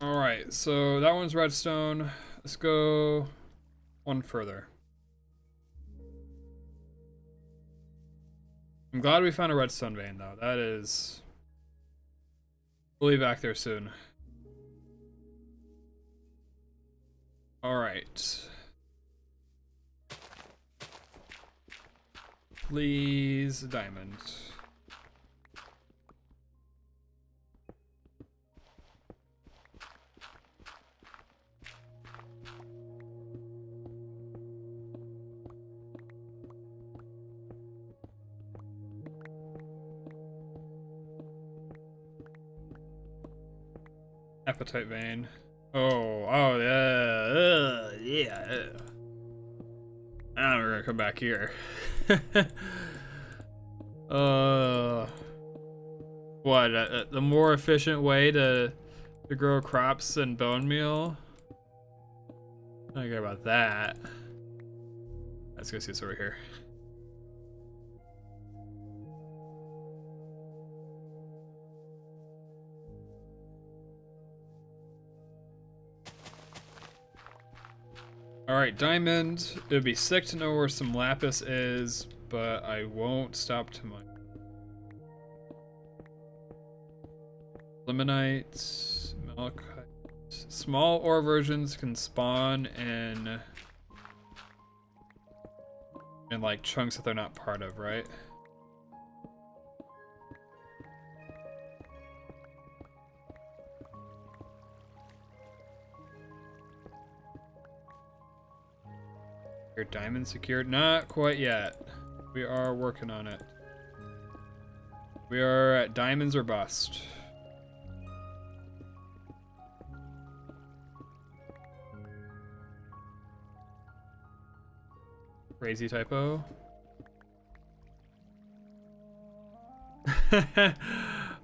Alright, so that one's redstone. Let's go one further. I'm glad we found a redstone vein though. That is... We'll be back there soon. Alright. Please, diamond. Appetite vein. Oh, yeah, yeah. Now we're gonna come back here. uh, what? The more efficient way to grow crops than bone meal? I don't care about that. Let's go see what's over here. Alright, diamond. It would be sick to know where some lapis is, but I won't stop to mine. Limonite, malachite. Small ore versions can spawn in like chunks that they're not part of, right? Your diamond secured? Not quite yet. We are working on it. We are at diamonds or bust. Crazy typo.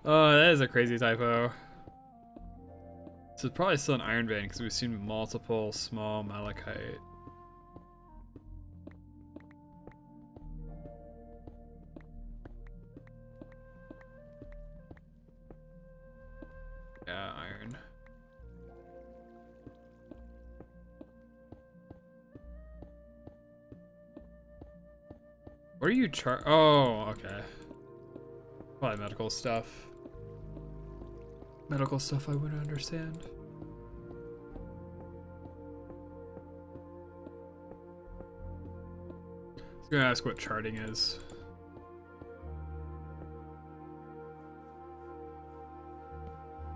Oh, that is a crazy typo. This is probably still an iron vein because we've seen multiple small malachite. Yeah, iron. What are you Oh, okay. Probably medical stuff. Medical stuff I wouldn't understand. I was gonna ask what charting is.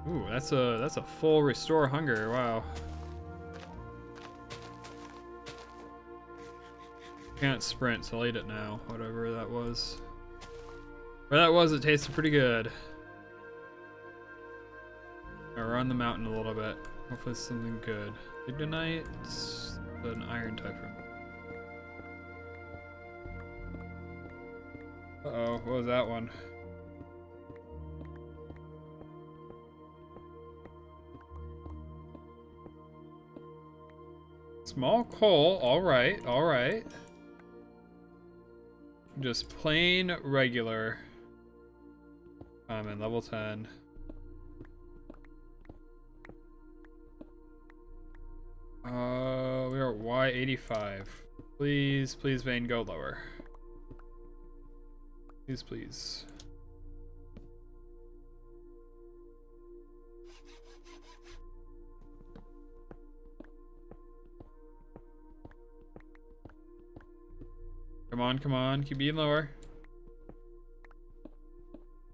Ooh, that's a full restore hunger. Wow. Can't sprint, so I'll eat it now. Whatever that was. Whatever that was, it tasted pretty good. Alright, we're on the mountain a little bit. Hopefully it's something good. Ignite, an iron type room. Uh-oh, what was that one? Small coal, alright, alright. Just plain regular. I'm in level 10. We are at Y85. Please, please, vein, go lower. Please, please. Come on, keep being lower.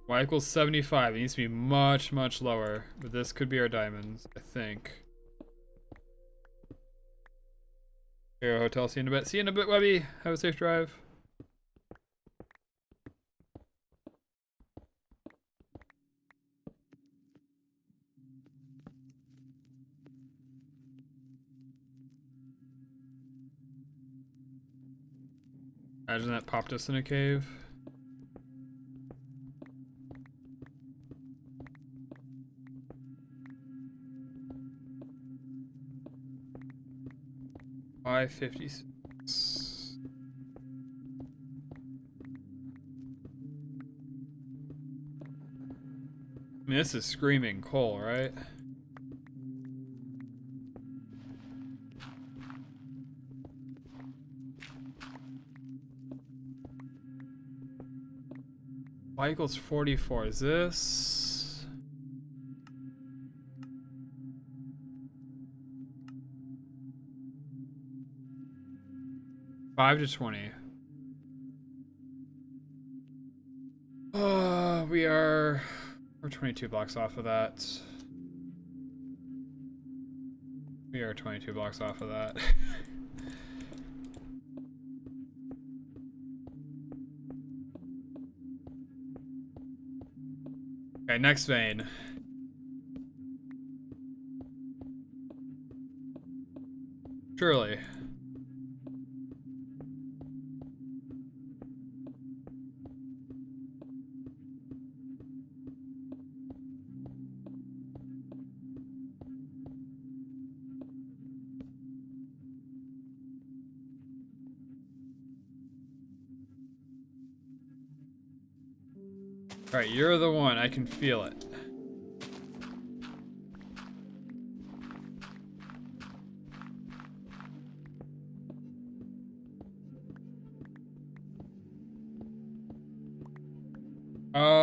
Y equals 75. It needs to be much, much lower. But this could be our diamonds, I think. Here, hotel, see you in a bit. See you in a bit, Webby. Have a safe drive. Imagine that popped us in a cave. $5.56. I mean, this is screaming coal, right? Y equals 44. Is this? $5 to 20. We're 22 blocks off of that. We are 22 blocks off of that. Okay, next vein. Surely. Alright, you're the one. I can feel it.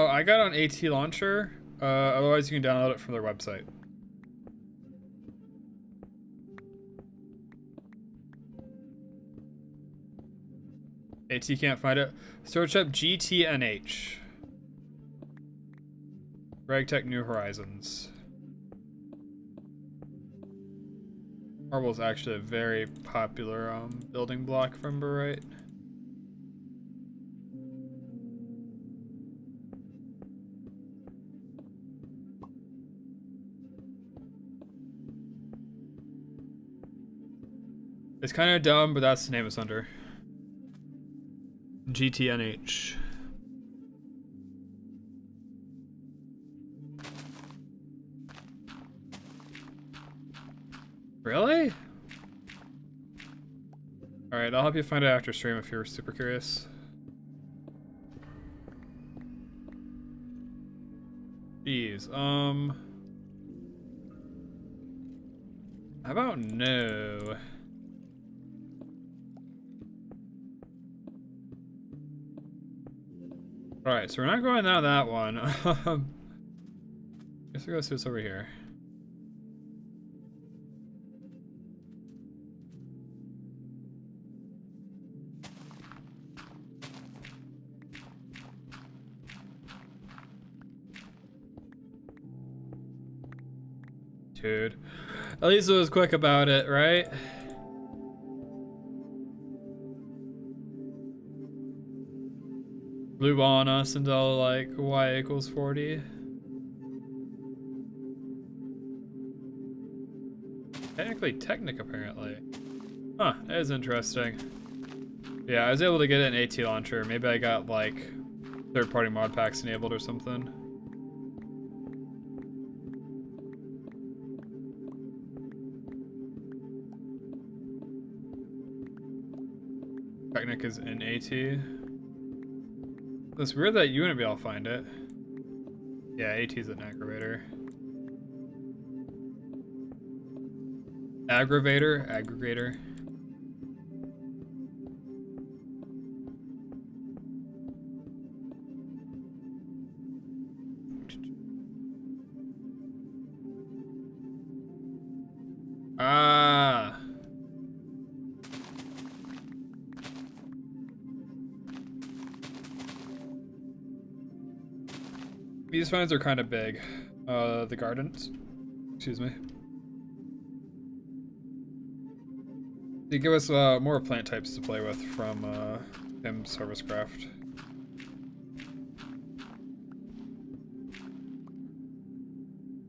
I got on AT Launcher. Otherwise you can download it from their website. AT can't find it. Search up GTNH. GregTech New Horizons. Marble's actually a very popular building block, if I remember right. It's kind of dumb, but that's the name it's under. GTNH. Really? Alright, I'll help you find it after stream if you're super curious. Jeez, how about no? Alright, so we're not going down that one. Guess we'll go see what's over here. Dude. At least it was quick about it, right? Blew on us until like y equals 40. Technically Technic, apparently. Huh, that is interesting. Yeah, I was able to get an AT launcher. Maybe I got like third-party mod packs enabled or something. Technic is in AT. It's weird that you wouldn't be able to find it. Yeah, AT's an aggravator. Aggregator. Ah. These vines are kind of big. The gardens. Excuse me. They give us more plant types to play with from Tim's Harvestcraft.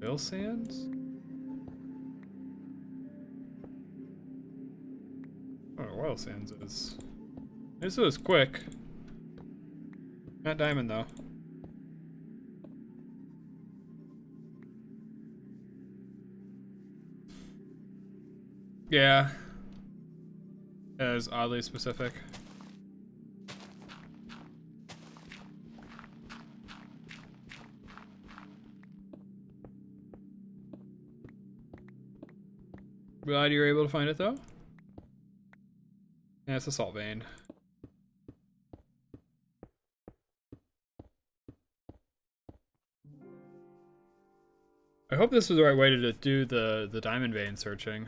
Oil sands? Oh, oil sands is. This is quick. Not diamond though. Yeah. That is oddly specific. Glad you were able to find it though. Yeah, it's a salt vein. I hope this was the right way to do the diamond vein searching.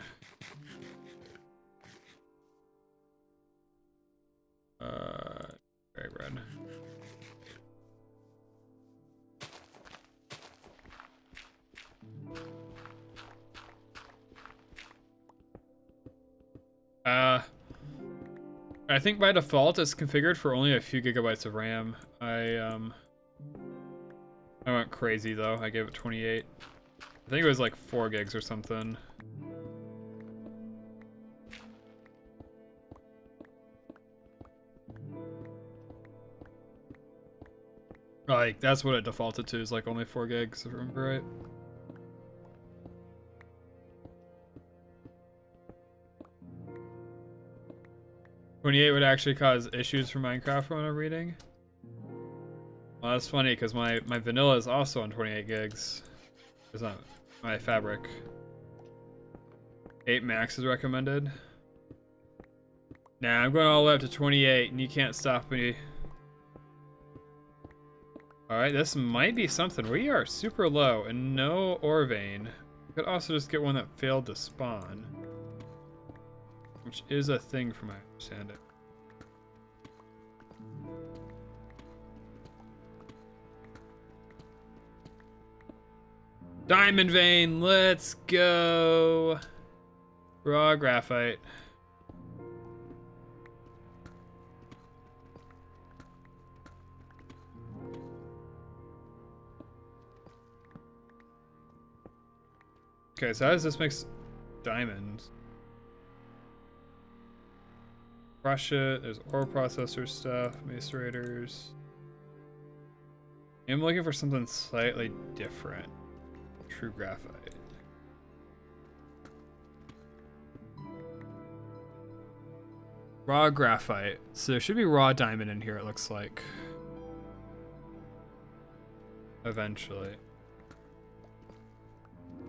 Very red. I think by default it's configured for only a few gigabytes of RAM. I went crazy though. I gave it 28. I think it was like 4 gigs or something. Like, that's what it defaulted to, is like only 4 gigs, if I remember right. $28 would actually cause issues for Minecraft when I'm reading. Well, that's funny, because my vanilla is also on 28 gigs. It's not my fabric. 8 max is recommended. Nah, I'm going all the way up to 28, and you can't stop me. Alright, this might be something. We are super low, and no ore vein. We could also just get one that failed to spawn. Which is a thing from my understanding. Diamond vein, let's go! Raw graphite. Okay, so how does this mix diamonds? Crush it, there's ore processor stuff, macerators. I'm looking for something slightly different. True graphite. Raw graphite. So there should be raw diamond in here, it looks like. Eventually.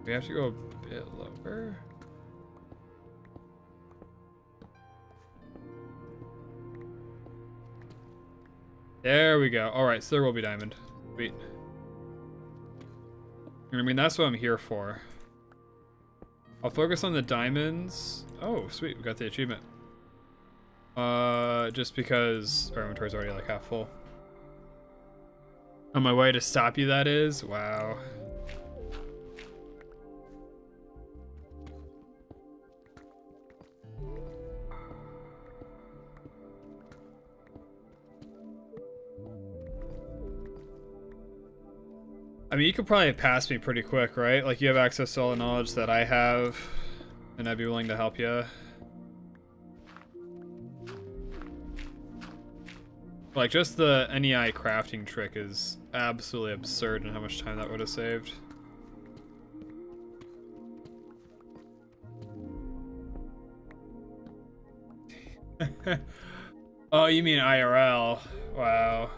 We have to go a bit lower. There we go. Alright, so there will be diamond. Sweet. I mean, that's what I'm here for. I'll focus on the diamonds. Oh, sweet. We got the achievement. Just because our inventory's already like half full. On my way to stop you, that is. Wow. I mean, you could probably pass me pretty quick, right? Like, you have access to all the knowledge that I have, and I'd be willing to help you. Like, just the NEI crafting trick is absolutely absurd in how much time that would have saved. Oh, you mean IRL. Wow.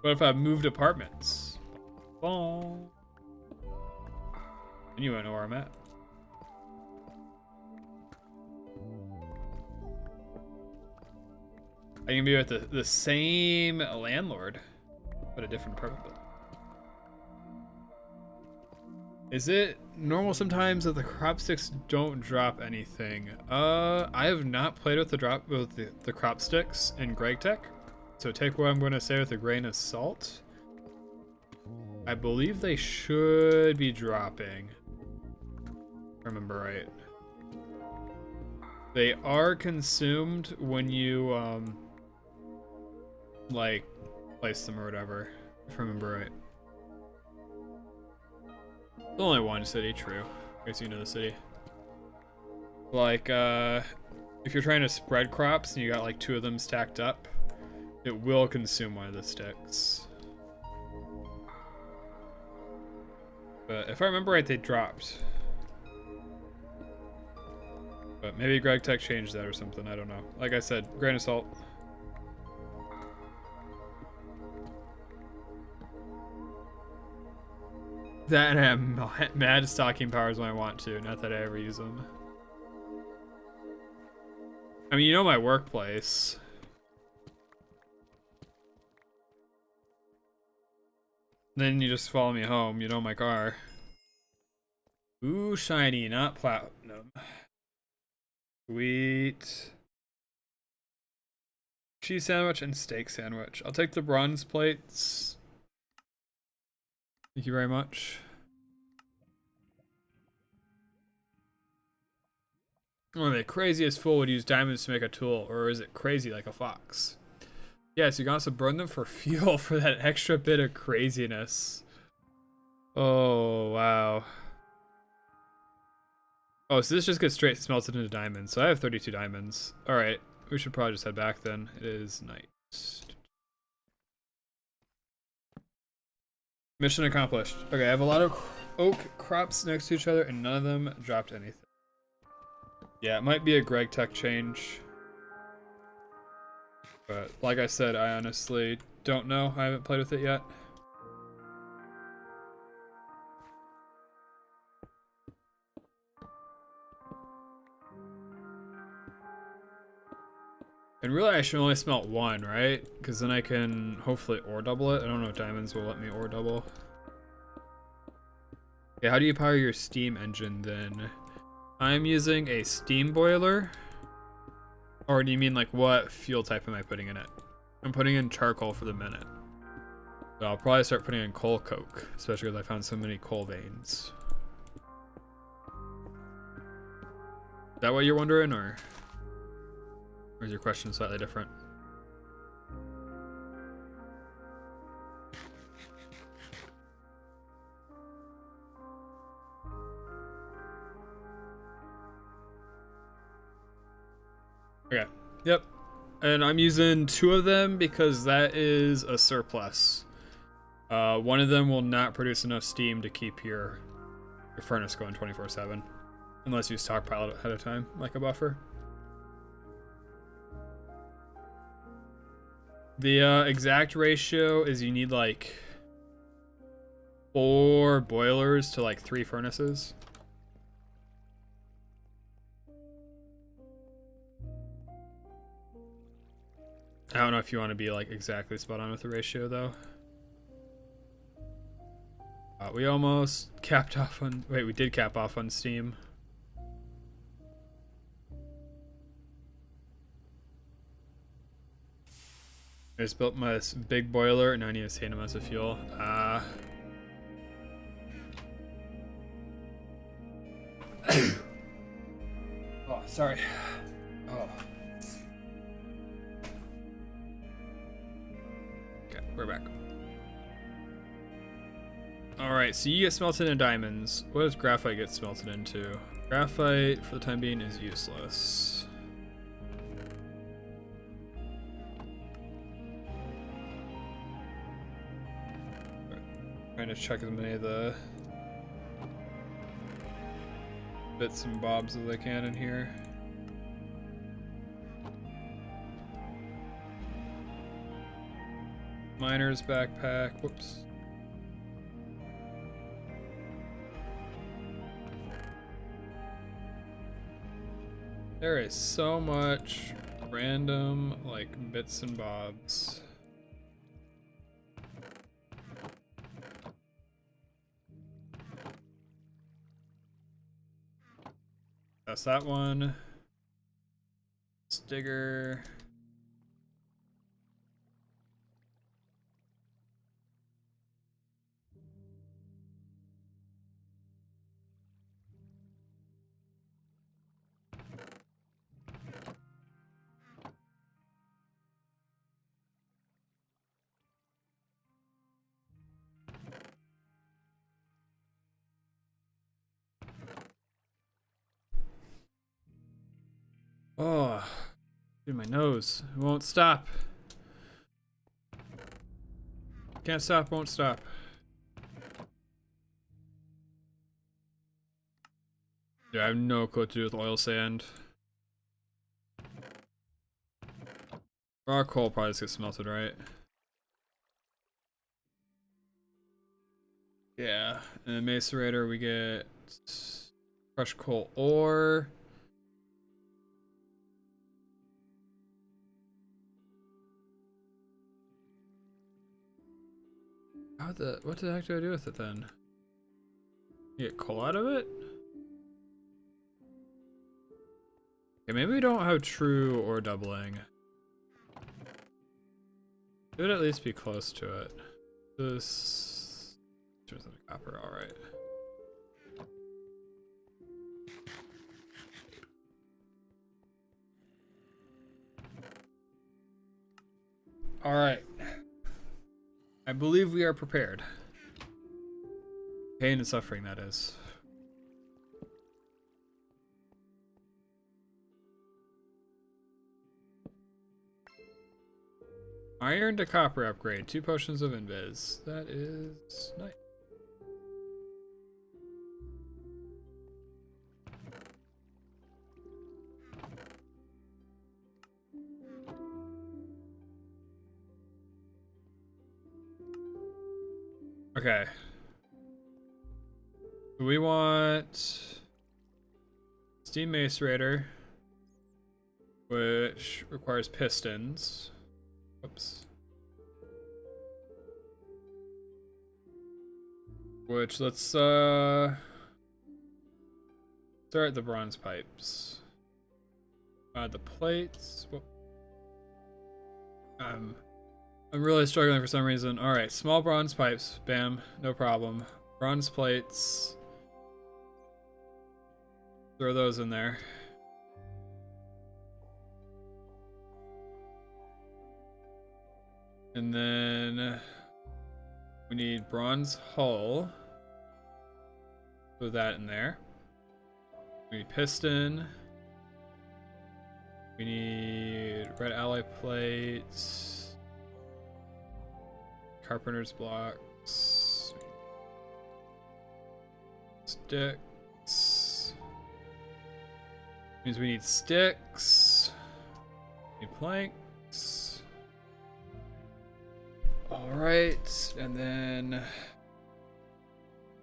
What if I moved apartments? Oh. And you won't know where I'm at. I can be with the same landlord, but a different apartment building. Is it normal sometimes that the crop sticks don't drop anything? I have not played with the crop sticks in GregTech, so take what I'm going to say with a grain of salt. I believe they should be dropping, if I remember right. They are consumed when you like place them or whatever, if I remember right. There's only one city, true. I guess you know the city. Like, if you're trying to spread crops and you got like 2 of them stacked up, it will consume one of the sticks. But if I remember right, they dropped. But maybe GregTech changed that or something, I don't know. Like I said, grain of salt. That and I have mad stocking powers when I want to, not that I ever use them. I mean, you know my workplace. Then you just follow me home, you know my car. Ooh, shiny, not platinum. Sweet. Cheese sandwich and steak sandwich. I'll take the bronze plates. Thank you very much. Only the craziest fool would use diamonds to make a tool, or is it crazy like a fox? Yes, you can also burn them for fuel for that extra bit of craziness. Oh, wow. Oh, so this just gets straight smelted into diamonds. So I have 32 diamonds. Alright, we should probably just head back then. It is night. Mission accomplished. Okay, I have a lot of oak crops next to each other and none of them dropped anything. Yeah, it might be a GregTech change. But like I said, I honestly don't know. I haven't played with it yet. And really I should only smelt one, right? Because then I can hopefully ore double it. I don't know if diamonds will let me ore double. Okay, how do you power your steam engine then? I'm using a steam boiler. Or do you mean like what fuel type am I putting in it? I'm putting in charcoal for the minute. So I'll probably start putting in coal coke, especially because I found so many coal veins. Is that what you're wondering, or is your question slightly different? Okay, yep. And I'm using 2 of them because that is a surplus. One of them will not produce enough steam to keep your furnace going 24/7. Unless you stockpile it ahead of time, like a buffer. The exact ratio is you need like 4 boilers to like 3 furnaces. I don't know if you want to be like exactly spot on with the ratio though. We almost capped off on, wait, we did cap off on steam. I just built my big boiler and now I need a same amount of fuel. Oh, sorry. Oh. Okay, we're back. Alright, so you get smelted into diamonds. What does graphite get smelted into? Graphite, for the time being, is useless. Trying to check as many of the bits and bobs as I can in here. Miner's backpack, whoops. There is so much random, like, bits and bobs. That's that one. Digger. Oh, dude, my nose. It won't stop. Can't stop, won't stop. Yeah, I have no clue what to do with oil sand. Raw coal probably just gets smelted, right? Yeah, and then macerator we get crushed coal ore. What the heck do I do with it then? You get coal out of it? Okay, maybe we don't have true ore doubling. It would at least be close to it. This turns into copper, alright. Alright. I believe we are prepared. Pain and suffering, that is. Iron to copper upgrade. 2 potions of invis. That is nice. Okay. We want Steam Macerator, which requires pistons. Oops. Which let's start the bronze pipes. The plates. Whoop. I'm really struggling for some reason. All right, small bronze pipes. Bam, no problem. Bronze plates. Throw those in there. And then we need bronze hull. Put that in there. We need piston. We need red alloy plates. Carpenter's blocks. Sticks. Means we need sticks. We need planks. Alright, and then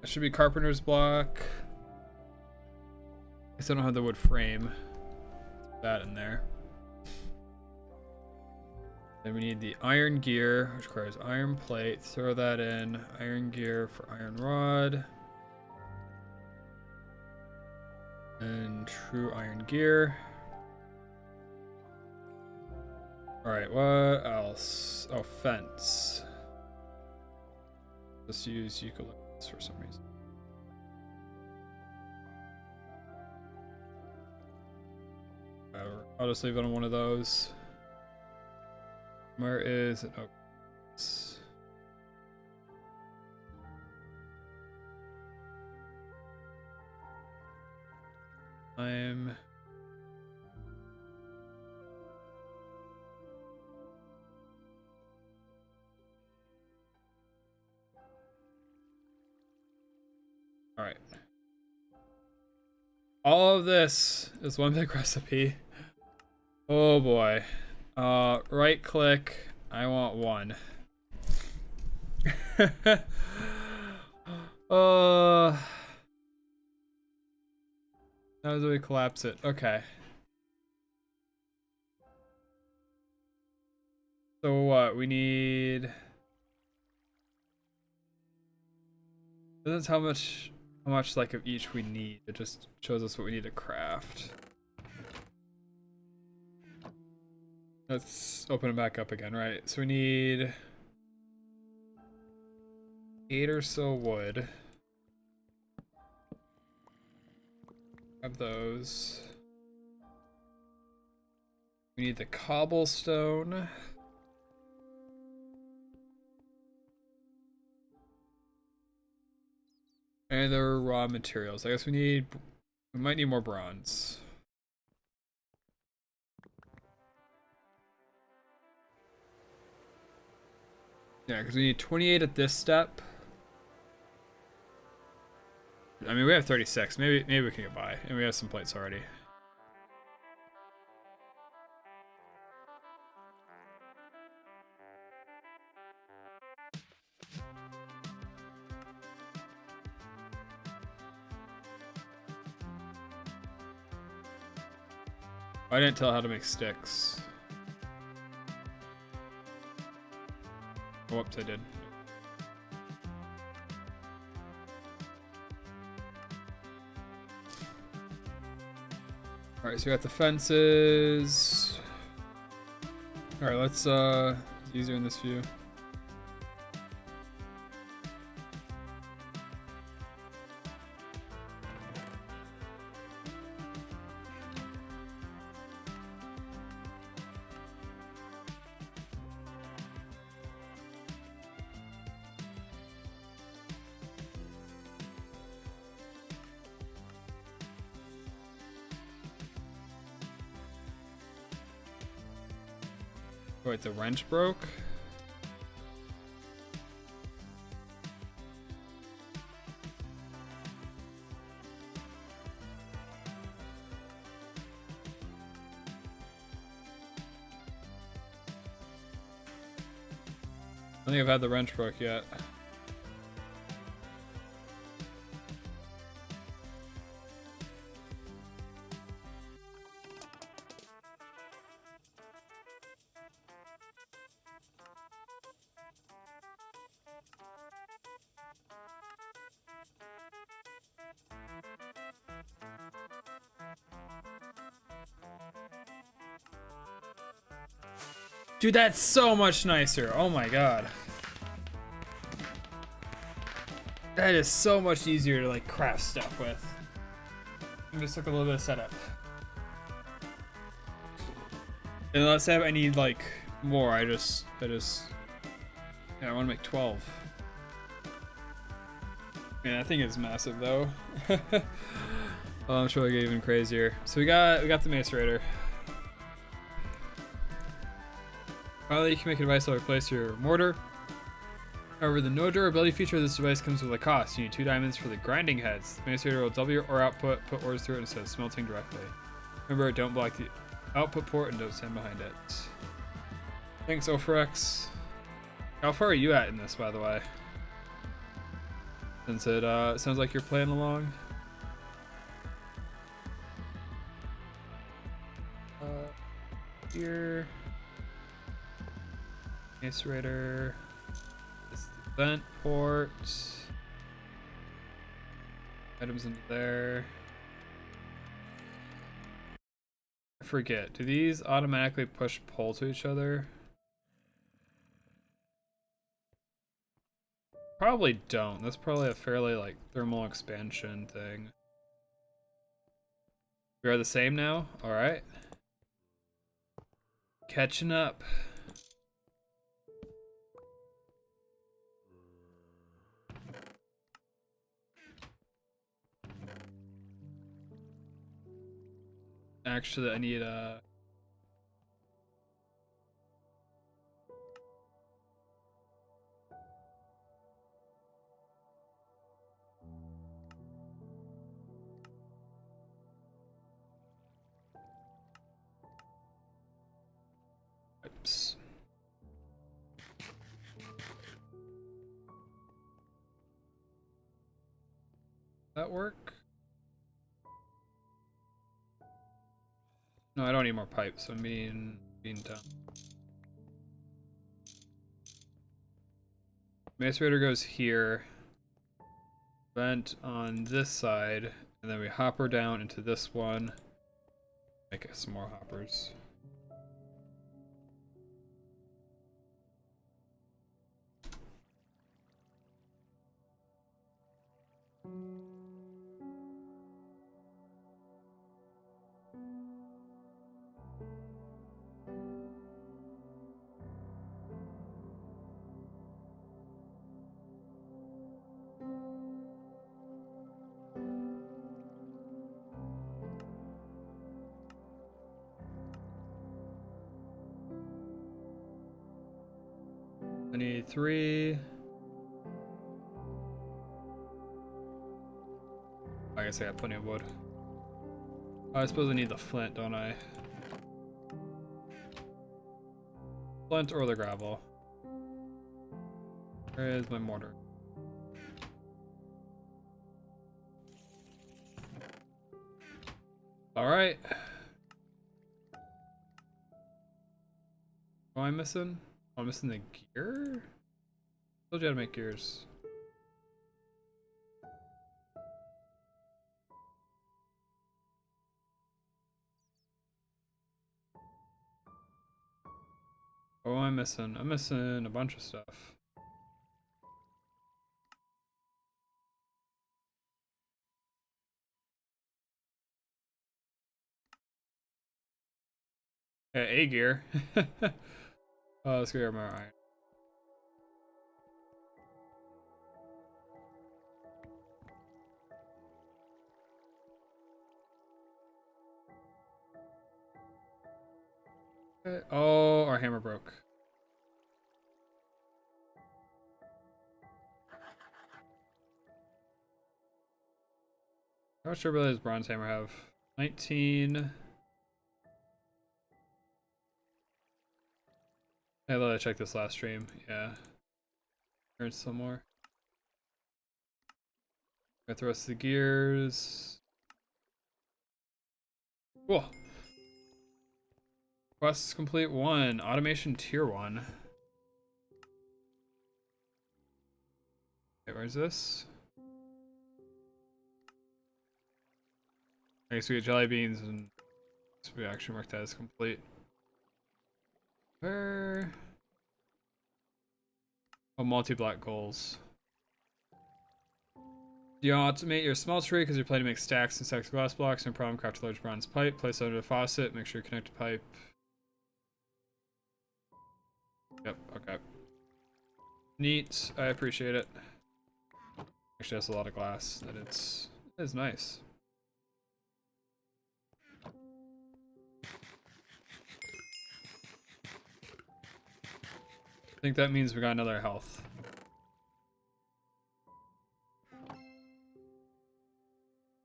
that should be carpenter's block. I still don't have the wood frame. Put that in there. Then we need the iron gear, which requires iron plate. Throw that in. Iron gear for iron rod. And true iron gear. Alright, what else? Oh, fence. Let's use eucalyptus for some reason. Whatever. I'll just leave it on one of those. Where is it? Oh. I'm all right. All of this is one big recipe. Oh boy. Right click. I want one. How do we collapse it? Okay. So what? We need. Doesn't tell how much like of each we need. It just shows us what we need to craft. Let's open it back up again, right? So we need 8 or so wood. Grab those. We need the cobblestone. And the raw materials. I guess we might need more bronze. Yeah, because we need 28 at this step. I mean, we have 36. Maybe we can get by, and we have some plates already. I didn't tell how to make sticks. Oh, whoops, I did. Alright, so we got the fences. Alright, let's it's easier in this view. Wait, the wrench broke? I don't think I've had the wrench broke yet. Dude, that's so much nicer. Oh my god. That is so much easier to like craft stuff with. It just took a little bit of setup. And let's say I need like more, I just yeah, I want to make 12. Man, that thing is massive though. Oh, I'm sure it'll get even crazier. So we got the macerator. Finally, you can make a device that will replace your mortar. However, the no durability feature of this device comes with a cost. You need 2 diamonds for the grinding heads. The macerator will double your ore output, put ores through it instead of smelting directly. Remember, don't block the output port and don't stand behind it. Thanks, Ophorex. How far are you at in this, by the way? Since it sounds like you're playing along. Here. Macerator. This is the vent port. Items into there. I forget. Do these automatically push pull to each other? Probably don't. That's probably a fairly like thermal expansion thing. We are the same now? Alright. Catching up. Actually, I need pipes. That work? No, I don't need more pipes. I'm being done. Macerator goes here. Vent on this side, and then we hopper down into this one. Make some more hoppers. I need 3. I guess I got plenty of wood. I suppose I need the flint, don't I? Flint or the gravel. Where is my mortar? Alright. What am I missing? Oh, I'm missing the gear? Told you how to make gears. What am I missing? I'm missing a bunch of stuff. A gear. Let's go grab more iron. Oh, our hammer broke. How much durability does bronze hammer have? 19. I literally checked this last stream. Yeah. Here's some more. Got the rest of the gears. Cool. Quests complete 1. Automation tier 1. Okay, where's this? I guess we get jelly beans and we actually mark that as complete. Where? Oh, multi-block goals. Do you automate your smeltery because you're planning to make stacks and stacks of glass blocks? No problem. Craft a large bronze pipe. Place it under the faucet. Make sure you connect the pipe. Yep, okay. Neat. I appreciate it. Actually, that's a lot of glass. It is nice. I think that means we got another health.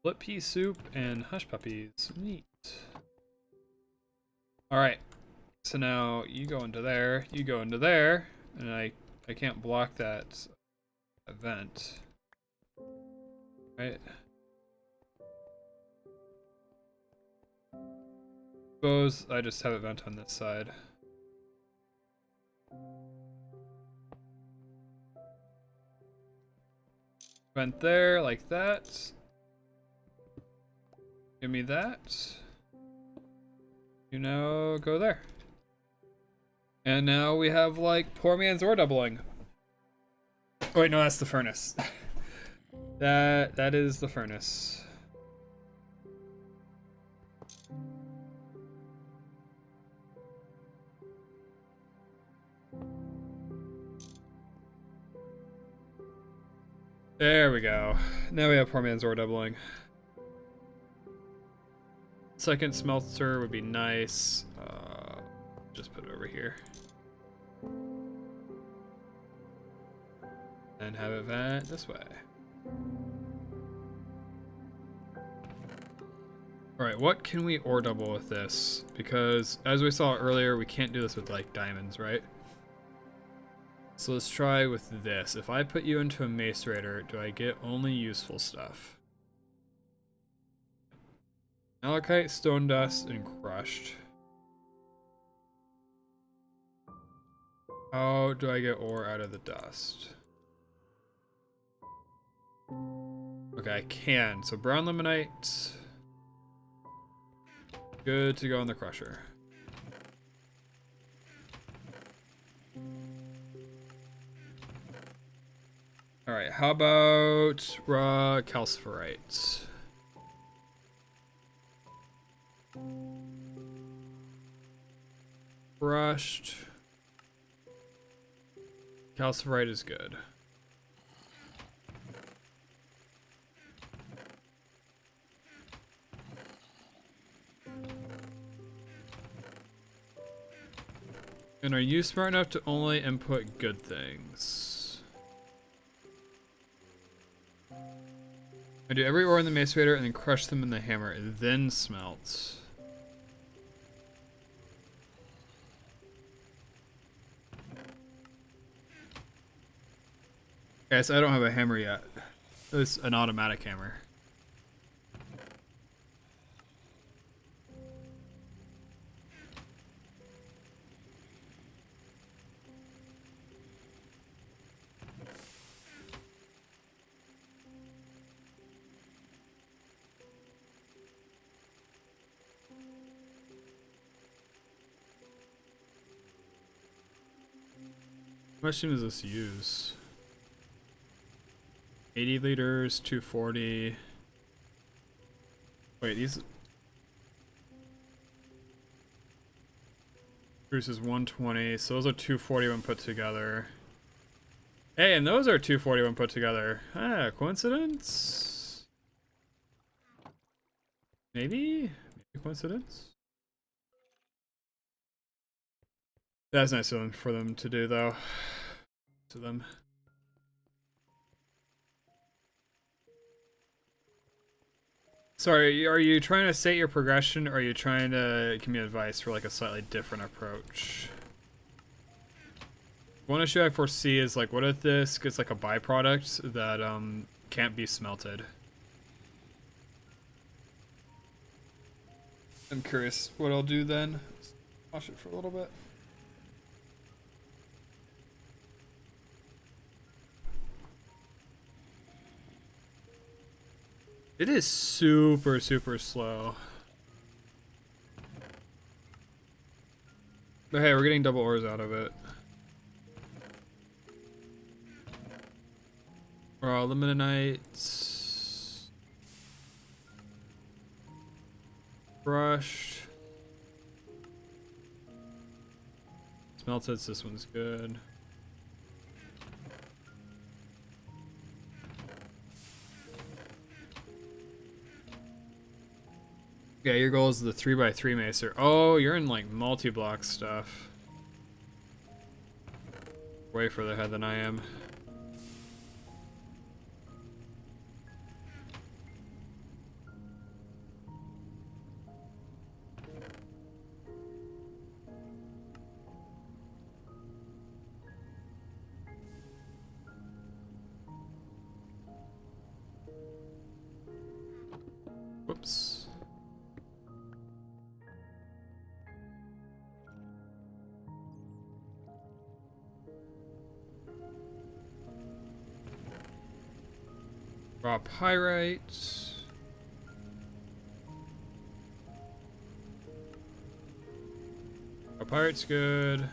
Split pea soup and hush puppies. Neat. Alright. So now you go into there, you go into there, and I can't block that event. Right? Suppose I just have a vent on this side. Vent there, like that. Give me that. You now go there. And now we have like poor man's ore doubling. Oh wait, no, that's the furnace. That is the furnace. There we go. Now we have poor man's ore doubling. Second smelter would be nice. Just put it over here. And have it vent this way. Alright, what can we ore double with this? Because, as we saw earlier, we can't do this with, like, diamonds, right? So let's try with this. If I put you into a macerator, do I get only useful stuff? Malachite, stone dust, and crushed. How do I get ore out of the dust? Okay, I can. So brown limonite. Good to go in the crusher. Alright, how about raw calciferite? Crushed. Calciferite is good. And are you smart enough to only input good things? I do every ore in the macerator and then crush them in the hammer, and then smelt. Guys, I don't have a hammer yet. It's an automatic hammer. How much does this use? 80 liters, 240. Wait, these... Bruce is 120, so those are 240 when put together. Hey, and those are 240 when put together. Ah, coincidence? Maybe? Maybe coincidence? That's nice of them for them to do, though. To them. Sorry, are you trying to state your progression, or are you trying to give me advice for like a slightly different approach? One issue I foresee is like, what if this gets like a byproduct that can't be smelted? I'm curious what I'll do then. Watch it for a little bit. It is super, super slow. But hey, we're getting double ores out of it. Raw limonite. Brushed. Smelted, this one's good. Yeah, your goal is the 3x3 macer. Oh, you're in like multi-block stuff. Way further ahead than I am. Whoops. Raw pyrite. Raw pyrite's good.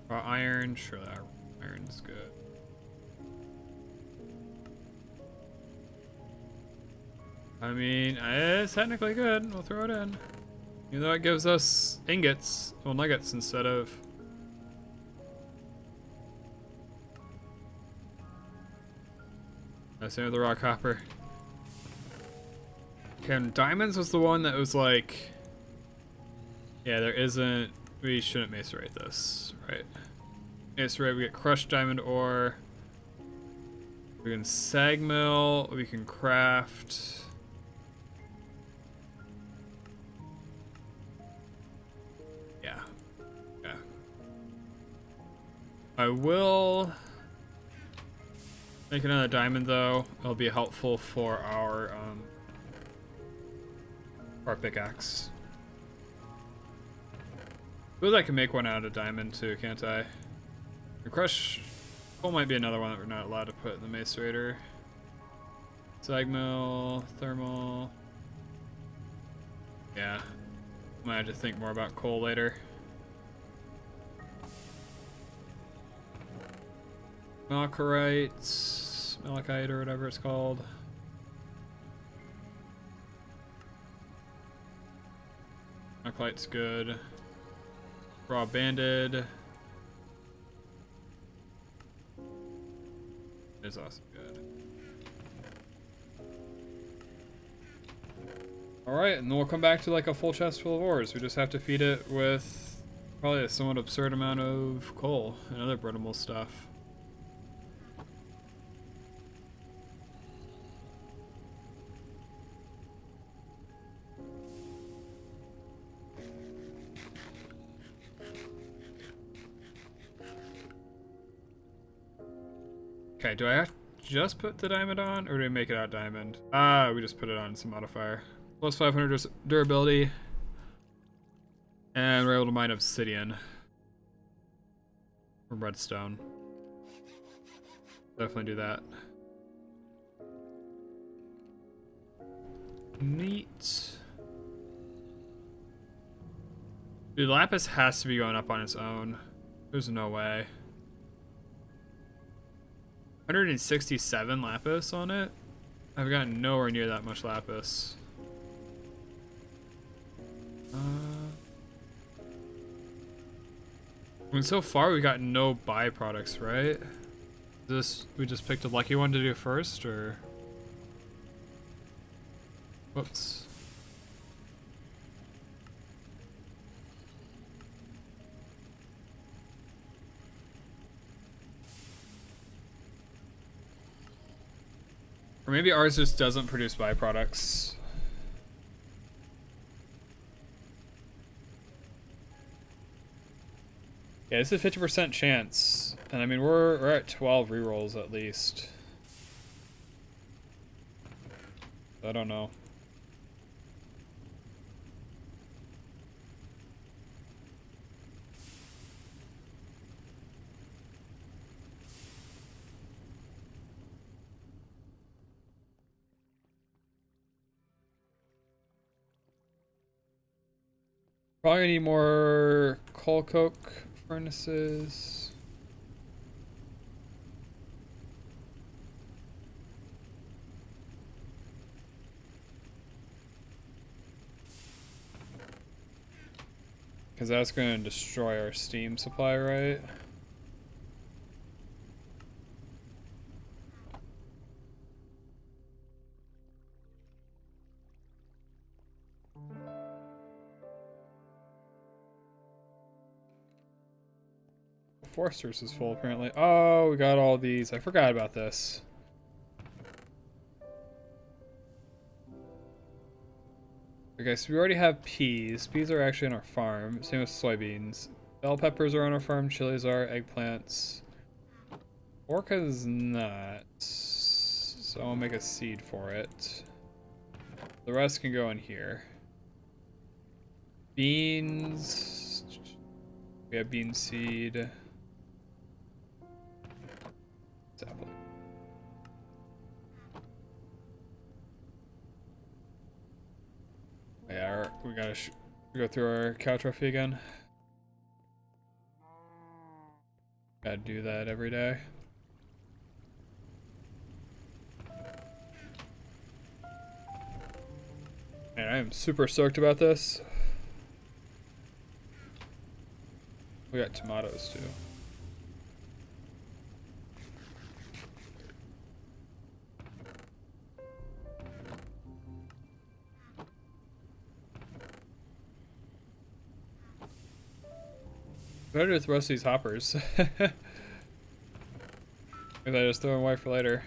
Raw iron, sure that iron's good. I mean, it's technically good. We'll throw it in. Even though it gives us ingots, well, nuggets instead of. Same with the raw copper. Okay, and diamonds was the one that was like, yeah, there isn't. We shouldn't macerate this, right? Macerate, we get crushed diamond ore. We can sag mill. We can craft. Yeah. Yeah. I will make another diamond though. It'll be helpful for our pickaxe. I suppose I can make one out of diamond too, can't I? The crush coal might be another one that we're not allowed to put in the macerator. Sag mill, thermal. Yeah. Might have to think more about coal later. Malachite or whatever it's called. Malachite's good. Raw banded. Is also good. Alright, and then we'll come back to like a full chest full of ores. We just have to feed it with probably a somewhat absurd amount of coal and other brittle stuff. Okay, do I have to just put the diamond on, or do we make it out diamond? Ah, we just put it on some modifier. Plus 500 durability. And we're able to mine obsidian. Or redstone. Definitely do that. Neat. Dude, lapis has to be going up on its own. There's no way. 167 lapis on it? I've gotten nowhere near that much lapis. I mean, so far we got no byproducts, right? We just picked a lucky one to do first, or? Whoops. Or maybe ours just doesn't produce byproducts. Yeah, it's a 50% chance. And I mean, we're at 12 rerolls at least. I don't know. Probably need more coal coke furnaces. Because that's going to destroy our steam supply, right? Forster's is full, apparently. Oh, we got all these. I forgot about this. Okay, so we already have peas. Peas are actually on our farm. Same with soybeans. Bell peppers are on our farm. Chilies are. Eggplants. Orca is not. So I'll make a seed for it. The rest can go in here. Beans. We have bean seed. Apple. Yeah, we gotta go through our cow trophy again. Gotta do that every day. And I am super stoked about this. We got tomatoes too. What do I do with the rest of these hoppers? Maybe I just throw them away for later.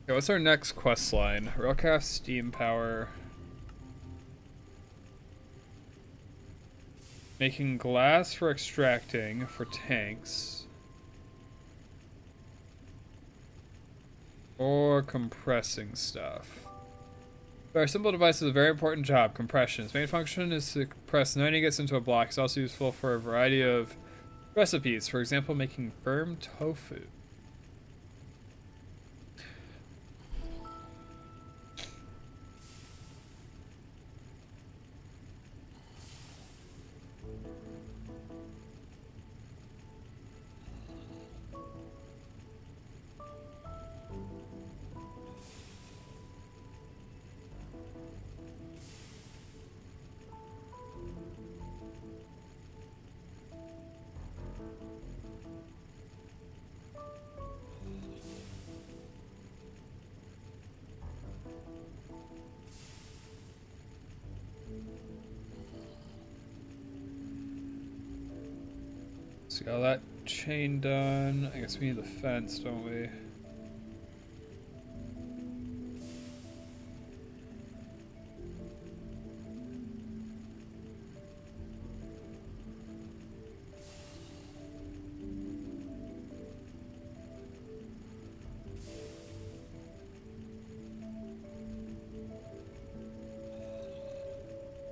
Okay, what's our next quest line? Railcraft steam power. Making glass for extracting for tanks. Or compressing stuff. Our simple device is a very important job, compression. Its main function is to compress nuggets into a block. It's also useful for a variety of recipes. For example, making firm tofu. So got that chain done. I guess we need the fence, don't we?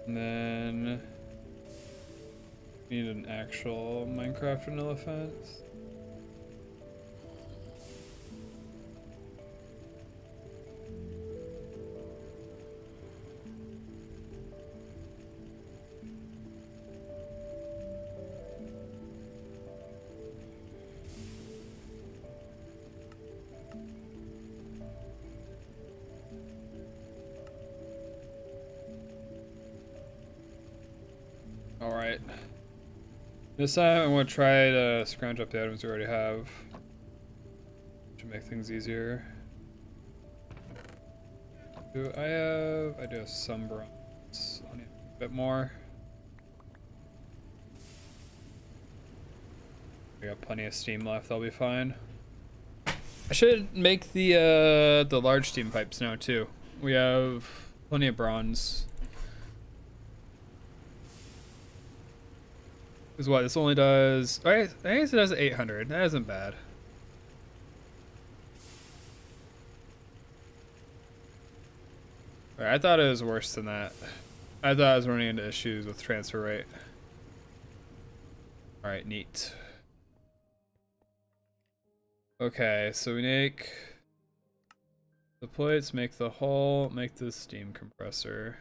And then need an actual Minecraft vanilla fence. All right. This time I'm going to try to scrounge up the items we already have. Should make things easier. I do have some bronze on bit more. We got plenty of steam left. That'll be fine. I should make the large steam pipes now too. We have plenty of bronze. Because what this only does? I guess it does 800. That isn't bad. Right, I thought it was worse than that. I thought I was running into issues with transfer rate. All right, neat. Okay, so we make the plates, make the hull, make the steam compressor.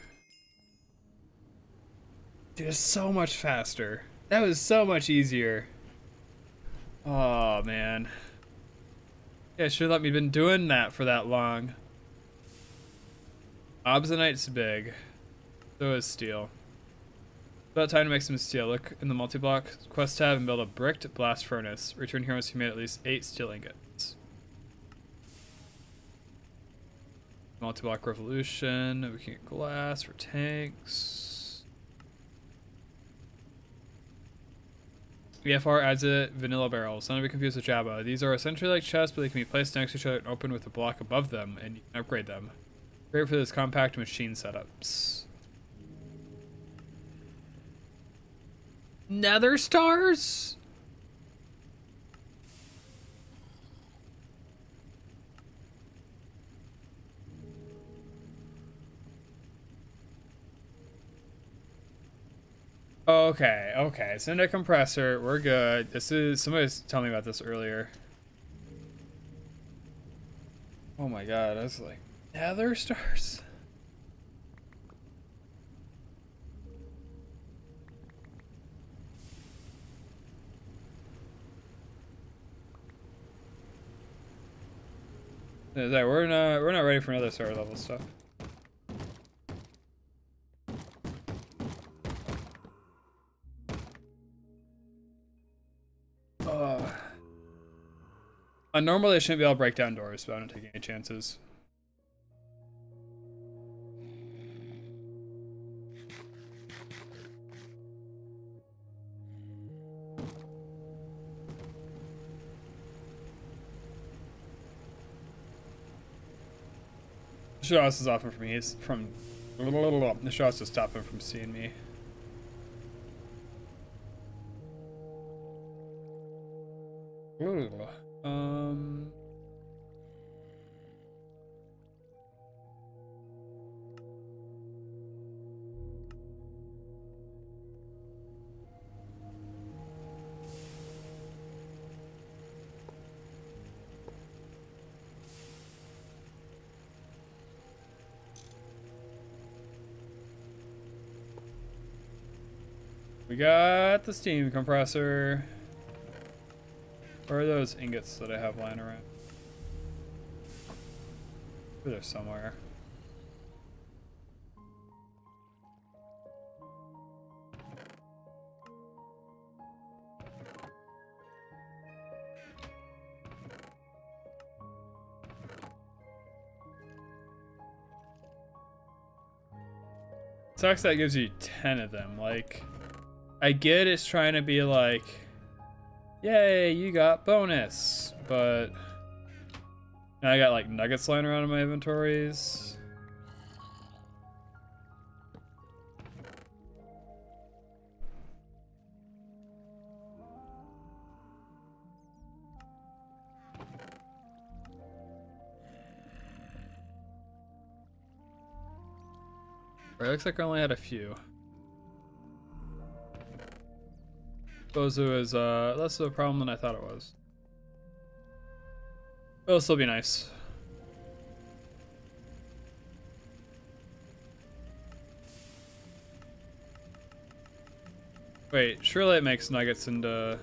Dude, it's so much faster. That was so much easier. Oh, man. Yeah, should have let me been doing that for that long. Obsidianite's big. So is steel. About time to make some steel. Look in the multi-block quest tab and build a bricked blast furnace. Return heroes who made at least 8 steel ingots. Multi-block revolution. We can get glass for tanks. EFR adds it vanilla barrels. Not to be confused with Jabba. These are essentially like chests, but they can be placed next to each other and open with a block above them, and you can upgrade them. Great for those compact machine setups. Nether stars? Okay. Send a compressor. We're good. This is somebody was telling me about this earlier. Oh my god, I was like, nether stars. We're not ready for another star level stuff. Normally I shouldn't be able to break down doors, but I'm not taking any chances. The show is often from me. He's from the show is to stop him from seeing me. Ooh. We got the steam compressor. Where are those ingots that I have lying around? They're somewhere. Sucks that gives you 10 of them. Like, I get it's trying to be like, yay, you got bonus, but now I got like nuggets lying around in my inventories. It looks like I only had a few. Suppose it was less of a problem than I thought it was. It'll still be nice. Wait, surely it makes nuggets into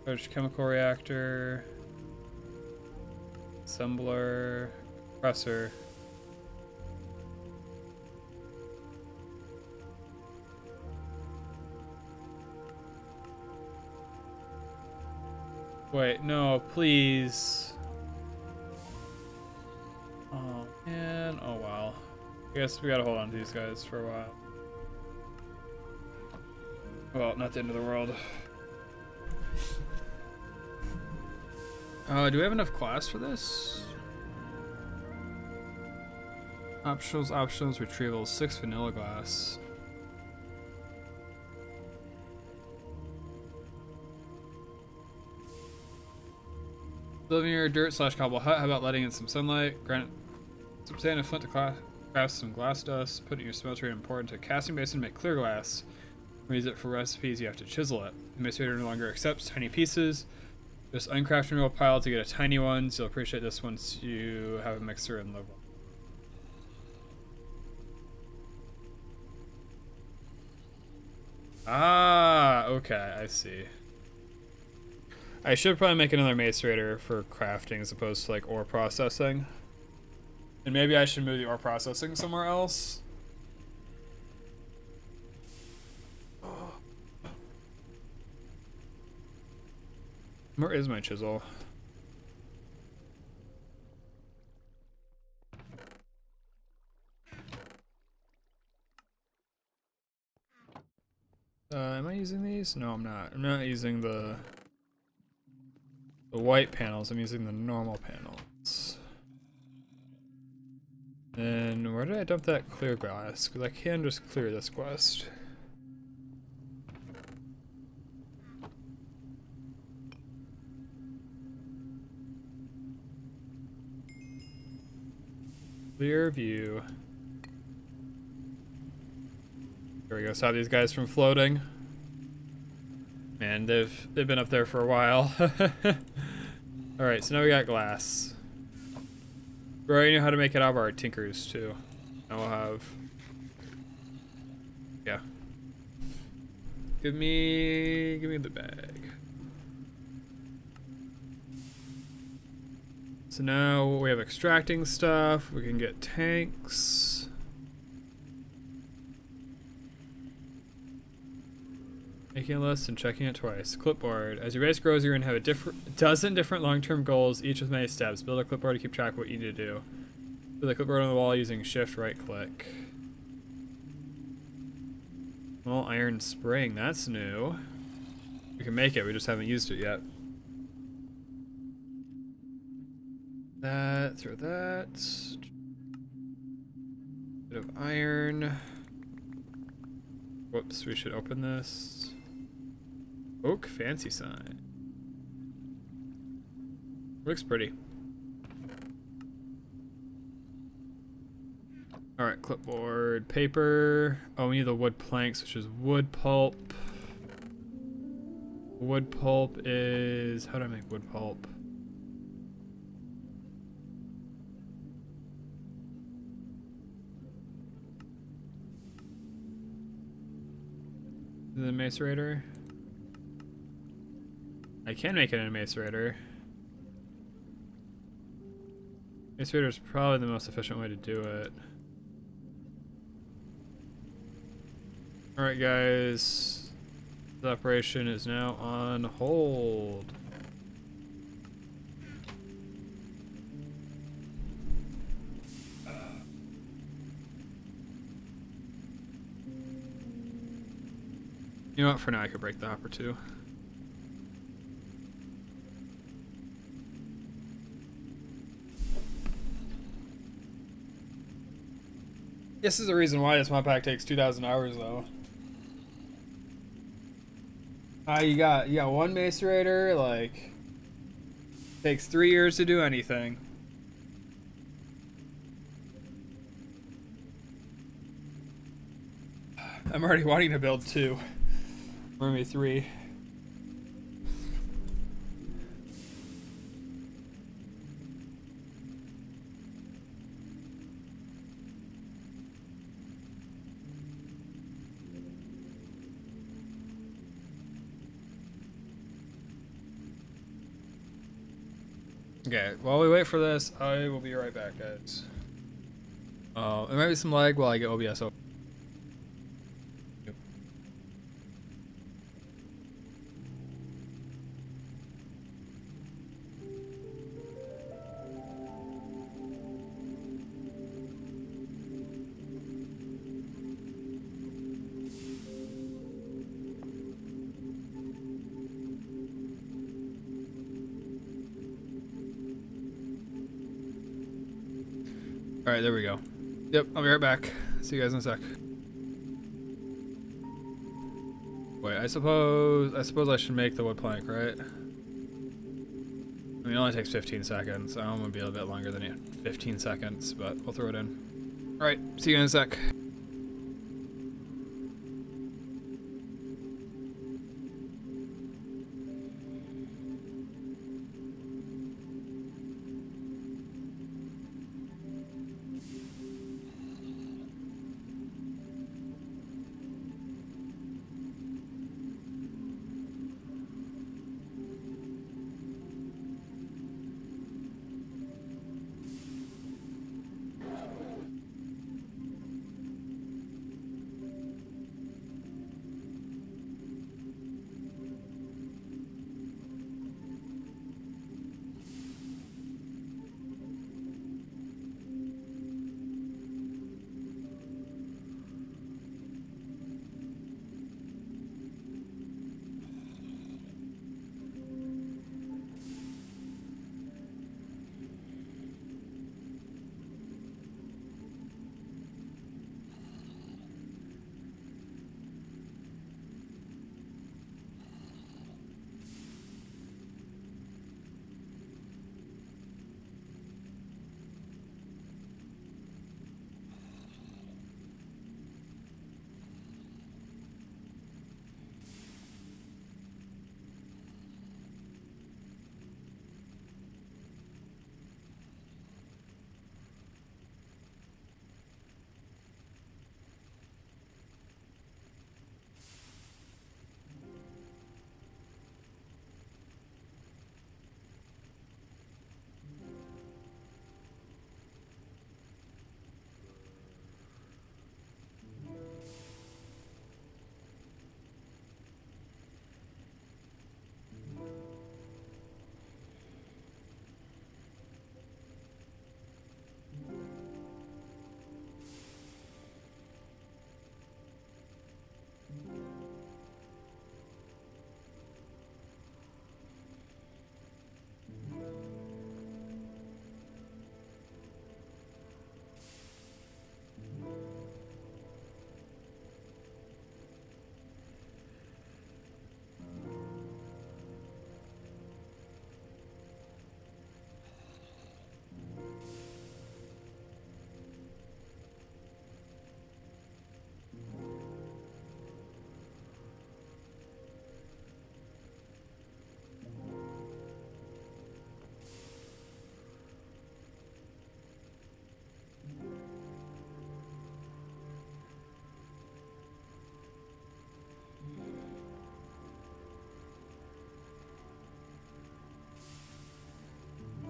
charged chemical reactor, assembler, compressor. Wait, no, please. Oh, man. Oh, wow. I guess we gotta hold on to these guys for a while. Well, not the end of the world. Do we have enough glass for this? Optionals, retrieval, 6 vanilla glass. Living in your dirt/cobble hut, how about letting in some sunlight? Granite some sand and flint to craft some glass dust. Put it in your smelter and pour it into a casting basin to make clear glass. When you use it for recipes, you have to chisel it. The macerator no longer accepts tiny pieces. Just uncraft and real pile to get a tiny one. So you'll appreciate this once you have a mixer and level. Ah, okay, I see. I should probably make another macerator for crafting as opposed to like ore processing. And maybe I should move the ore processing somewhere else. Where is my chisel? Am I using these? No, I'm not. I'm not using the white panels. I'm using the normal panels. And where did I dump that clear glass? Because I can just clear this quest. Clear view. There we go. Stop these guys from floating. Man, they've been up there for a while. All right, so now we got glass. We already know how to make it out of our tinkers too. Now we'll have. Yeah. Give me the bag. So now we have extracting stuff. We can get tanks. Making a list and checking it twice. Clipboard. As your base grows, you're going to have a dozen different long-term goals, each with many steps. Build a clipboard to keep track of what you need to do. Build a clipboard on the wall using shift right-click. Well, iron spring. That's new. We can make it. We just haven't used it yet. That. Throw that. Bit of iron. Whoops. We should open this. Oak fancy sign. Looks pretty. Alright, clipboard, paper. Oh, we need the wood planks, which is wood pulp. Wood pulp is... How do I make wood pulp? The macerator? I can make it in a macerator. Macerator is probably the most efficient way to do it. Alright guys, the operation is now on hold. You know what, for now I could break the hopper too. This is the reason why this Modpack takes 2,000 hours though. You got one macerator, like takes 3 years to do anything. I'm already wanting to build 2. Or maybe 3. Okay, while we wait for this, I will be right back, guys. There might be some lag while I get OBS open. Alright, there we go. Yep, I'll be right back. See you guys in a sec. Wait, I suppose I should make the wood plank, right? I mean, it only takes 15 seconds. I'm gonna be a little bit longer than 15 seconds, but we'll throw it in. Alright, see you in a sec.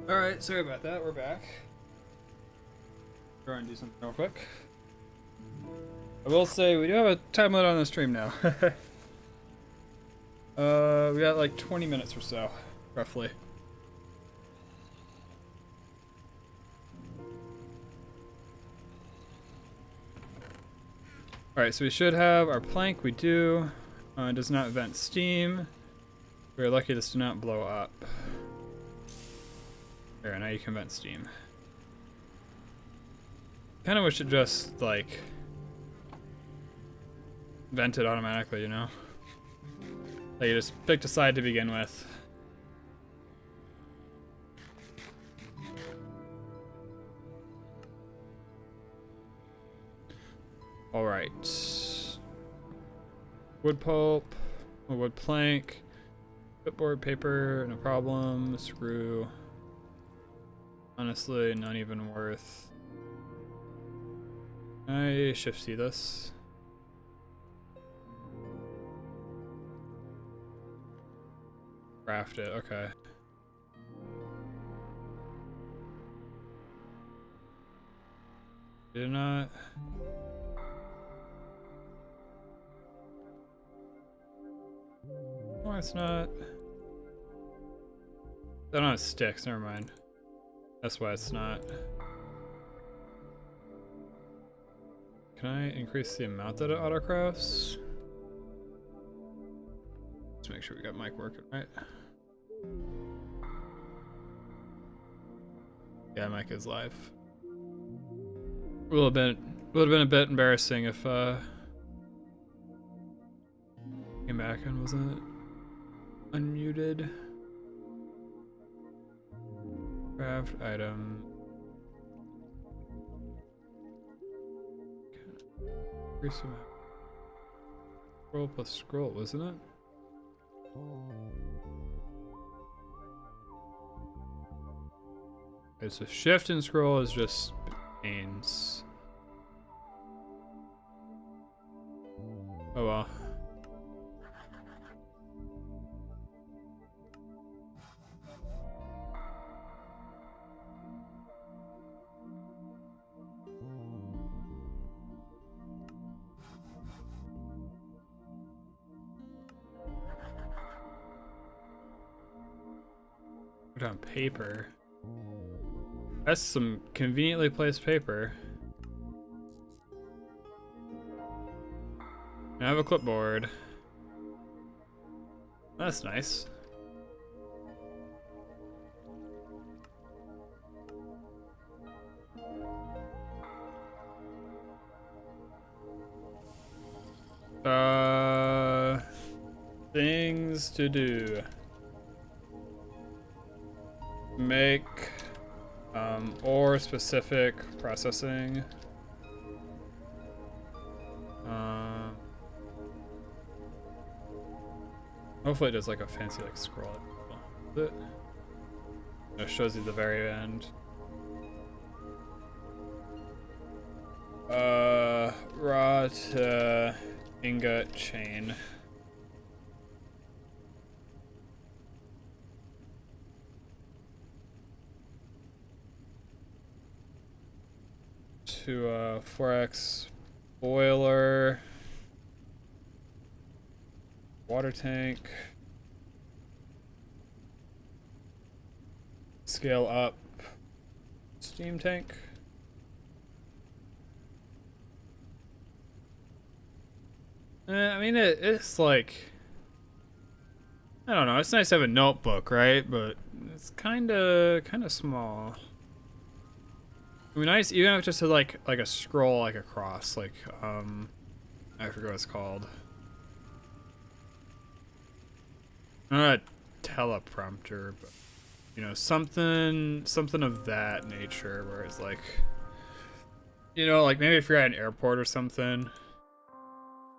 Alright, sorry about that, we're back. Try and do something real quick. I will say, we do have a time limit on the stream now. We got like 20 minutes or so, roughly. Alright, so we should have our plank, we do. It does not vent steam. We're lucky this did not blow up. There, now you can vent steam. Kinda wish it just, like, vented automatically, you know? Like, you just picked a side to begin with. Alright. Wood pulp, a wood plank, clipboard paper, no problem, screw. Honestly, not even worth. Can I shift C this? Craft it, okay. Did it not? Oh, it's not. They're not sticks, never mind. That's why it's not. Can I increase the amount that it autocrafts? Let's make sure we got mic working right. Yeah, mic is live. Would have been a bit embarrassing if came back and wasn't unmuted. Craft item. Here's some scroll plus scroll, wasn't it? Okay, so shift and scroll is just panes. Oh well. Put on paper. That's some conveniently placed paper. I have a clipboard. That's nice. Things to do. Make ore specific processing. Hopefully it does like a fancy like scroll. It shows you the very end. Raw to ingot chain. To 4x boiler, water tank, scale up, steam tank. I mean, it's like, I don't know. It's nice to have a notebook, right? But it's kind of small. It would be nice even if it just had like a scroll like across, like I forget what it's called. Not a teleprompter, but you know, something of that nature where it's like, you know, like maybe if you're at an airport or something,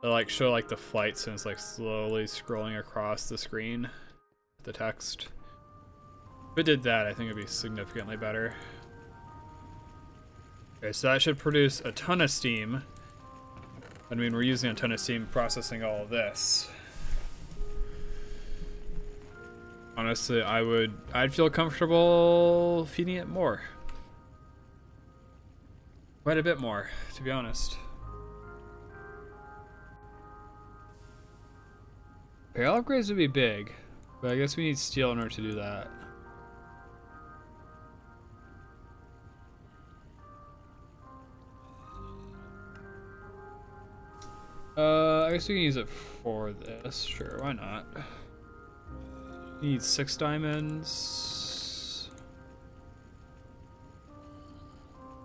they'll like show like the flights and it's like slowly scrolling across the screen, the text. If it did that, I think it'd be significantly better. Okay, so that should produce a ton of steam. I mean, we're using a ton of steam processing all of this. Honestly, I'd feel comfortable feeding it more. Quite a bit more, to be honest. Barrel upgrades would be big, but I guess we need steel in order to do that. I guess we can use it for this. Sure, why not? Need 6 diamonds.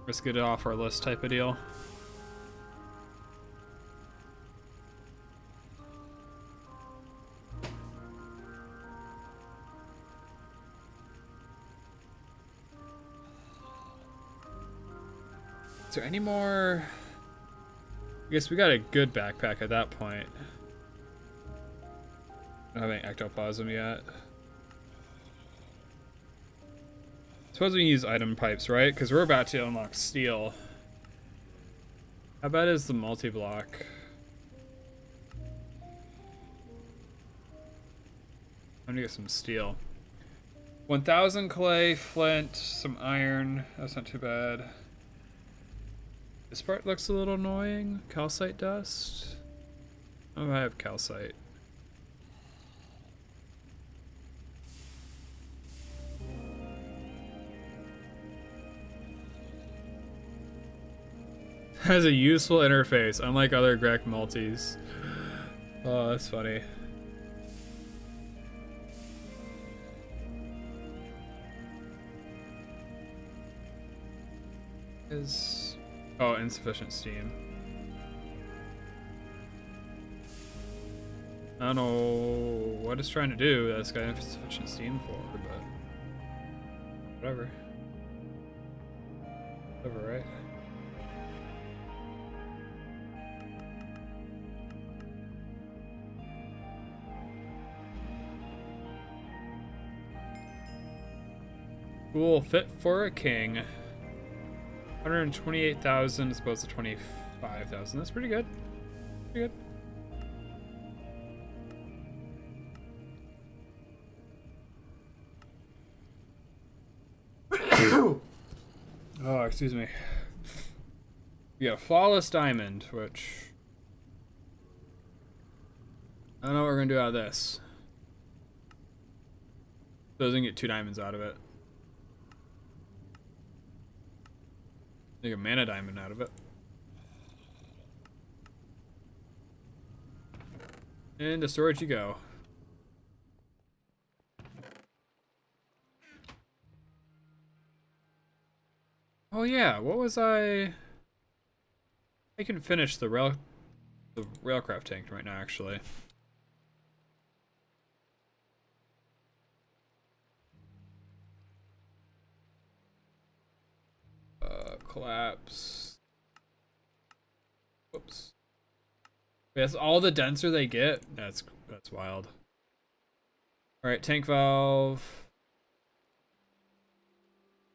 Let's get it off our list type of deal. Is there any more? I guess we got a good backpack at that point. Don't have any ectoplasm yet. Suppose we can use item pipes, right? Because we're about to unlock steel. How bad is the multi-block? I'm gonna get some steel. 1,000 clay, flint, some iron. That's not too bad. This part looks a little annoying. Calcite dust. Oh, I have calcite. Has a useful interface, unlike other Greg multis. Oh, that's funny. Oh, insufficient steam. I don't know what it's trying to do. That's got insufficient steam for, but whatever. Whatever, right? Cool, fit for a king. 128,000 as opposed to 25,000. That's pretty good. Pretty good. Oh, excuse me. We got a flawless diamond, which I don't know what we're gonna do out of this. Doesn't get 2 diamonds out of it. Make a mana diamond out of it. And to storage you go. Oh yeah, what was I can finish the railcraft tank right now, actually. Collapse. Whoops. That's all the denser they get. That's wild. All right, tank valve.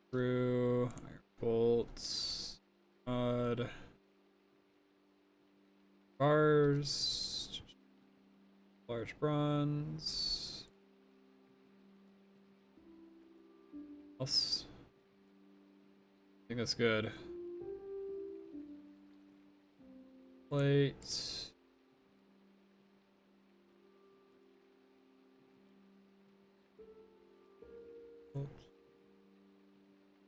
Screw. Iron bolts. Mud. Bars. Large bronze. Else. I think that's good. Plate. Oops.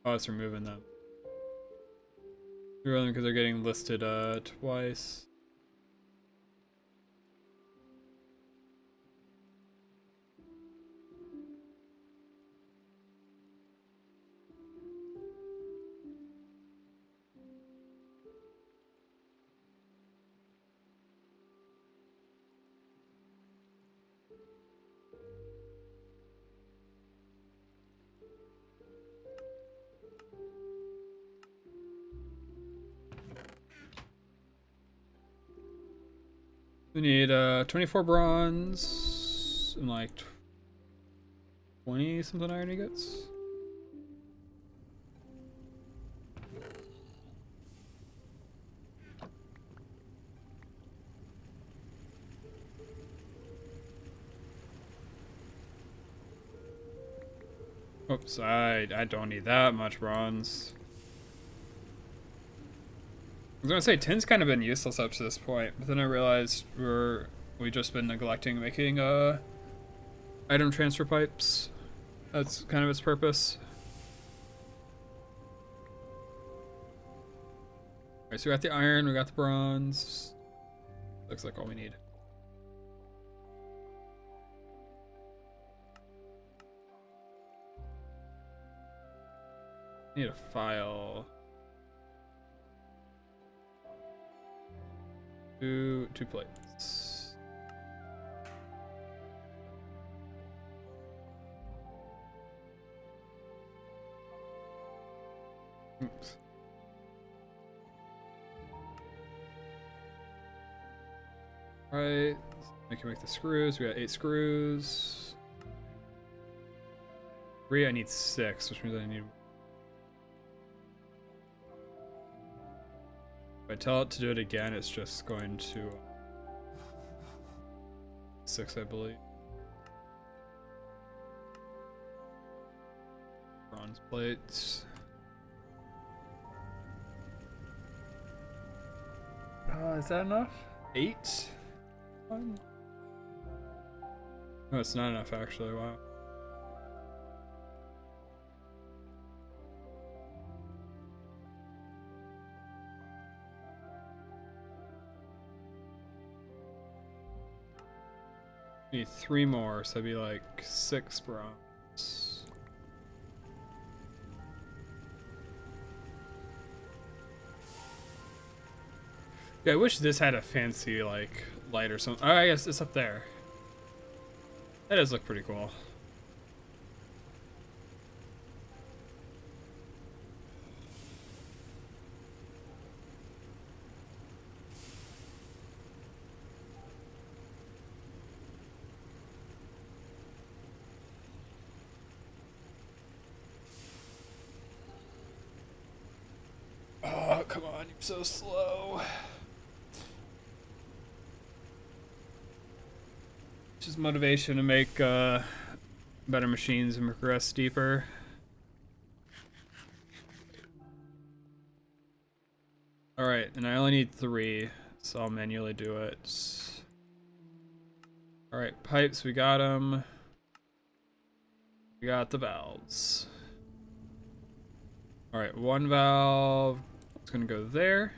Oh, it's removing them. Removing them because they're getting listed twice. We need 24 bronze and like 20 something iron ingots. Oops, I don't need that much bronze. I was gonna say tin's kind of been useless up to this point, but then I realized we've just been neglecting making item transfer pipes. That's kind of its purpose. Alright, so we got the iron, we got the bronze. Looks like all we need. Need a file. Two plates. Oops. Right. I can make the screws. We got 8 screws. 3, I need 6, which means I need. If I tell it to do it again, it's just going to 6, I believe. Bronze plates. Is that enough? 8? No, it's not enough actually. Wow. Need 3 more, so that'd be like 6 bronze. Yeah, I wish this had a fancy, like, light or something. Oh, I guess it's up there. That does look pretty cool. Oh, come on, you're so slow. Just motivation to make better machines and progress deeper. Alright, and I only need 3, so I'll manually do it. Alright, pipes, we got them. We got the valves. Alright, 1 valve. It's gonna go there.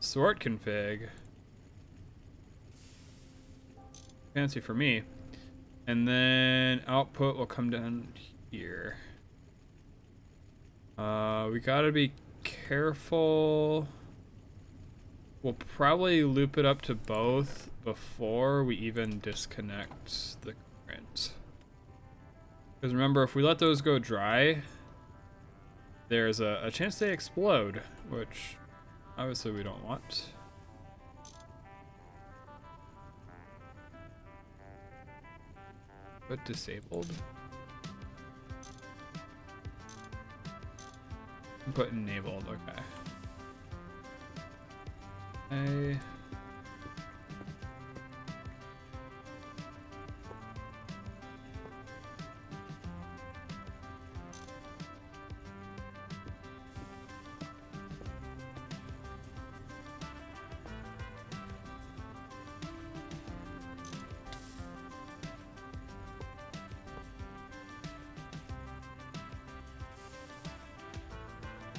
Sort config. Fancy for me. And then output will come down here. We gotta be careful. We'll probably loop it up to both before we even disconnect the current. Because remember, if we let those go dry, there's a chance they explode, which obviously we don't want. But disabled? Put enabled, okay.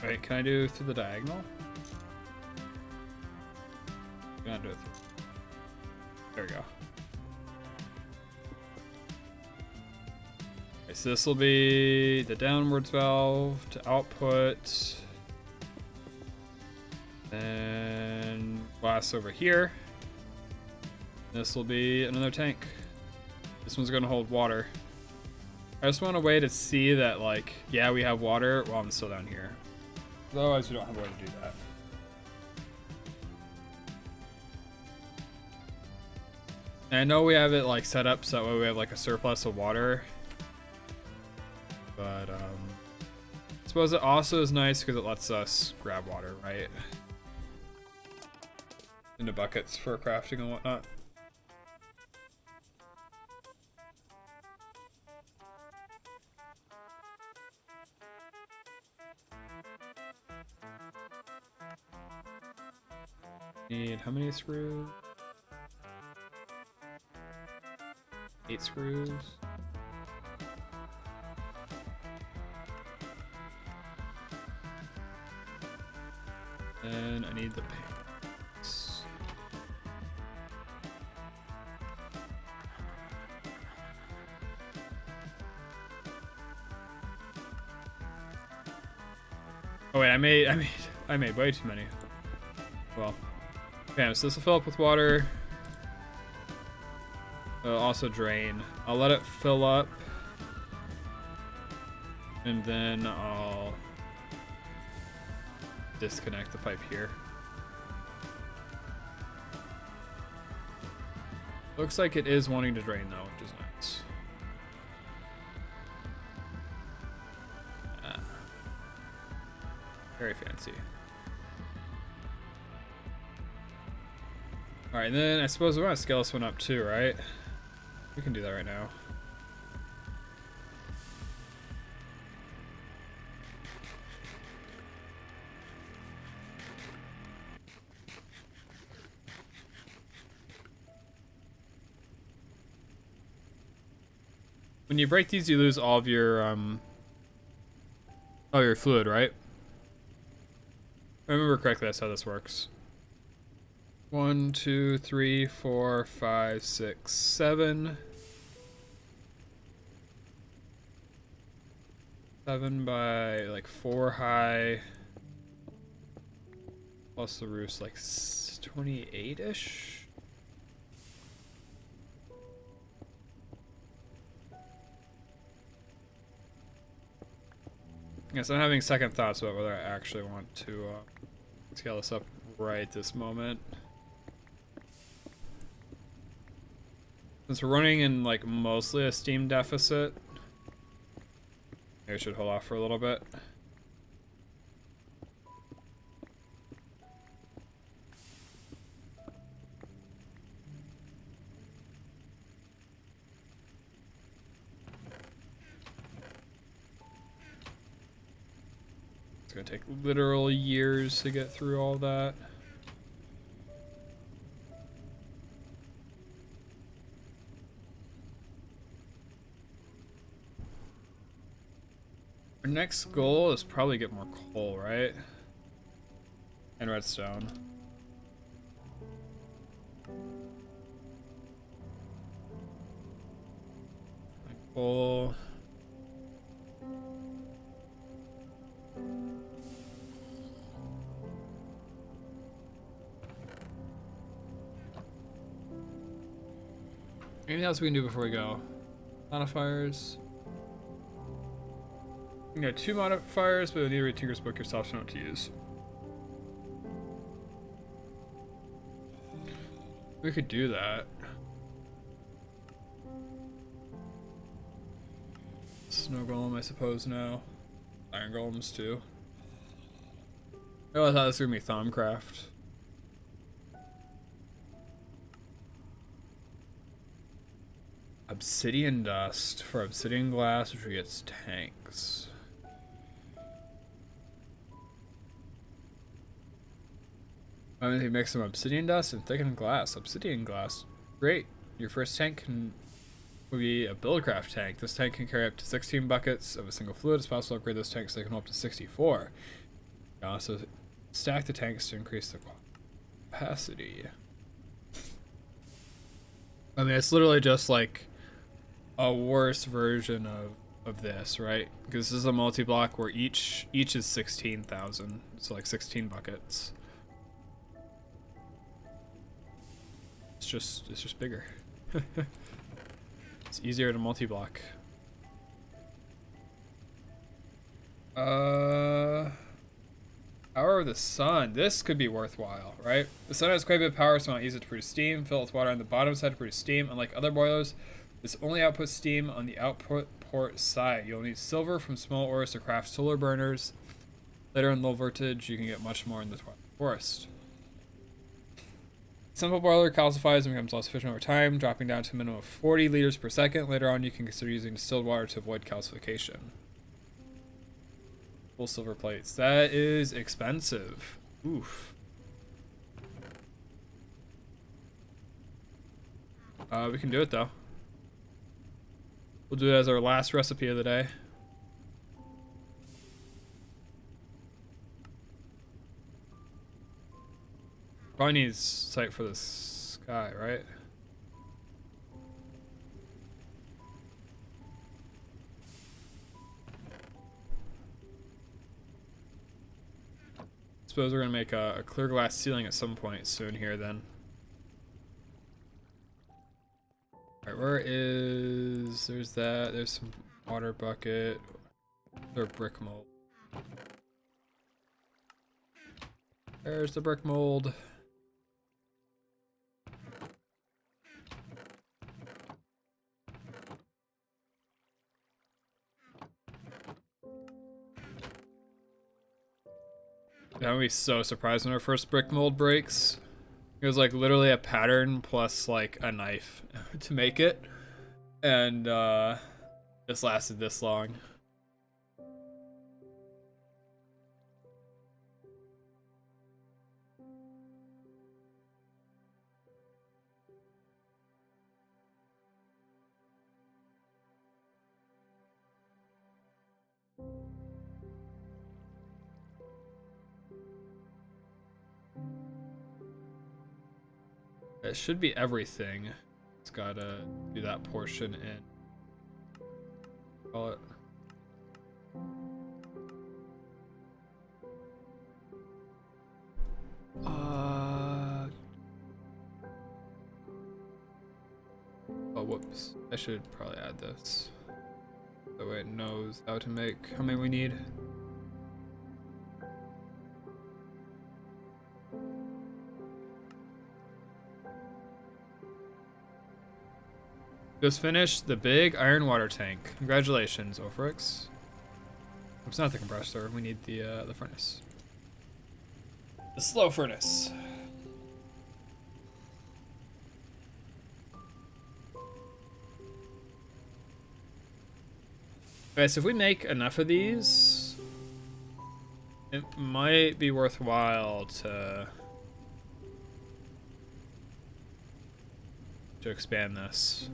Wait, can I do through the diagonal? I'm gonna do it through. There we go. Okay, so this will be the downwards valve to output. Then glass over here. This will be another tank. This one's gonna hold water. I just want a way to see that, like, yeah, we have water while I'm still down here. Otherwise, we don't have a way to do that. And I know we have it like set up so that way we have like a surplus of water. But I suppose it also is nice because it lets us grab water, right? Into buckets for crafting and whatnot. Need how many screws? 8 screws. Then I need the pants. Oh wait, I made way too many. Well. Okay, so this will fill up with water. It'll also drain. I'll let it fill up. And then I'll disconnect the pipe here. Looks like it is wanting to drain though, which is nice. Ah. Very fancy. Alright, then I suppose we want to scale this one up too, right? We can do that right now. When you break these, you lose all of your fluid, right? If I remember correctly, that's how this works. 1, 2, 3, 4, 5, 6, 7. 7 by like 4 high. Plus the roof's like 28-ish. Yes, I'm having second thoughts about whether I actually want to scale this up right this moment. Since we're running in like mostly a steam deficit, maybe I should hold off for a little bit. It's gonna take literal years to get through all that. Our next goal is probably get more coal, right? And redstone. Coal. Anything else we can do before we go? Modifiers. You got 2 modifiers, but you need to read Tinker's book yourself to know what to use. We could do that. Snow golem, I suppose, now. Iron golems, too. Oh, I thought this was gonna be Thaumcraft. Obsidian dust for obsidian glass, which gets tanks. I mean, they make some obsidian dust and thickened glass. Obsidian glass, great. Your first tank will be a buildcraft tank. This tank can carry up to 16 buckets of a single fluid. It's possible to upgrade this tank so they can go up to 64. You can also stack the tanks to increase the capacity. I mean, it's literally just like a worse version of this, right? Because this is a multi-block where each is 16,000, so like 16 buckets. It's just bigger. It's easier to multi-block. Power of the sun. This could be worthwhile, right? The sun has quite a bit of power, so I'll use it to produce steam. Fill it with water on the bottom side to produce steam. Unlike other boilers, this only outputs steam on the output port side. You'll need silver from small ores to craft solar burners. Later in low voltage, you can get much more in the forest. Simple boiler calcifies and becomes less efficient over time, dropping down to a minimum of 40 liters per second. Later on, you can consider using distilled water to avoid calcification. Full silver plates. That is expensive. Oof. We can do it though. We'll do it as our last recipe of the day. Probably needs sight for the sky, right? Suppose we're gonna make a clear glass ceiling at some point soon here then. Alright, where is... there's that, there's some water bucket, or brick mold. There's the brick mold. I'm gonna be so surprised when our first brick mold breaks. It was like literally a pattern plus like a knife to make it. And this lasted this long. It should be everything. It's gotta do that portion in. Call it. Oh, whoops. I should probably add this. That way it knows how to make how many we need. Just finished the big iron water tank. Congratulations, Ophrix. It's not the compressor. We need the furnace. The slow furnace. Okay, so if we make enough of these, it might be worthwhile to expand this.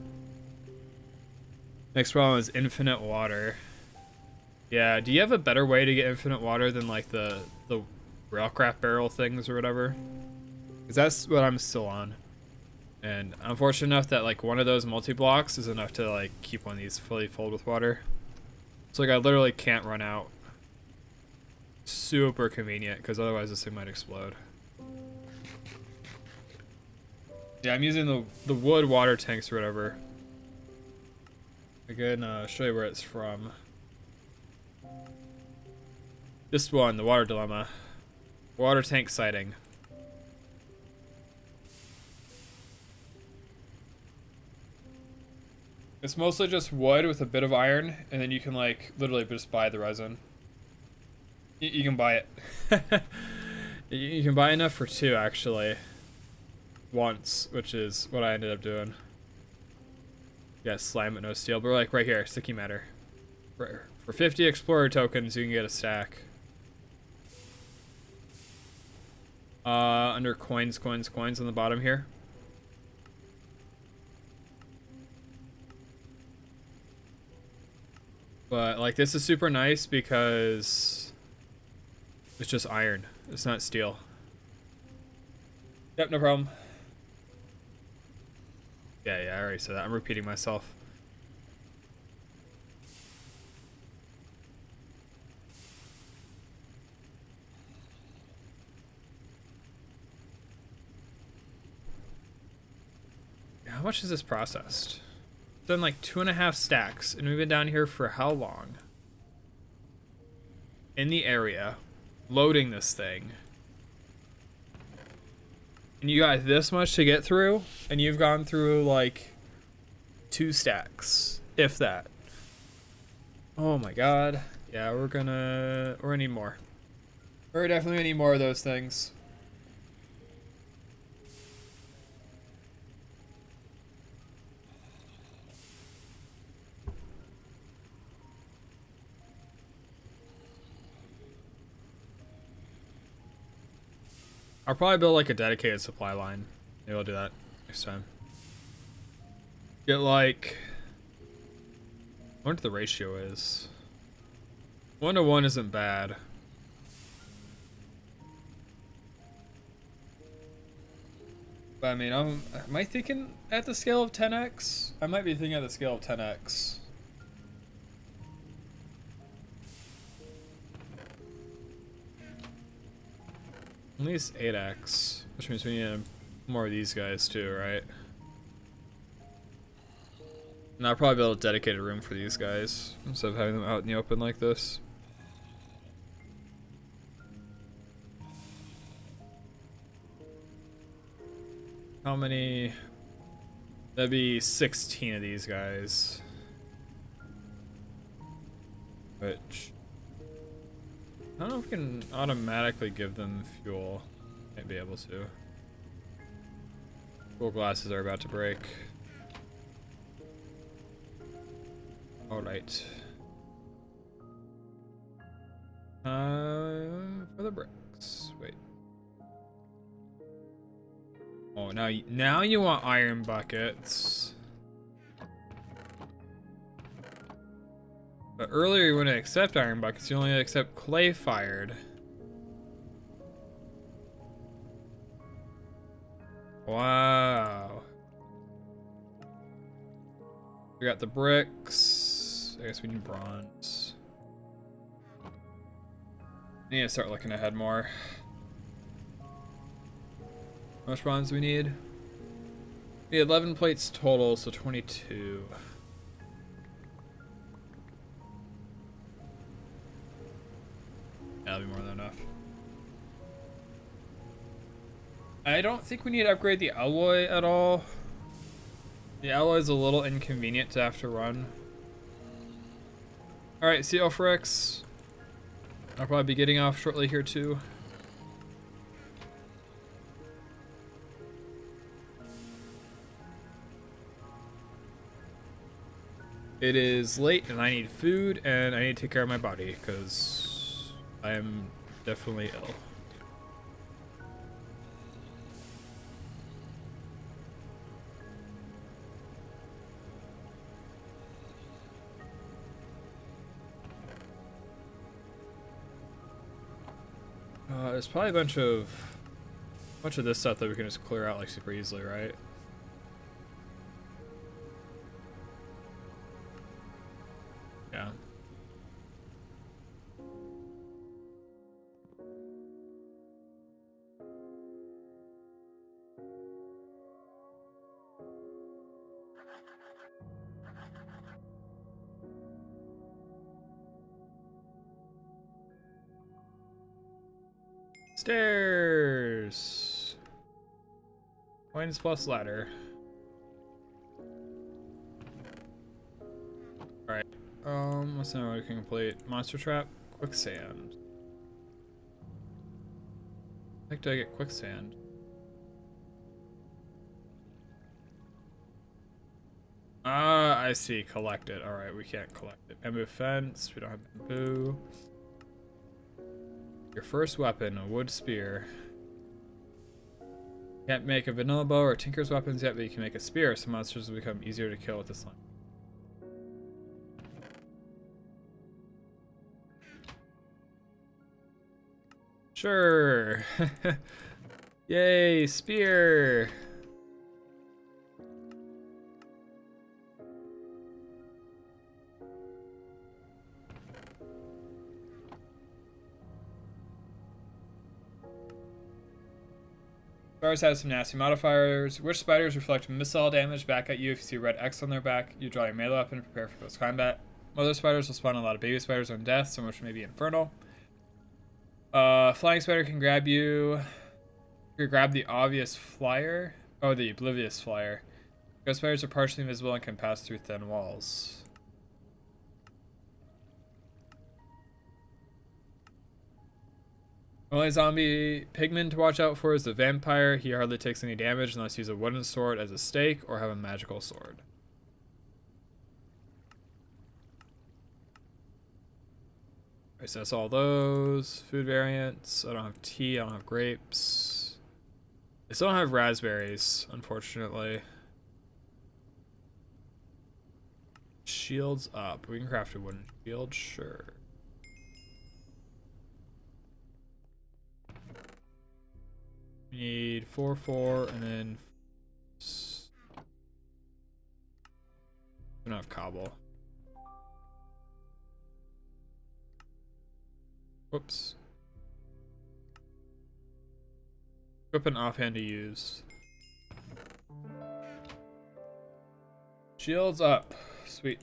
Next problem is infinite water. Yeah, do you have a better way to get infinite water than like the railcraft barrel things or whatever? Because that's what I'm still on. And I'm fortunate enough that like one of those multi-blocks is enough to like keep one of these fully filled with water. So like I literally can't run out. Super convenient, because otherwise this thing might explode. Yeah, I'm using the wood water tanks or whatever. I can show you where it's from. This one, the water dilemma. Water tank sighting. It's mostly just wood with a bit of iron, and then you can like literally just buy the resin. You can buy it. You can buy enough for 2 actually. Once, which is what I ended up doing. Yeah, slime but no steel, but like right here, sticky matter. For 50 explorer tokens, you can get a stack. Under coins on the bottom here. But like this is super nice because it's just iron. It's not steel. Yep, no problem. Yeah, I already said that. I'm repeating myself. How much is this processed? Done like 2.5 stacks, and we've been down here for how long? In the area, loading this thing. And you got this much to get through, and you've gone through like 2 stacks, if that. Oh my god. Yeah, we're gonna need more. We're definitely gonna need more of those things. I'll probably build like a dedicated supply line. Maybe I'll do that next time. Get like, I wonder what the ratio is. 1-to-1 isn't bad. But I mean, am I thinking at the scale of 10x? I might be thinking at the scale of 10x. At least 8x, which means we need more of these guys too, right? And I'll probably build a dedicated room for these guys instead of having them out in the open like this. How many? That'd be 16 of these guys. Which, I don't know if we can automatically give them fuel. Might be able to. Fuel glasses are about to break. Alright. For the bricks. Wait. Oh, now you want iron buckets. But earlier you wouldn't accept iron buckets, you only accept clay fired. Wow. We got the bricks. I guess we need bronze. I need to start looking ahead more. How much bronze do we need? We had 11 plates total, so 22. That'll be more than enough. I don't think we need to upgrade the alloy at all. The alloy is a little inconvenient to have to run. Alright, see Elfrex. I'll probably be getting off shortly here too. It is late and I need food and I need to take care of my body because I am definitely ill. There's probably a bunch of this stuff that we can just clear out like super easily, right? Yeah. Stairs. Coins plus ladder. Alright. What's another we can complete? Monster trap, quicksand. Like, do I get quicksand? Ah, I see. Collect it. Alright, we can't collect it. Bamboo fence. We don't have bamboo. Your first weapon, a wood spear. Can't make a vanilla bow or tinker's weapons yet, but you can make a spear, so monsters will become easier to kill with this line. Sure. Yay, spear. Spiders have some nasty modifiers. Which spiders reflect missile damage back at you if you see a red X on their back? You draw your melee weapon and prepare for close combat. Mother spiders will spawn a lot of baby spiders on death, some which may be infernal. Flying spider can grab you. You can grab the obvious flyer. Oh, the oblivious flyer. Ghost spiders are partially invisible and can pass through thin walls. Only zombie pigman to watch out for is the vampire. He hardly takes any damage unless you use a wooden sword as a stake or have a magical sword. Alright, so that's all those. Food variants. I don't have tea, I don't have grapes. I still don't have raspberries, unfortunately. Shields up. We can craft a wooden shield, sure. We need 4, 4, and then we don't have cobble. Whoops. Equip an offhand to use. Shields up. Sweet.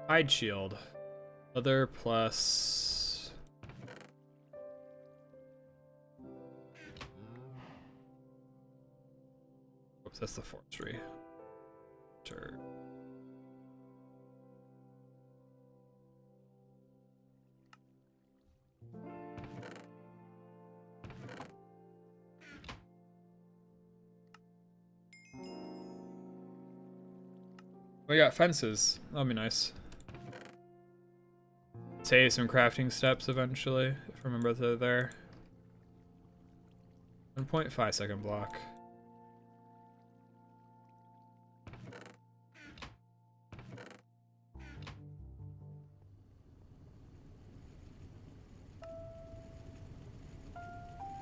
Hide shield. Other plus. Whoops, that's the forestry. Sure. We got fences. That'll be nice. Save some crafting steps eventually, if I remember they're there. 1.5 second block.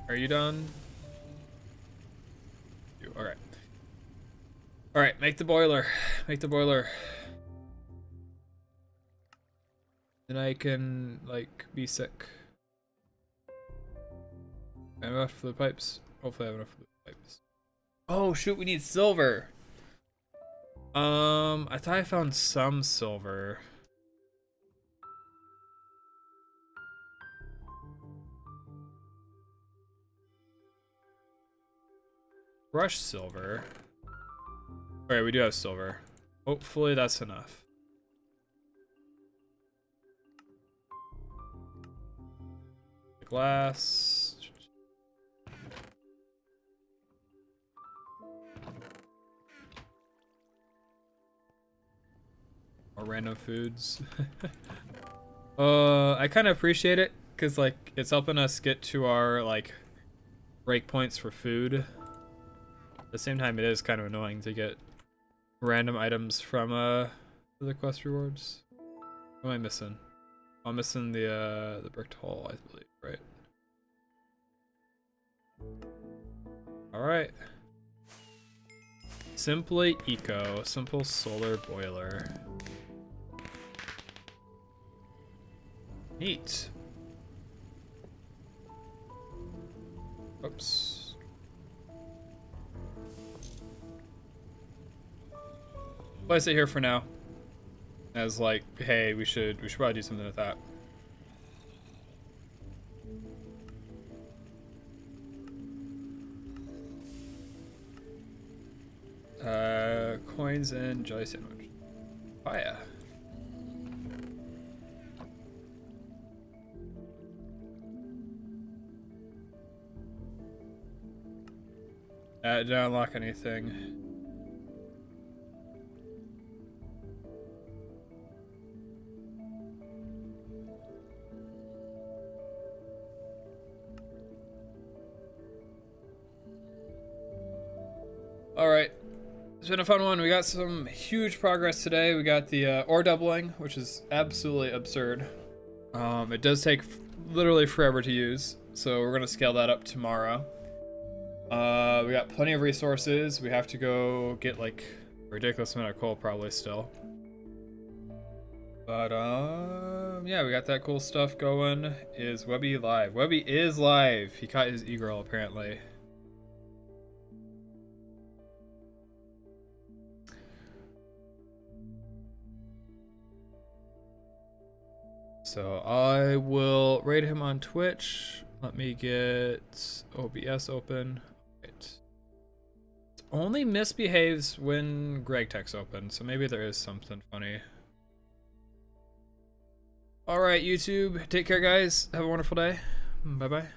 Are you done? Alright. Alright, make the boiler. Make the boiler. Then I can, like, be sick. I have enough for the pipes. Hopefully I have enough for the pipes. Oh shoot, we need silver. I thought I found some silver. Brush silver. Alright, we do have silver. Hopefully that's enough. Glass. More random foods. I kind of appreciate it because like it's helping us get to our like breakpoints for food. At the same time, it is kind of annoying to get random items from the quest rewards. What am I missing? Oh, I'm missing the bricked hole, I believe, right? All right. Simply eco, simple solar boiler. Neat. Oops. Place it here for now. As like, hey, we should probably do something with that. Coins and jelly sandwich. Fire. Didn't unlock anything. All right. It's been a fun one. We got some huge progress today. We got the ore doubling, which is absolutely absurd. It does take literally forever to use, so we're gonna scale that up tomorrow. We got plenty of resources. We have to go get like a ridiculous amount of coal probably still. But yeah, we got that cool stuff going. Is Webby live? Webby is live. He caught his e-girl apparently. So I will raid him on Twitch. Let me get OBS open. Right. It only misbehaves when GregTech's open, so maybe there is something funny. Alright, YouTube. Take care, guys. Have a wonderful day. Bye-bye.